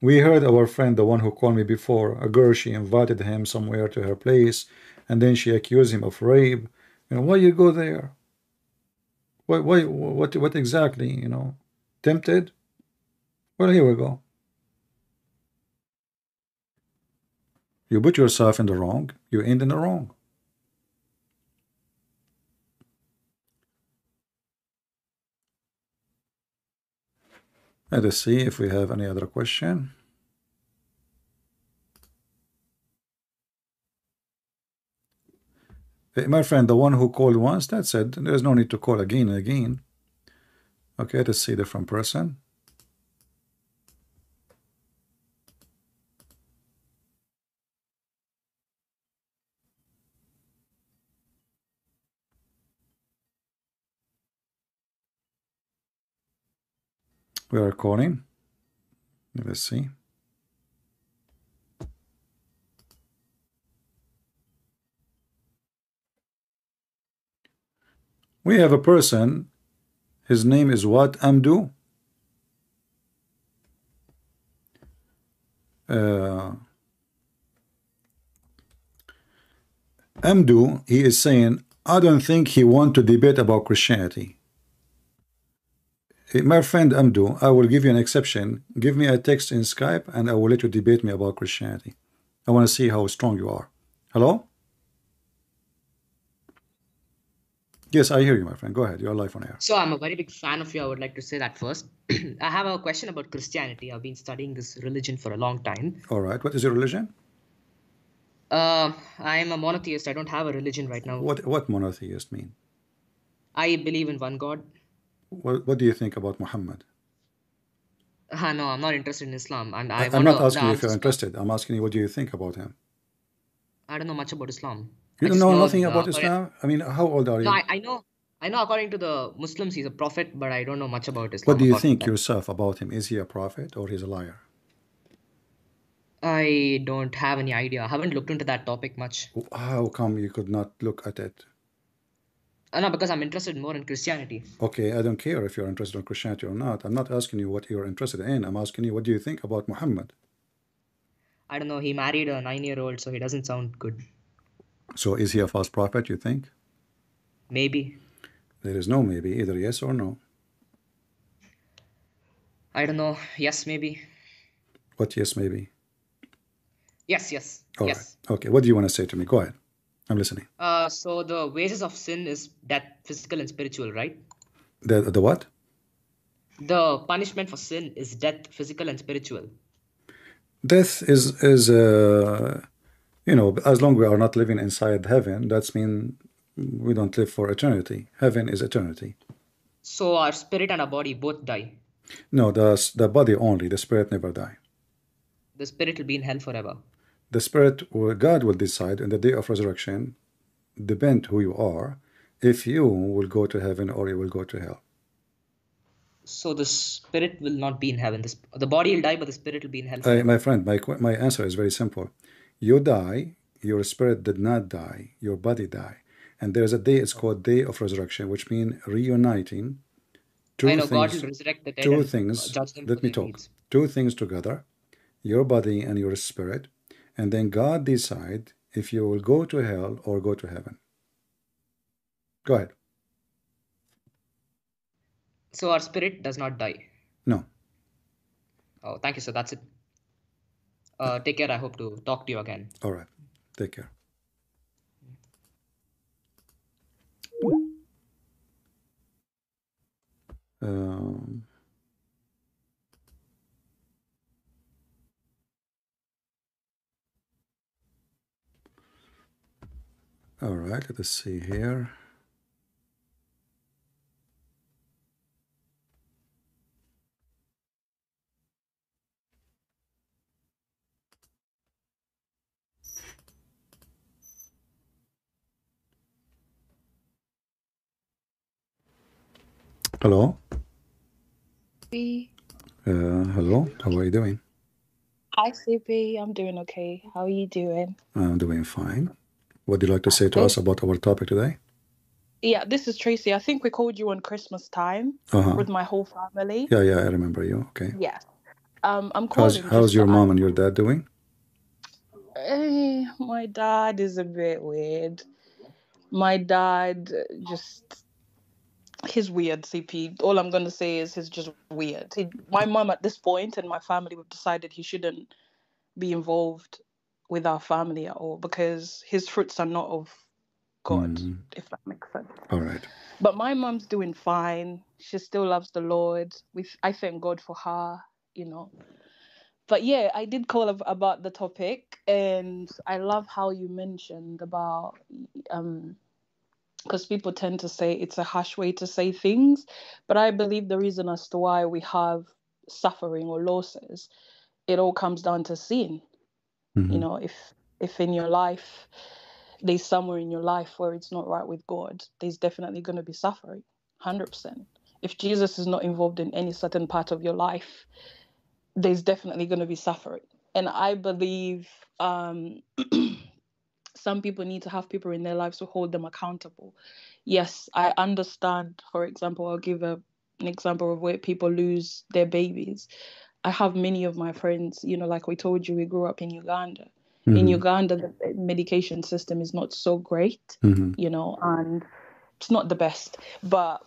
We heard our friend, the one who called me before, a girl, she invited him somewhere to her place, and then she accused him of rape. You know, why you go there? What exactly, you know? Tempted? Well, here we go. You put yourself in the wrong, you end in the wrong. Let us see if we have any other question. Hey, my friend, the one who called once, that's it. There's no need to call again and again. Okay, let's see different person. We are calling. Let's see. We have a person. His name is what? Amdu. Amdu, he is saying, I don't think he want to debate about Christianity. My friend Amdu, I will give you an exception. Give me a text in Skype and I will let you debate me about Christianity. I want to see how strong you are. Hello? Yes, I hear you, my friend. Go ahead. You're live on air. So I'm a very big fan of you. I would like to say that first. I have a question about Christianity. I've been studying this religion for a long time. All right. What is your religion? I'm a monotheist. I don't have a religion right now. What monotheist mean? I believe in one God. What do you think about Muhammad? No, I'm not interested in Islam. And I'm not asking you if you're interested. I'm asking you, what do you think about him? I don't know much about Islam. You don't know nothing about Islam? I mean, how old are you? No, I know according to the Muslims, he's a prophet, but I don't know much about Islam. What do you think yourself about him? Is he a prophet or he's a liar? I don't have any idea. I haven't looked into that topic much. How come you could not look at it? No, because I'm interested more in Christianity. Okay, I don't care if you're interested in Christianity or not. I'm not asking you what you're interested in. I'm asking you, what do you think about Muhammad? I don't know. He married a 9-year-old, so he doesn't sound good. So is he a false prophet, you think? Maybe. There is no maybe, either yes or no. I don't know. Yes, maybe. What yes, maybe? Yes. All yes. Right. Okay, what do you want to say to me? Go ahead. I'm listening. So the wages of sin is death, physical and spiritual, right? The what? The punishment for sin is death, physical and spiritual. Death is you know, as long as we are not living inside heaven, that's mean we don't live for eternity. Heaven is eternity. So our spirit and our body both die? No, the body only. The spirit never die. The spirit will be in hell forever? The spirit, God will decide in the day of resurrection, depend who you are, if you will go to heaven or you will go to hell. So the spirit will not be in heaven. The body will die, but the spirit will be in hell forever. My friend, my answer is very simple. You die, your spirit did not die, your body die. And there is a day, it's called Day of Resurrection, which means reuniting two I know, things. God will resurrect the dead two and things. judge them Let for me their talk. deeds. Two things together, your body and your spirit, and then God decide if you will go to hell or go to heaven. Go ahead. So our spirit does not die? No. Oh, thank you, sir. That's it. Take care. I hope to talk to you again. All right. Take care. All right, let us see here. Hello. Hello. How are you doing? Hi, CP. I'm doing okay. How are you doing? I'm doing fine. What would you like to say to us about our topic today? Yeah, this is Tracy. I think we called you on Christmas time with my whole family. Yeah, I remember you. Okay. Yes. I'm calling. How's your mom and your dad doing? My dad is a bit weird. My dad he's weird, CP. All I'm going to say is he's just weird. My mom at this point and my family have decided he shouldn't be involved with our family at all because his fruits are not of God, if that makes sense. All right. But my mom's doing fine. She still loves the Lord. I thank God for her, you know. But yeah, I did call about the topic, and I love how you mentioned about because people tend to say it's a harsh way to say things, but I believe the reason as to why we have suffering or losses, it all comes down to sin. You know, if in your life there's somewhere in your life where it's not right with God, there's definitely going to be suffering, 100%. If Jesus is not involved in any certain part of your life, there's definitely going to be suffering. And I believe some people need to have people in their lives who hold them accountable. Yes, I understand. For example, I'll give an example of where people lose their babies. I have many of my friends, you know, like we told you, we grew up in Uganda. In Uganda, the medication system is not so great, you know, and it's not the best. But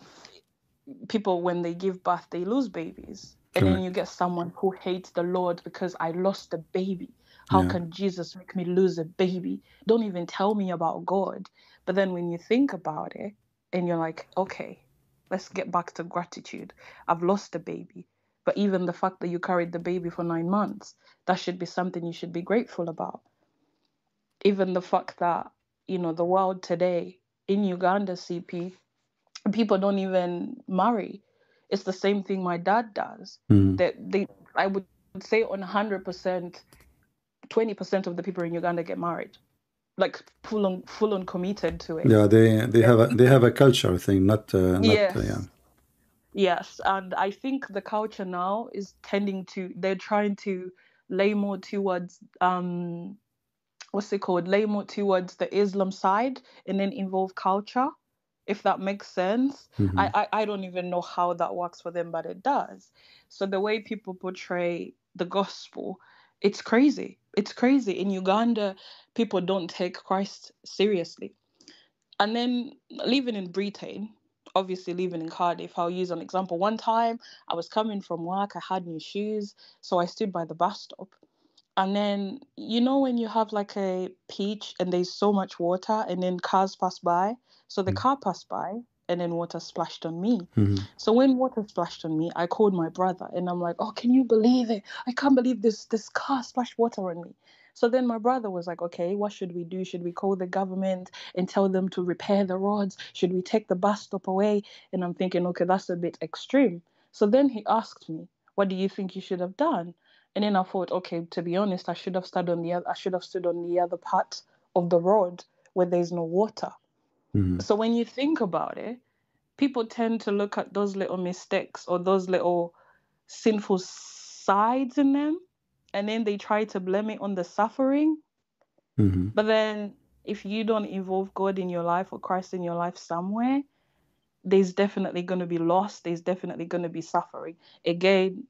people, when they give birth, they lose babies. And then you get someone who hates the Lord because I lost a baby. How can Jesus make me lose a baby? Don't even tell me about God. But then when you think about it, and you're like, okay, let's get back to gratitude. I've lost a baby. But even the fact that you carried the baby for 9 months, that should be something you should be grateful about. Even the fact that, the world today, in Uganda, CP, people don't even marry. It's the same thing my dad does. I would say on 100%, 20% of the people in Uganda get married, like full on committed to it. Yeah, they have a culture thing, not Yes. yeah. Yes, and I think the culture now is they're trying to lay more towards lay more towards the Islam side and then involve culture, if that makes sense. I don't even know how that works for them, but it does. So the way people portray the gospel, it's crazy. It's crazy. In Uganda, people don't take Christ seriously. And then living in Britain, obviously living in Cardiff, I'll use an example. One time I was coming from work, I had new shoes, so I stood by the bus stop. And then, when you have like a peach and there's so much water and then cars pass by. So the car passed by and then water splashed on me. So when water splashed on me, I called my brother and I'm like, oh, can you believe it? I can't believe this car splashed water on me. So then my brother was like, okay, what should we do? Should we call the government and tell them to repair the roads? Should we take the bus stop away? And I'm thinking, okay, that's a bit extreme. So then he asked me, what do you think you should have done? And then I thought, okay, to be honest, I should have stood on the other part of the road where there's no water. So when you think about it, people tend to look at those little mistakes or those little sinful sides in them, and then they try to blame it on the suffering. But then if you don't involve God in your life or Christ in your life somewhere, there's definitely going to be loss. There's definitely going to be suffering. Again,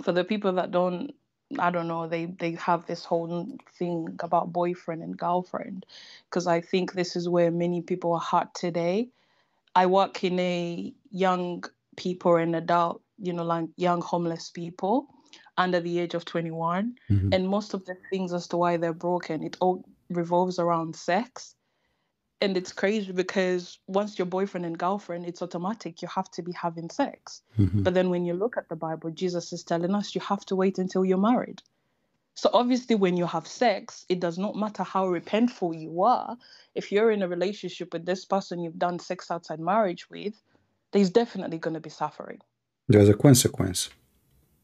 for the people that don't, I don't know, they have this whole thing about boyfriend and girlfriend, because I think this is where many people are hurt today. I work in a young people and adult, like young homeless people under the age of 21. And most of the things as to why they're broken, it all revolves around sex. And it's crazy because once you're boyfriend and girlfriend, it's automatic. You have to be having sex. But then when you look at the Bible, Jesus is telling us you have to wait until you're married. So obviously when you have sex, it does not matter how repentful you are. If you're in a relationship with this person you've done sex outside marriage with, there's definitely going to be suffering. There's a consequence.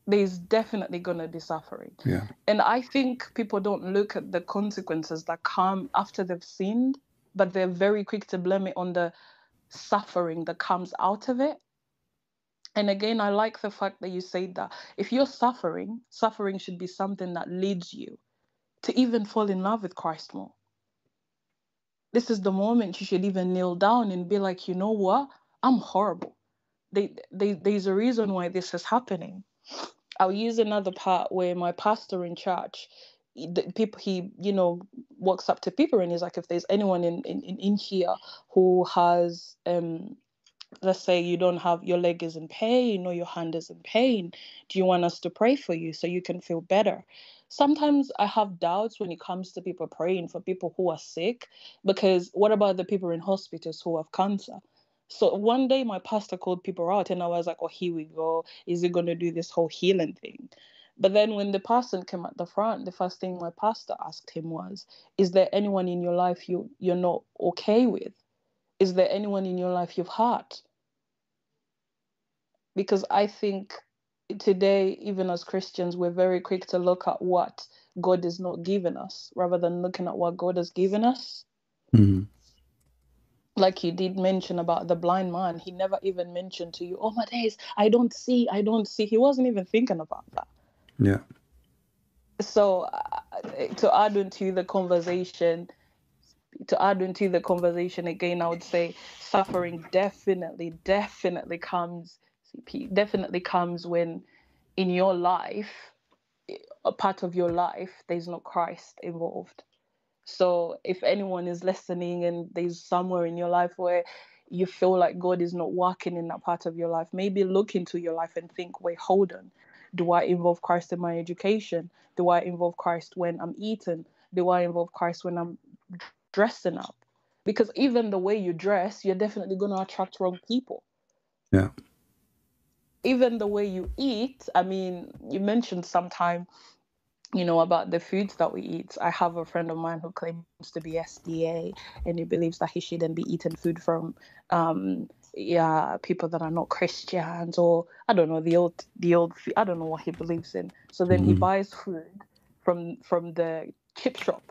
There's definitely going to be suffering. Yeah. And I think people don't look at the consequences that come after they've sinned, but they're very quick to blame it on the suffering that comes out of it. And again, I like the fact that you say that if you're suffering should be something that leads you to even fall in love with Christ more. This is the moment you should even kneel down and be like, you know what? I'm horrible. There's a reason why this is happening. I'll use another part where my pastor in church, he walks up to people and he's like, if there's anyone in here who has let's say you don't have, your leg is in pain or your hand is in pain, do you want us to pray for you so you can feel better? Sometimes I have doubts when it comes to people praying for people who are sick, because what about the people in hospitals who have cancer? So one day my pastor called people out and I was like, oh, here we go. Is he going to do this whole healing thing? But then when the person came at the front, the first thing my pastor asked him was, is there anyone in your life you're not okay with? Is there anyone in your life you've hurt? Because I think today, even as Christians, we're very quick to look at what God is not giving us rather than looking at what God has given us. Like you did mention about the blind man, he never even mentioned to you, oh my days, I don't see. He wasn't even thinking about that. Yeah. So to add into the conversation again, I would say suffering definitely comes when in your life, a part of your life, there's no Christ involved. So if anyone is listening and there's somewhere in your life where you feel like God is not working in that part of your life, maybe look into your life and think, wait, hold on. Do I involve Christ in my education? Do I involve Christ when I'm eating? Do I involve Christ when I'm dressing up? because even the way you dress, you're definitely going to attract wrong people. Yeah. Even the way you eat, I mean, you mentioned sometime, about the foods that we eat. I have a friend of mine who claims to be SDA, and he believes that he shouldn't be eating food from people that are not Christians, or I don't know, the old I don't know what he believes in. So then he buys food from the chip shop,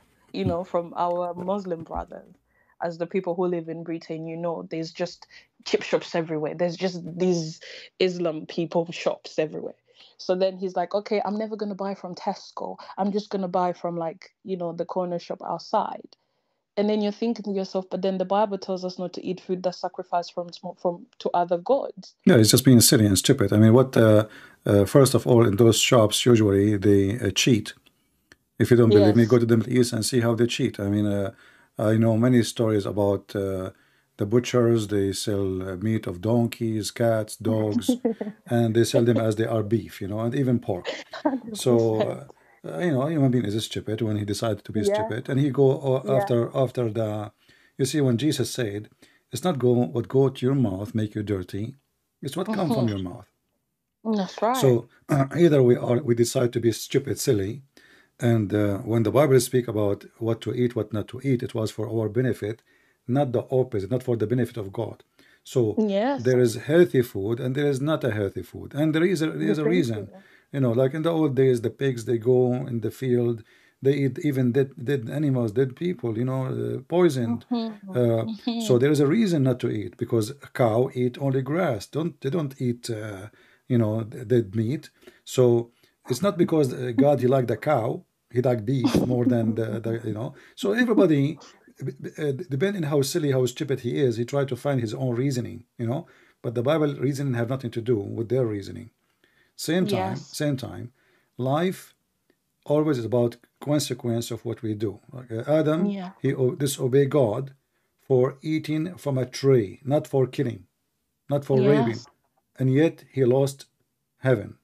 from our Muslim brothers. As the people who live in Britain, there's just chip shops everywhere. There's just these Islam people shops everywhere. So then he's like, okay, I'm never going to buy from Tesco. I'm just going to buy from the corner shop outside. And then you're thinking to yourself, but then the Bible tells us not to eat food that's sacrificed from to other gods. Yeah, it's just being silly and stupid. I mean, first of all, in those shops, usually they cheat. If you don't believe me, go to the Middle East and see how they cheat. I mean, I know many stories about the butchers. They sell meat of donkeys, cats, dogs, and they sell them as they are beef, and even pork. 100%. So, human being is stupid when he decided to be stupid, and he go after the. You see, when Jesus said, "It's not what go to your mouth make you dirty; it's what comes from your mouth." That's right. So either we decide to be stupid, silly, and when the Bible speak about what to eat, what not to eat, it was for our benefit, not the opposite, not for the benefit of God. So there is healthy food and there is not a healthy food, and there is a reason. Like in the old days, the pigs, they go in the field, they eat even dead animals, dead people, poisoned. So there is a reason not to eat, because a cow eat only grass. They don't eat dead meat. So it's not because God, he liked the cow, he liked beef more than the. So everybody, depending how silly, how stupid he is, he tried to find his own reasoning, But the Bible reasoning have nothing to do with their reasoning. Same time, life always is about consequence of what we do. Like Adam, he disobeyed God for eating from a tree, not for killing, not for raping, and yet he lost heaven.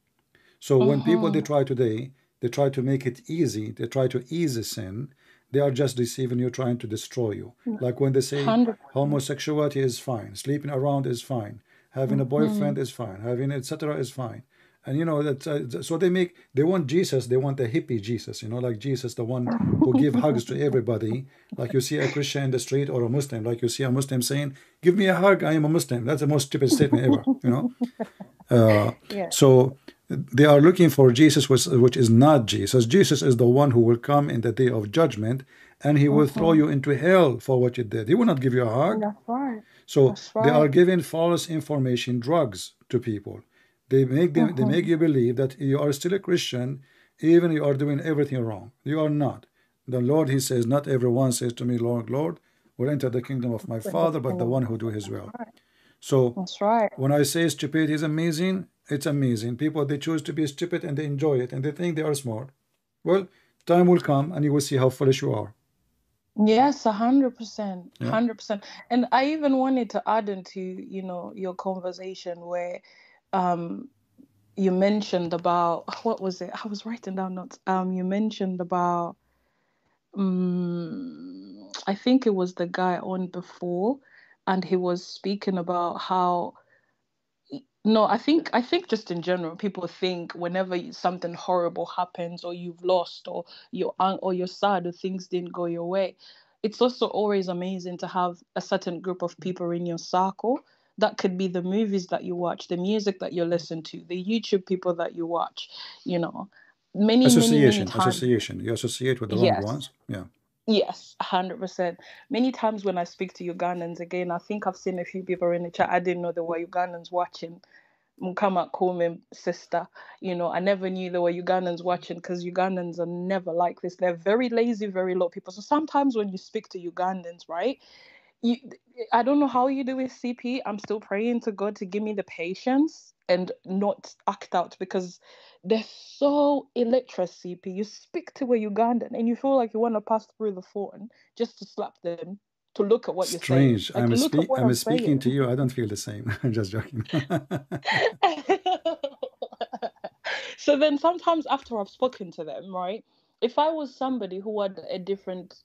So when people they try to make it easy, they try to ease the sin, they are just deceiving you, trying to destroy you. Like when they say 100%. homosexuality is fine, sleeping around is fine, having a boyfriend is fine, having etc. is fine. And that so they want Jesus, they want a hippie Jesus, like Jesus, the one who give hugs to everybody. Like you see a Christian in the street or a Muslim, like you see a Muslim saying, "Give me a hug, I am a Muslim." That's the most stupid statement ever. So they are looking for Jesus, which is not Jesus. Jesus is the one who will come in the day of judgment, and he will throw you into hell for what you did. He will not give you a hug. That's right. So they are giving false information, drugs to people. They make you believe that you are still a Christian, even you are doing everything wrong. You are not. The Lord, he says, not everyone says to me, "Lord, Lord," will enter the kingdom of my Father, but the one who do his will. So that's right. When I say stupidity is amazing, it's amazing. People, they choose to be stupid and they enjoy it and they think they are smart. Well, time will come and you will see how foolish you are. Yes, 100%, 100%. And I even wanted to add into, your conversation where you mentioned about, what was it? I was writing down notes. You mentioned about, I think it was the guy on before, and he was speaking about how, no, I think just in general, people think whenever something horrible happens, or you've lost, or you're sad, or things didn't go your way, it's also always amazing to have a certain group of people in your circle. That could be the movies that you watch, the music that you listen to, the YouTube people that you watch. Many times. You associate with the wrong ones. Yeah. Yes, 100%. Many times when I speak to Ugandans, again, I think I've seen a few people in the chat. I didn't know there were Ugandans watching. Mukama call me sister. I never knew there were Ugandans watching, because Ugandans are never like this. They're very lazy, very low people. So sometimes when you speak to Ugandans, right, I don't know how you do with CP. I'm still praying to God to give me the patience and not act out, because they're so illiterate, CP. You speak to a Ugandan and you feel like you want to pass through the phone just to slap them, to look at what you're saying. Strange. I'm speaking to you. I don't feel the same. I'm just joking. So then sometimes after I've spoken to them, right, if I was somebody who had a different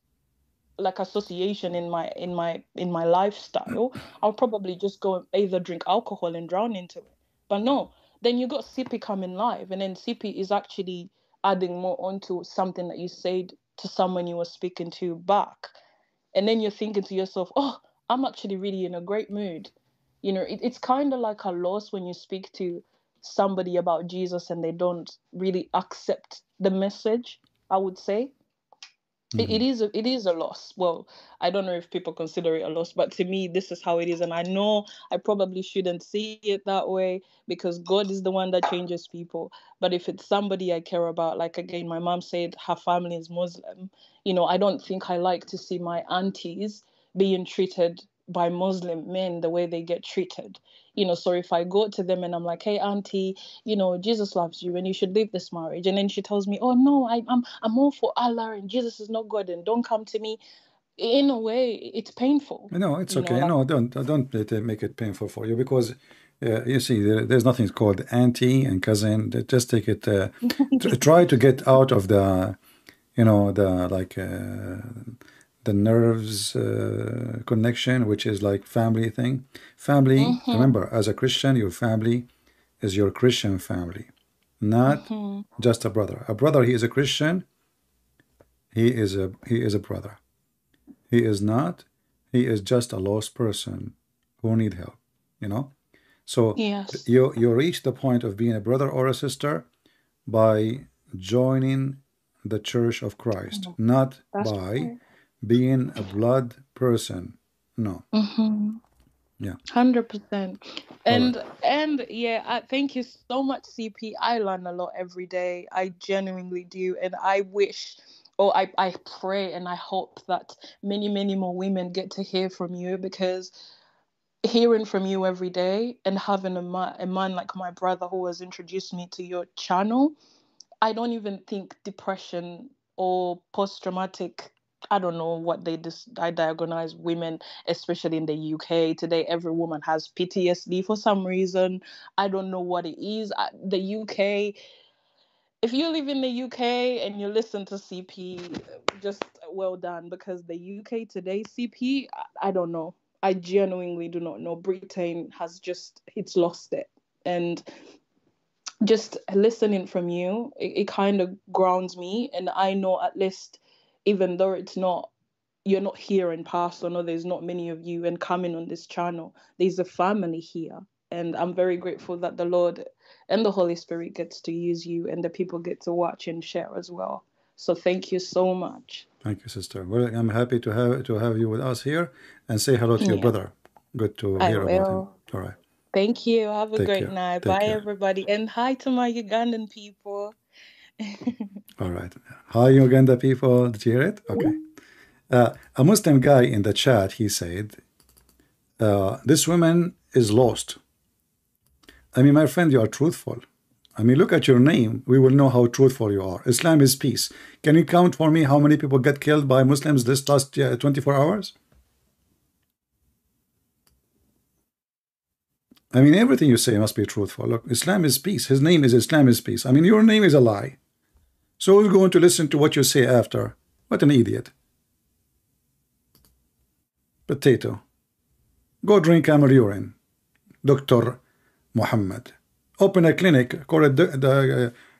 like association in my lifestyle, I'll probably just go and either drink alcohol and drown into it. But no, then you got CP coming live, and then CP is actually adding more onto something that you said to someone you were speaking to back. And then you're thinking to yourself, oh, I'm actually really in a great mood. You know, it's kind of like a loss when you speak to somebody about Jesus and they don't really accept the message, I would say. It is a loss. Well, I don't know if people consider it a loss, but to me, this is how it is. And I know I probably shouldn't see it that way because God is the one that changes people. But if it's somebody I care about, like again, my mom said her family is Muslim, you know, I don't think I like to see my aunties being treated by Muslim men the way they get treated. You know, so if I go to them and I'm like, hey, auntie, you know, Jesus loves you and you should leave this marriage. And then she tells me, oh, no, I'm all for Allah and Jesus is not God and don't come to me. In a way, it's painful. No, it's You okay. know, like, No, don't make it painful for you because you see, there's nothing called auntie and cousin. Just take it. Try to get out of the, you know, the nerves connection, which is like family thing. Family. Remember, as a Christian, your family is your Christian family, not just a brother. A brother, he is a Christian. He is a brother. He is not. He is just a lost person who need help. You know. So yes. you reach the point of being a brother or a sister by joining the Church of Christ, not That's by right. being a blood person. No. Yeah. 100%. All right. And yeah, thank you so much, CP. I learn a lot every day. I genuinely do, and I wish, or I pray and I hope that many more women get to hear from you, because hearing from you every day and having a man like my brother who has introduced me to your channel, I don't even think depression or post-traumatic, I don't know what I diagnose women, especially in the UK today. Every woman has PTSD for some reason. I don't know what it is. The UK, if you live in the UK and you listen to CP, just well done, because the UK today, CP, I don't know. I genuinely do not know. Britain has it's lost it. And just listening from you, it kind of grounds me, and I know at least, even though you're not here in person, or there's not many of you and coming on this channel, there's a family here, and I'm very grateful that the Lord and the Holy Spirit gets to use you and the people get to watch and share as well. So thank you so much. Thank you, sister. Well, I'm happy to have you with us here, and say hello to your brother. Good to I hear about him. will. All right. Thank you. Have a Take great care. night. Take Bye, care. everybody. And hi to my Ugandan people. All right. Hi, Uganda people. Did you hear it? Okay. A Muslim guy in the chat, he said, this woman is lost. I mean, my friend, you are truthful. I mean, look at your name. We will know how truthful you are. Islam is peace. Can you count for me how many people get killed by Muslims this last 24 hours? I mean, everything you say must be truthful. Look, Islam is peace. His name is Islam is peace. I mean, your name is a lie. So who's going to listen to what you say after? What an idiot. Potato. Go drink camel urine. Dr. Muhammad. Open a clinic. Call it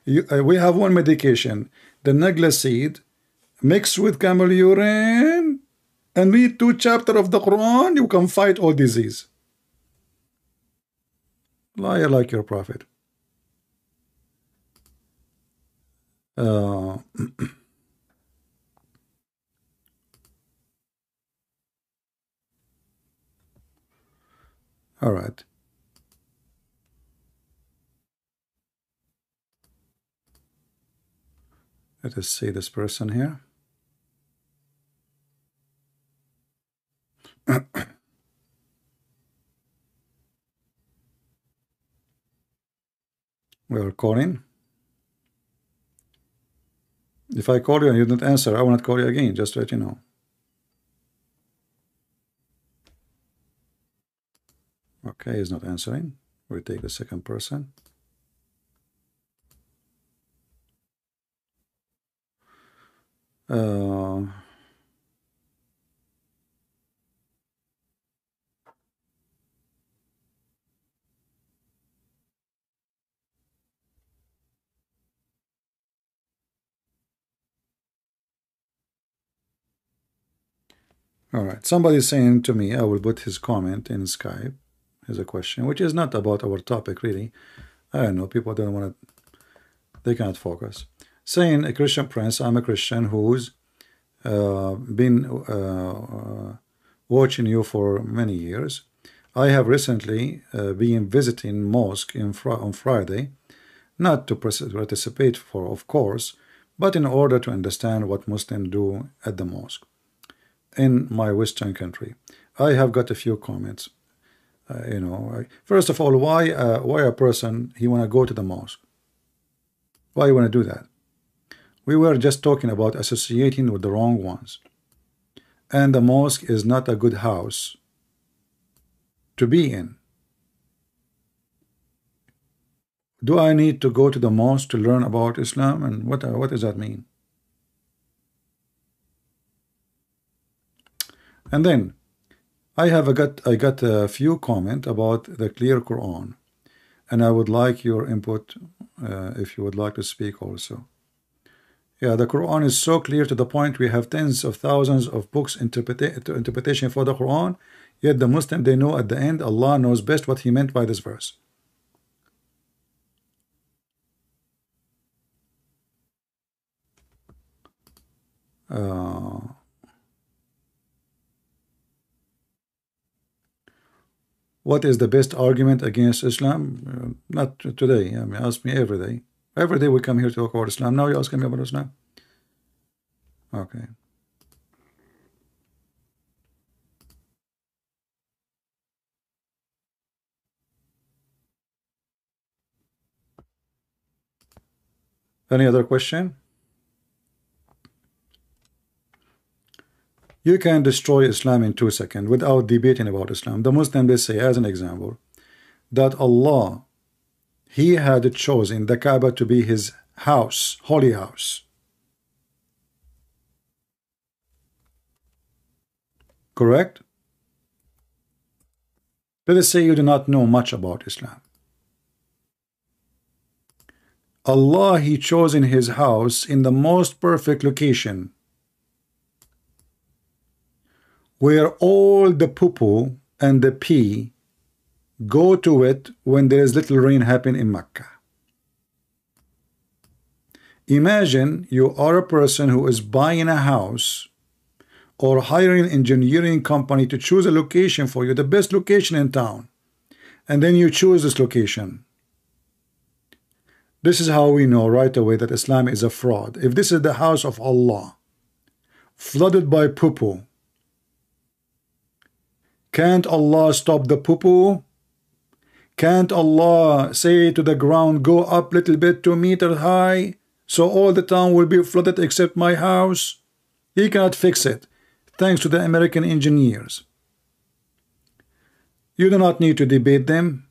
we have one medication. The Nagla seed mixed with camel urine and read 2 chapters of the Quran. You can fight all disease. Liar like your prophet. All right. Let us see this person here. We are calling. If I call you and you don't answer, I will not call you again, just to let you know. Okay, he's not answering. We take the second person. All right. Somebody is saying to me, I will put his comment in Skype. Here's a question, which is not about our topic, really. I don't know. People don't want to, they cannot focus. Saying, a Christian prince, I'm a Christian who's been watching you for many years. I have recently been visiting mosque on Friday, not to participate for, of course, but in order to understand what Muslims do at the mosque in my Western country. I have got a few comments. First of all, why a person he want to go to the mosque? Why you want to do that? We were just talking about associating with the wrong ones, and the mosque is not a good house to be in. Do I need to go to the mosque to learn about Islam, and what does that mean? And then I got a few comment about the clear Quran, and I would like your input if you would like to speak also. Yeah, the Quran is so clear to the point we have tens of thousands of books interpretation for the Quran, yet the Muslim, they know at the end Allah knows best what he meant by this verse. What is the best argument against Islam? Not today. I mean, ask me every day. Every day we come here to talk about Islam. Now you're asking me about Islam? Okay. Any other question? You can destroy Islam in 2 seconds without debating about Islam. The Muslim, they say, as an example, that Allah, He had chosen the Kaaba to be His house, holy house. Correct? Let us say you do not know much about Islam. Allah, He chose in His house in the most perfect location, where all the poo-poo and the pee go to it when there is little rain happen in Mecca. Imagine you are a person who is buying a house or hiring an engineering company to choose a location for you, the best location in town, and then you choose this location. This is how we know right away that Islam is a fraud. If this is the house of Allah, flooded by poo-poo, can't Allah stop the poo-poo? Can't Allah say to the ground, go up a little bit 2 meters high, so all the town will be flooded except my house? He cannot fix it, thanks to the American engineers. You do not need to debate them.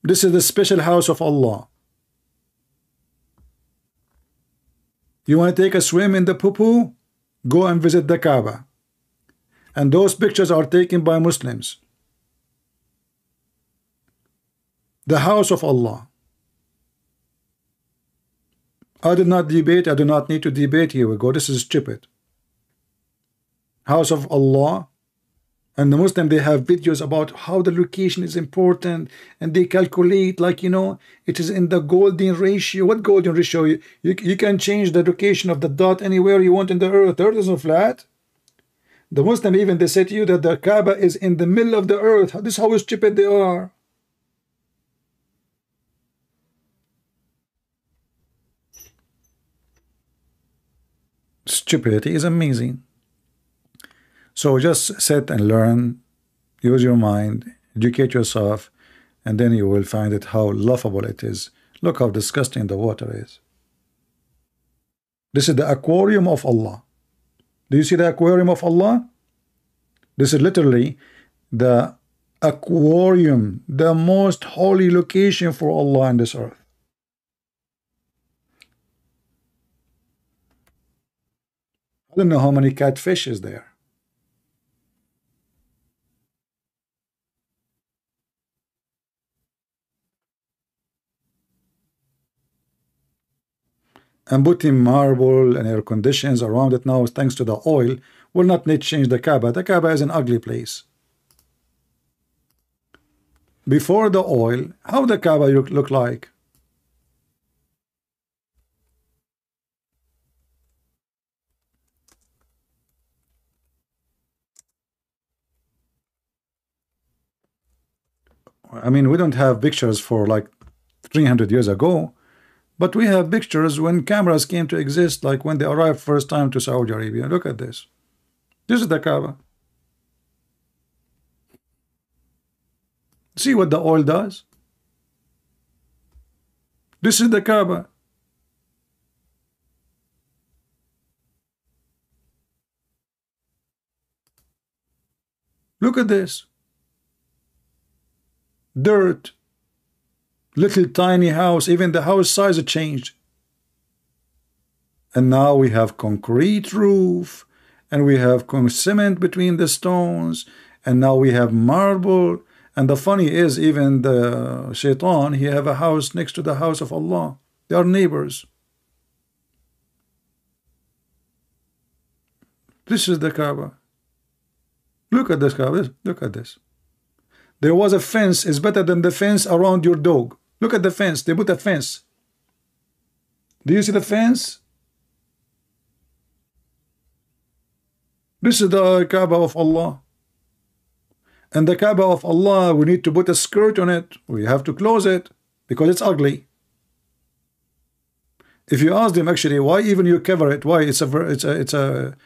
This is the special house of Allah. You want to take a swim in the poo-poo? Go and visit the Kaaba. And those pictures are taken by Muslims. The house of Allah. I did not debate. I do not need to debate. Here we go. This is stupid. House of Allah. And the Muslim, they have videos about how the location is important, and they calculate, like, you know, it is in the golden ratio. What golden ratio? You can change the location of the dot anywhere you want in the earth. The earth isn't flat. The Muslim, even they say to you that the Kaaba is in the middle of the earth. This is how stupid they are. Stupidity is amazing. So just sit and learn, use your mind, educate yourself, and then you will find it how laughable it is. Look how disgusting the water is. This is the aquarium of Allah. Do you see the aquarium of Allah? This is literally the aquarium, the most holy location for Allah on this earth. I don't know how many catfish is there. And putting marble and air conditions around it now, thanks to the oil, will not need to change the Kaaba. The Kaaba is an ugly place. Before the oil, how the Kaaba look like? I mean, we don't have pictures for like 300 years ago, but we have pictures when cameras came to exist, like when they arrived first time to Saudi Arabia. Look at this. This is the Kaaba. See what the oil does? This is the Kaaba. Look at this. Dirt. Little tiny house. Even the house size changed. And now we have concrete roof. And we have cement between the stones. And now we have marble. And the funny is, even the shaitan, he have a house next to the house of Allah. They are neighbors. This is the Kaaba. Look at this Kaaba. Look at this. There was a fence. Is better than the fence around your dog. Look at the fence. They put a fence. Do you see the fence? This is the Kaaba of Allah. And the Kaaba of Allah, we need to put a skirt on it. We have to close it because it's ugly. If you ask them actually, why even you cover it? Why? It's a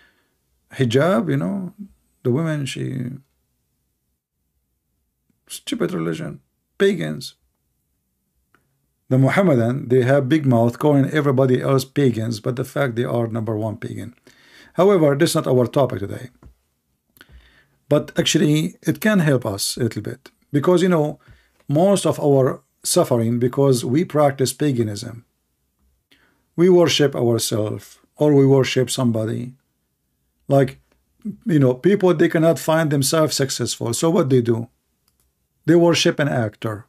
hijab, you know. The women, stupid religion, pagans. The Muhammadan, they have big mouth calling everybody else pagans, but the fact they are number one pagan. However, this is not our topic today. But actually, it can help us a little bit. Because, you know, most of our suffering, because we practice paganism. We worship ourselves, or we worship somebody. Like, you know, people, they cannot find themselves successful. So what they do? They worship an actor.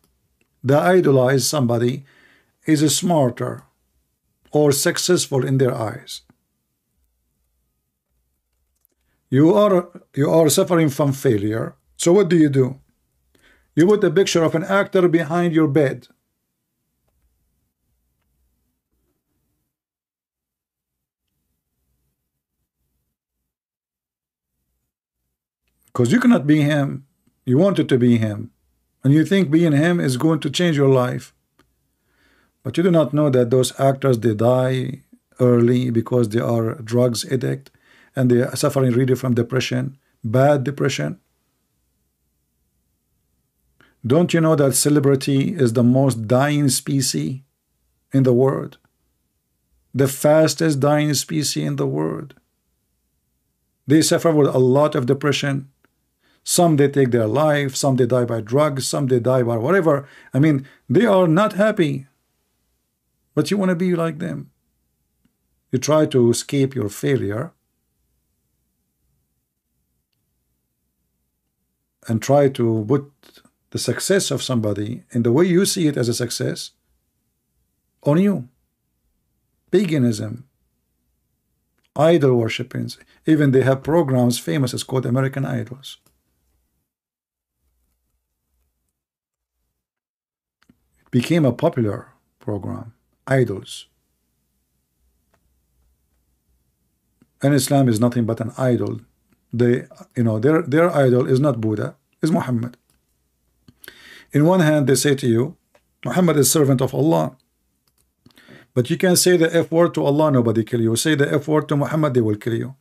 They idolize somebody is smarter or successful in their eyes. You are suffering from failure. So what do? You put a picture of an actor behind your bed. Because you cannot be him. You wanted to be him. And you think being him is going to change your life. But you do not know that those actors, they die early because they are drugs addict. And they are suffering really from depression, bad depression. Don't you know that celebrity is the most dying species in the world? The fastest dying species in the world. They suffer with a lot of depression. Some they take their life, some they die by drugs, some they die by whatever. I mean, they are not happy. But you want to be like them. You try to escape your failure. And try to put the success of somebody in the way you see it as a success on you. Paganism, idol worshipping. Even they have programs famous, it's called American Idols. It became a popular program, idols. And Islam is nothing but an idol. They, you know, their idol is not Buddha, is Muhammad. In one hand, they say to you, Muhammad is servant of Allah. But you can say the F word to Allah, nobody kill you. Say the F word to Muhammad, they will kill you.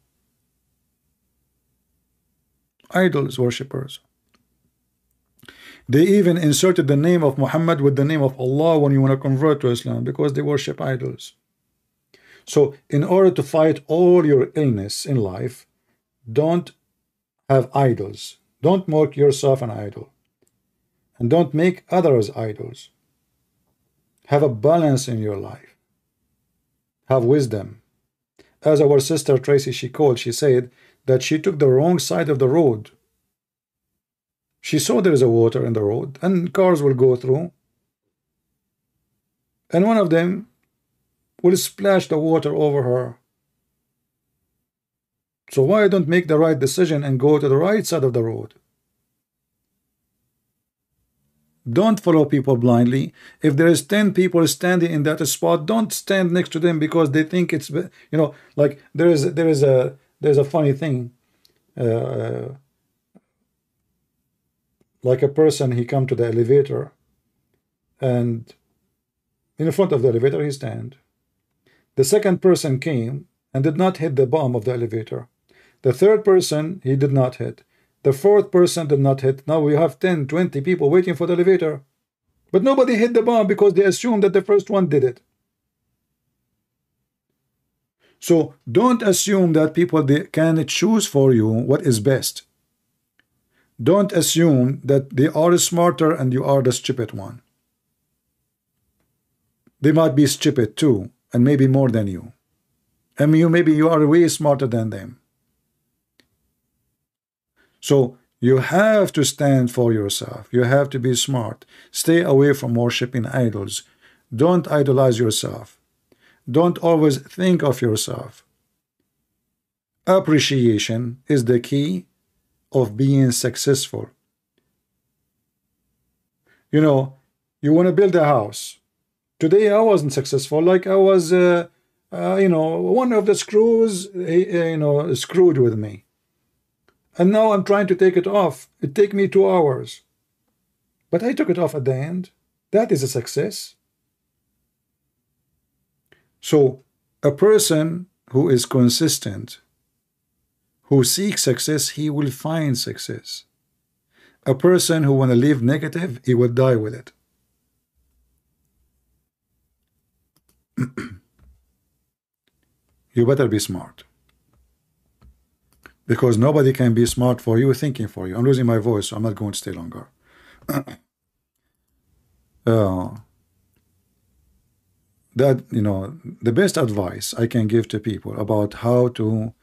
Idols worshippers. They even inserted the name of Muhammad with the name of Allah when you want to convert to Islam, because they worship idols. So in order to fight all your illness in life, don't have idols. Don't make yourself an idol. And don't make others idols. Have a balance in your life. Have wisdom. As our sister Tracy, she said that she took the wrong side of the road. She saw there is a water in the road and cars will go through. And one of them will splash the water over her. So why don't make the right decision and go to the right side of the road? Don't follow people blindly. If there is 10 people standing in that spot, don't stand next to them because they think it's, you know, like there's a funny thing. Like a person, he come to the elevator, and in front of the elevator he stand. The second person came and did not hit the bottom of the elevator. The third person, he did not hit. The fourth person did not hit. Now we have 10, 20 people waiting for the elevator. But nobody hit the bomb because they assumed that the first one did it. So don't assume that people can choose for you what is best. Don't assume that they are smarter and you are the stupid one. They might be stupid too, and maybe more than you. And maybe you are way smarter than them. So you have to stand for yourself. You have to be smart. Stay away from worshiping idols. Don't idolize yourself. Don't always think of yourself. Appreciation is the key of being successful. You know, you want to build a house. Today I wasn't successful. Like I was, you know, one of the screws, screwed with me. And now I'm trying to take it off. It took me 2 hours. But I took it off at the end. That is a success. So a person who is consistent, who seeks success, he will find success. A person who want to live negative, he will die with it. You better be smart. Because nobody can be smart for you, thinking for you. I'm losing my voice, so I'm not going to stay longer. That, you know, the best advice I can give to people about how to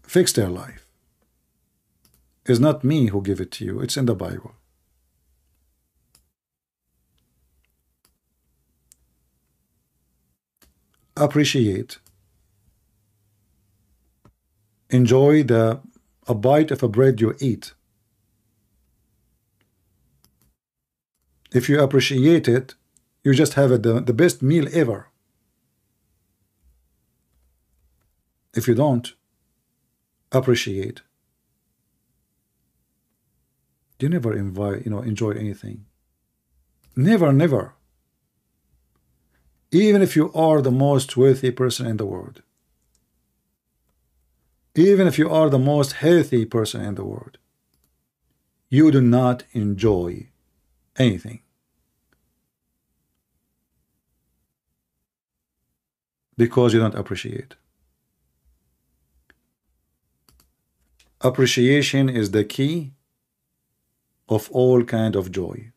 fix their life is not me who give it to you. It's in the Bible. Appreciate. Enjoy a bite of a bread you eat. If you appreciate it, you just have the best meal ever. If you don't appreciate, you never enjoy anything. Never, never. Even if you are the most wealthy person in the world. Even if you are the most healthy person in the world, you do not enjoy anything. Because you don't appreciate. Appreciation is the key of all kind of joy.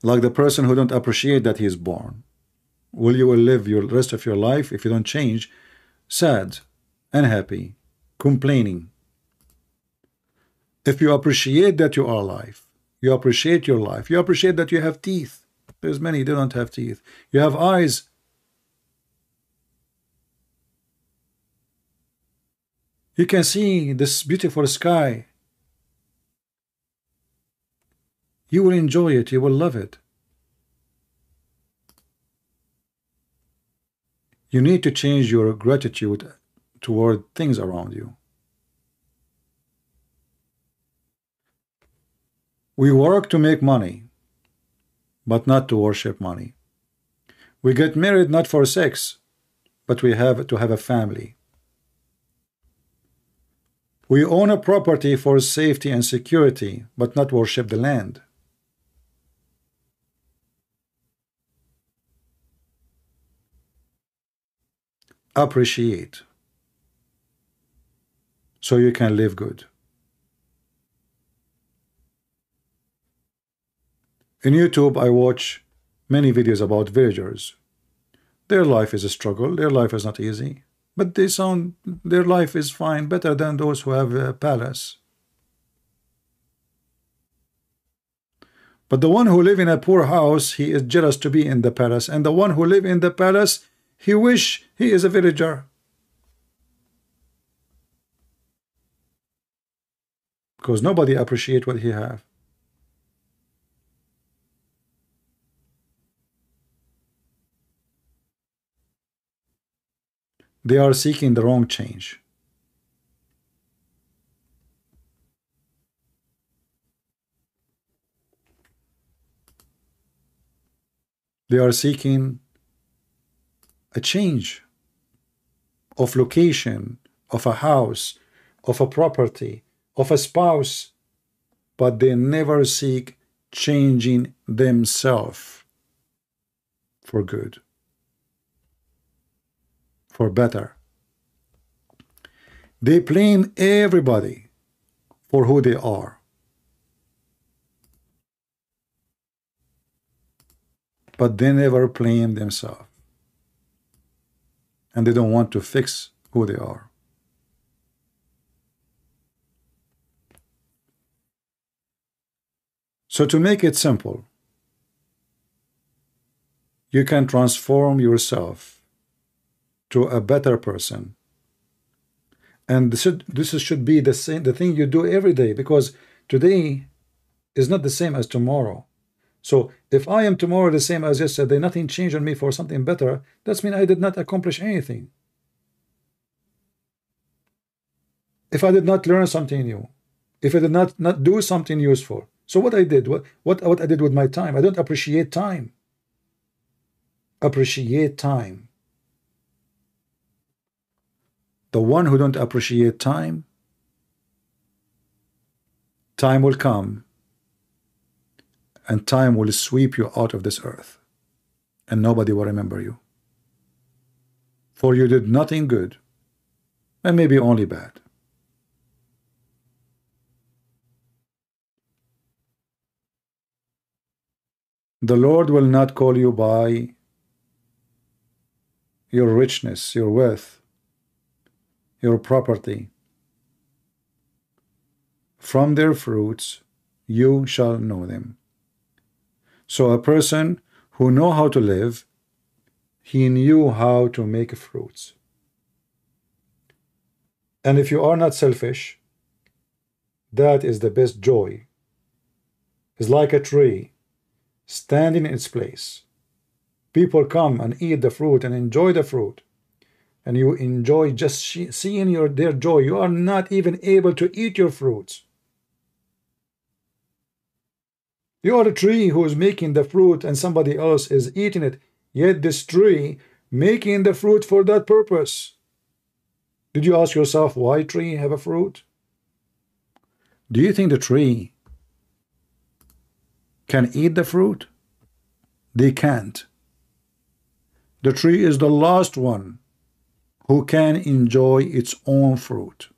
Like the person who don't appreciate that he is born. You will live your rest of your life, if you don't change, sad, unhappy, complaining. If you appreciate that you are alive, you appreciate your life, you appreciate that you have teeth. There's many that don't have teeth. You have eyes. You can see this beautiful sky. You will enjoy it. You will love it. You need to change your gratitude toward things around you. We work to make money, but not to worship money. We get married not for sex, but we have to have a family. We own a property for safety and security, but not worship the land. Appreciate so you can live good. In YouTube, I watch many videos about villagers. Their life is a struggle. Their life is not easy. But their life is fine, better than those who have a palace. But the one who live in a poor house, he is jealous to be in the palace. And the one who live in the palace, he wish he is a villager. because nobody appreciate what he have. They are seeking the wrong change. They are seeking a change of location, of a house, of a property, of a spouse, but they never seek changing themselves for good, for better. They blame everybody for who they are, but they never blame themselves, and they don't want to fix who they are. So to make it simple, you can transform yourself to a better person, and this should be the thing you do every day, because today is not the same as tomorrow. So if I am tomorrow the same as yesterday, nothing changed on me for something better, that means I did not accomplish anything. If I did not learn something new, if I did not do something useful, so what I did, what I did with my time, I don't appreciate time. Appreciate time. The one who don't appreciate time, time will come, and time will sweep you out of this earth, and nobody will remember you, for you did nothing good, and maybe only bad. The Lord will not call you by your richness, your wealth, your property. From their fruits you shall know them. So a person who know how to live, he knew how to make fruits. And if you are not selfish, that is the best joy. It's like a tree standing in its place. People come and eat the fruit and enjoy the fruit, and you enjoy just seeing their joy. You are not even able to eat your fruits. You are a tree who is making the fruit and somebody else is eating it, yet this tree making the fruit for that purpose. Did you ask yourself why tree have a fruit? Do you think the tree can eat the fruit? They can't. The tree is the last one who can enjoy its own fruit.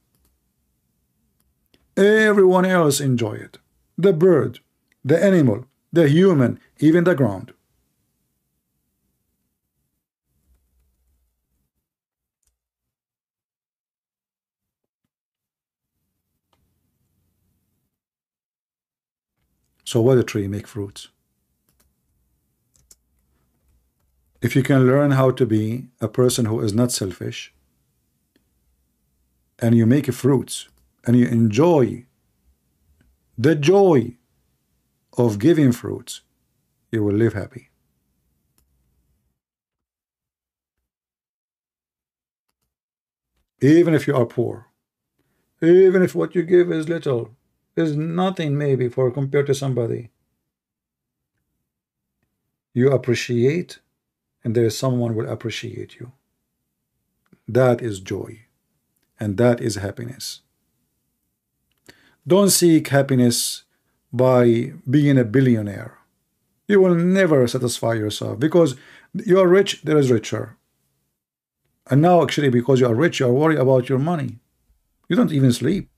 Everyone else enjoy it. The bird, the animal, the human, even the ground. So why the tree make fruits? If you can learn how to be a person who is not selfish, and you make fruits, and you enjoy the joy of giving fruits, you will live happy. Even if you are poor, even if what you give is little, is nothing maybe for compared to somebody, you appreciate, and there is someone will appreciate you. That is joy, and that is happiness. Don't seek happiness by being a billionaire. You will never satisfy yourself, because you are rich, there is richer. And now actually because you are rich, you are worried about your money. You don't even sleep.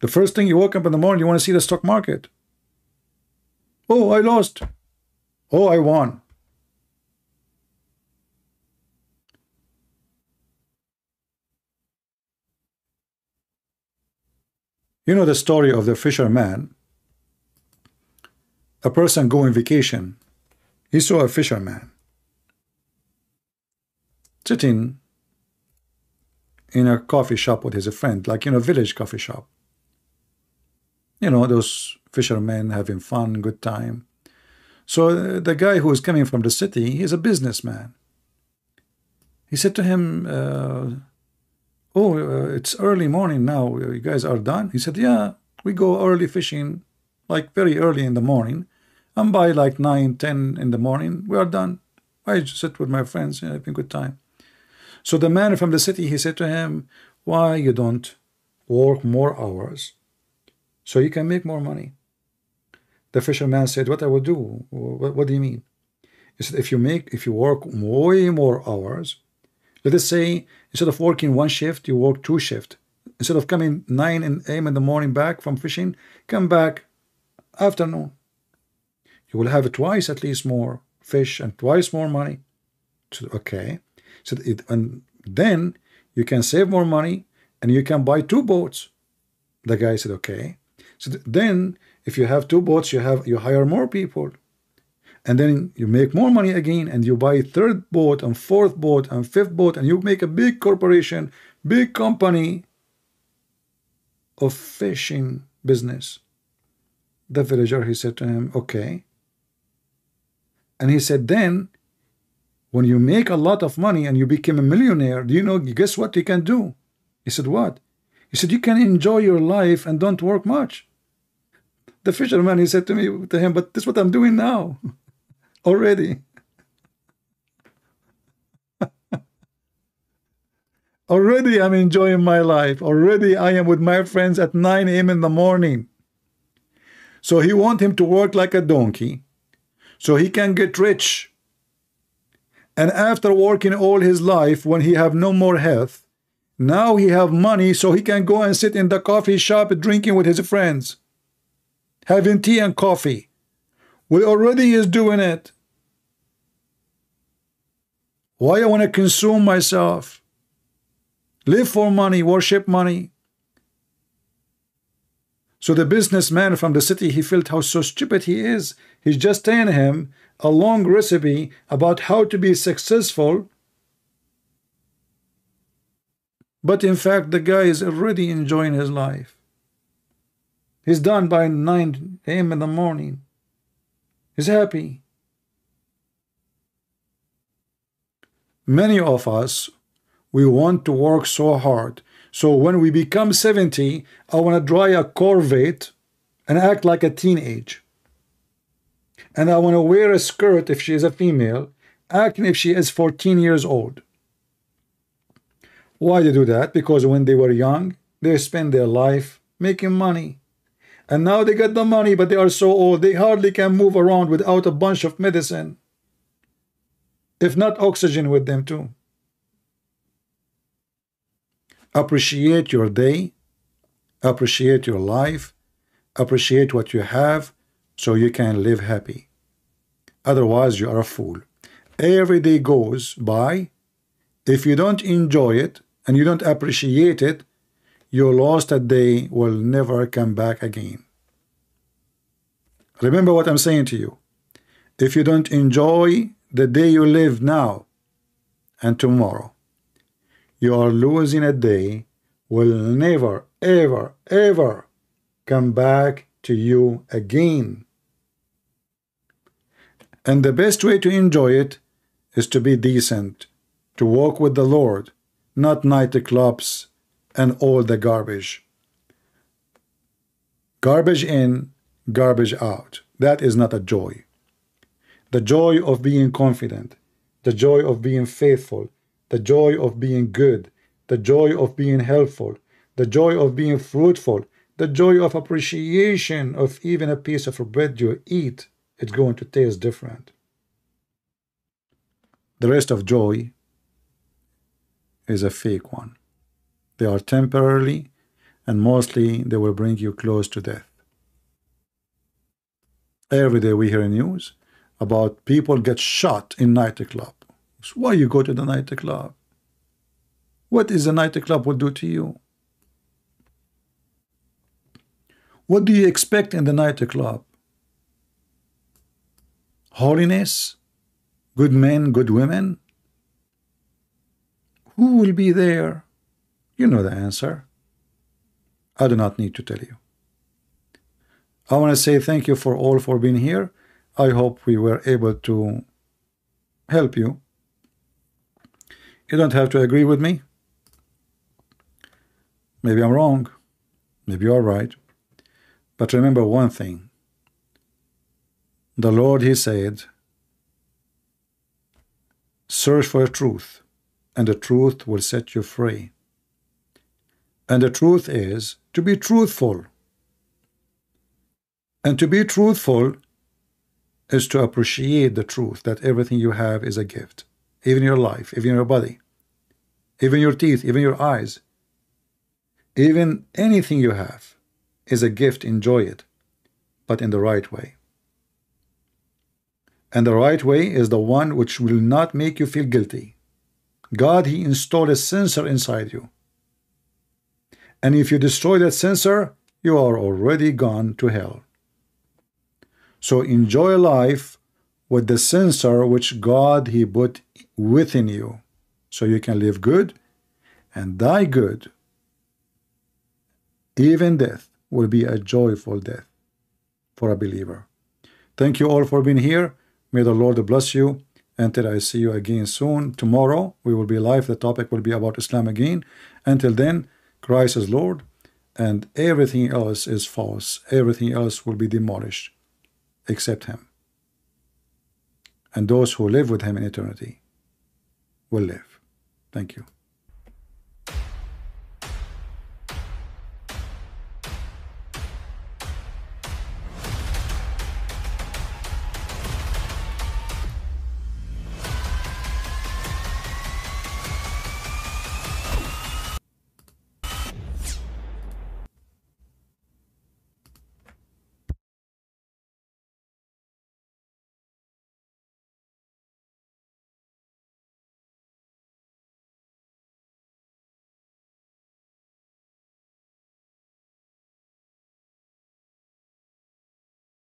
The first thing you wake up in the morning, you want to see the stock market. Oh, I lost. Oh, I won. You know the story of the fisherman. A person going vacation. He saw a fisherman sitting in a coffee shop with his friend, like in a village coffee shop. You know, those fishermen having fun, good time. So the guy who is coming from the city, he's a businessman. He said to him, it's early morning now. You guys are done? He said, yeah, we go early fishing, like very early in the morning. And by like 9, 10 in the morning, we are done. I just sit with my friends and having a good time. So the man from the city, he said to him, why you don't work more hours so you can make more money? The fisherman said, what I will do? What do you mean? He said, if you work way more hours, let us say, instead of working one shift, you work 2 shifts. Instead of coming 9 a.m. in the morning back from fishing, come back afternoon. You will have twice at least more fish and twice more money. So, okay. So and then you can save more money and you can buy 2 boats. The guy said, okay. So then if you have 2 boats, you hire more people. And then you make more money again, and you buy a 3rd boat and 4th boat and 5th boat, and you make a big corporation, big company of fishing business. The villager, he said to him, okay. And he said, then when you make a lot of money and you become a millionaire, do you know, guess what you can do? He said, what? He said, you can enjoy your life and don't work much. The fisherman, he said to him, but this is what I'm doing now. Already. Already I'm enjoying my life. Already I am with my friends at 9 a.m. in the morning. So he wants him to work like a donkey so he can get rich. And after working all his life, when he have no more health, now he have money so he can go and sit in the coffee shop drinking with his friends, having tea and coffee. Well, already is doing it. Why I want to consume myself? Live for money, worship money. So the businessman from the city, he felt how so stupid he is. He's just telling him a long recipe about how to be successful. But in fact, the guy is already enjoying his life. He's done by 9 a.m. in the morning. He's happy. Many of us, we want to work so hard. So when we become 70, I want to drive a Corvette and act like a teenage. And I want to wear a skirt if she is a female, acting if she is 14 years old. Why they do that? Because when they were young, they spent their life making money. And now they got the money, but they are so old, they hardly can move around without a bunch of medicine. If not oxygen with them too. Appreciate your day, appreciate your life, appreciate what you have so you can live happy. Otherwise, you are a fool. Every day goes by. If you don't enjoy it and you don't appreciate it, your lost day will never come back again. Remember what I'm saying to you. If you don't enjoy the day you live now and tomorrow, you are losing a day will never, ever, ever come back to you again. And the best way to enjoy it is to be decent, to walk with the Lord, not nightclubs and all the garbage. Garbage in, garbage out. That is not a joy. The joy of being confident, the joy of being faithful, the joy of being good, the joy of being helpful, the joy of being fruitful, the joy of appreciation of even a piece of bread you eat, it's going to taste different. The rest of joy is a fake one. They are temporarily, and mostly they will bring you close to death. Every day we hear news about people get shot in nightclub. So why you go to the nightclub? What is the nightclub will do to you? What do you expect in the nightclub? Holiness? Good men, good women? Who will be there? You know the answer. I do not need to tell you. I want to say thank you for all for being here. I hope we were able to help you. You don't have to agree with me. Maybe I'm wrong. Maybe you're right. But remember one thing. The Lord, He said, search for truth, and the truth will set you free. And the truth is to be truthful. And to be truthful is to appreciate the truth that everything you have is a gift. Even your life, even your body, even your teeth, even your eyes, even anything you have is a gift. Enjoy it, but in the right way. And the right way is the one which will not make you feel guilty. God, He installed a sensor inside you. And if you destroy that sensor, you are already gone to hell. So enjoy life with the sensor which God, He put within you, so you can live good and die good. Even death will be a joyful death for a believer. Thank you all for being here. May the Lord bless you. Until I see you again soon. Tomorrow we will be live. The topic will be about Islam again. Until then, Christ is Lord, and everything else is false. Everything else will be demolished except Him. And those who live with Him in eternity will live. Thank you.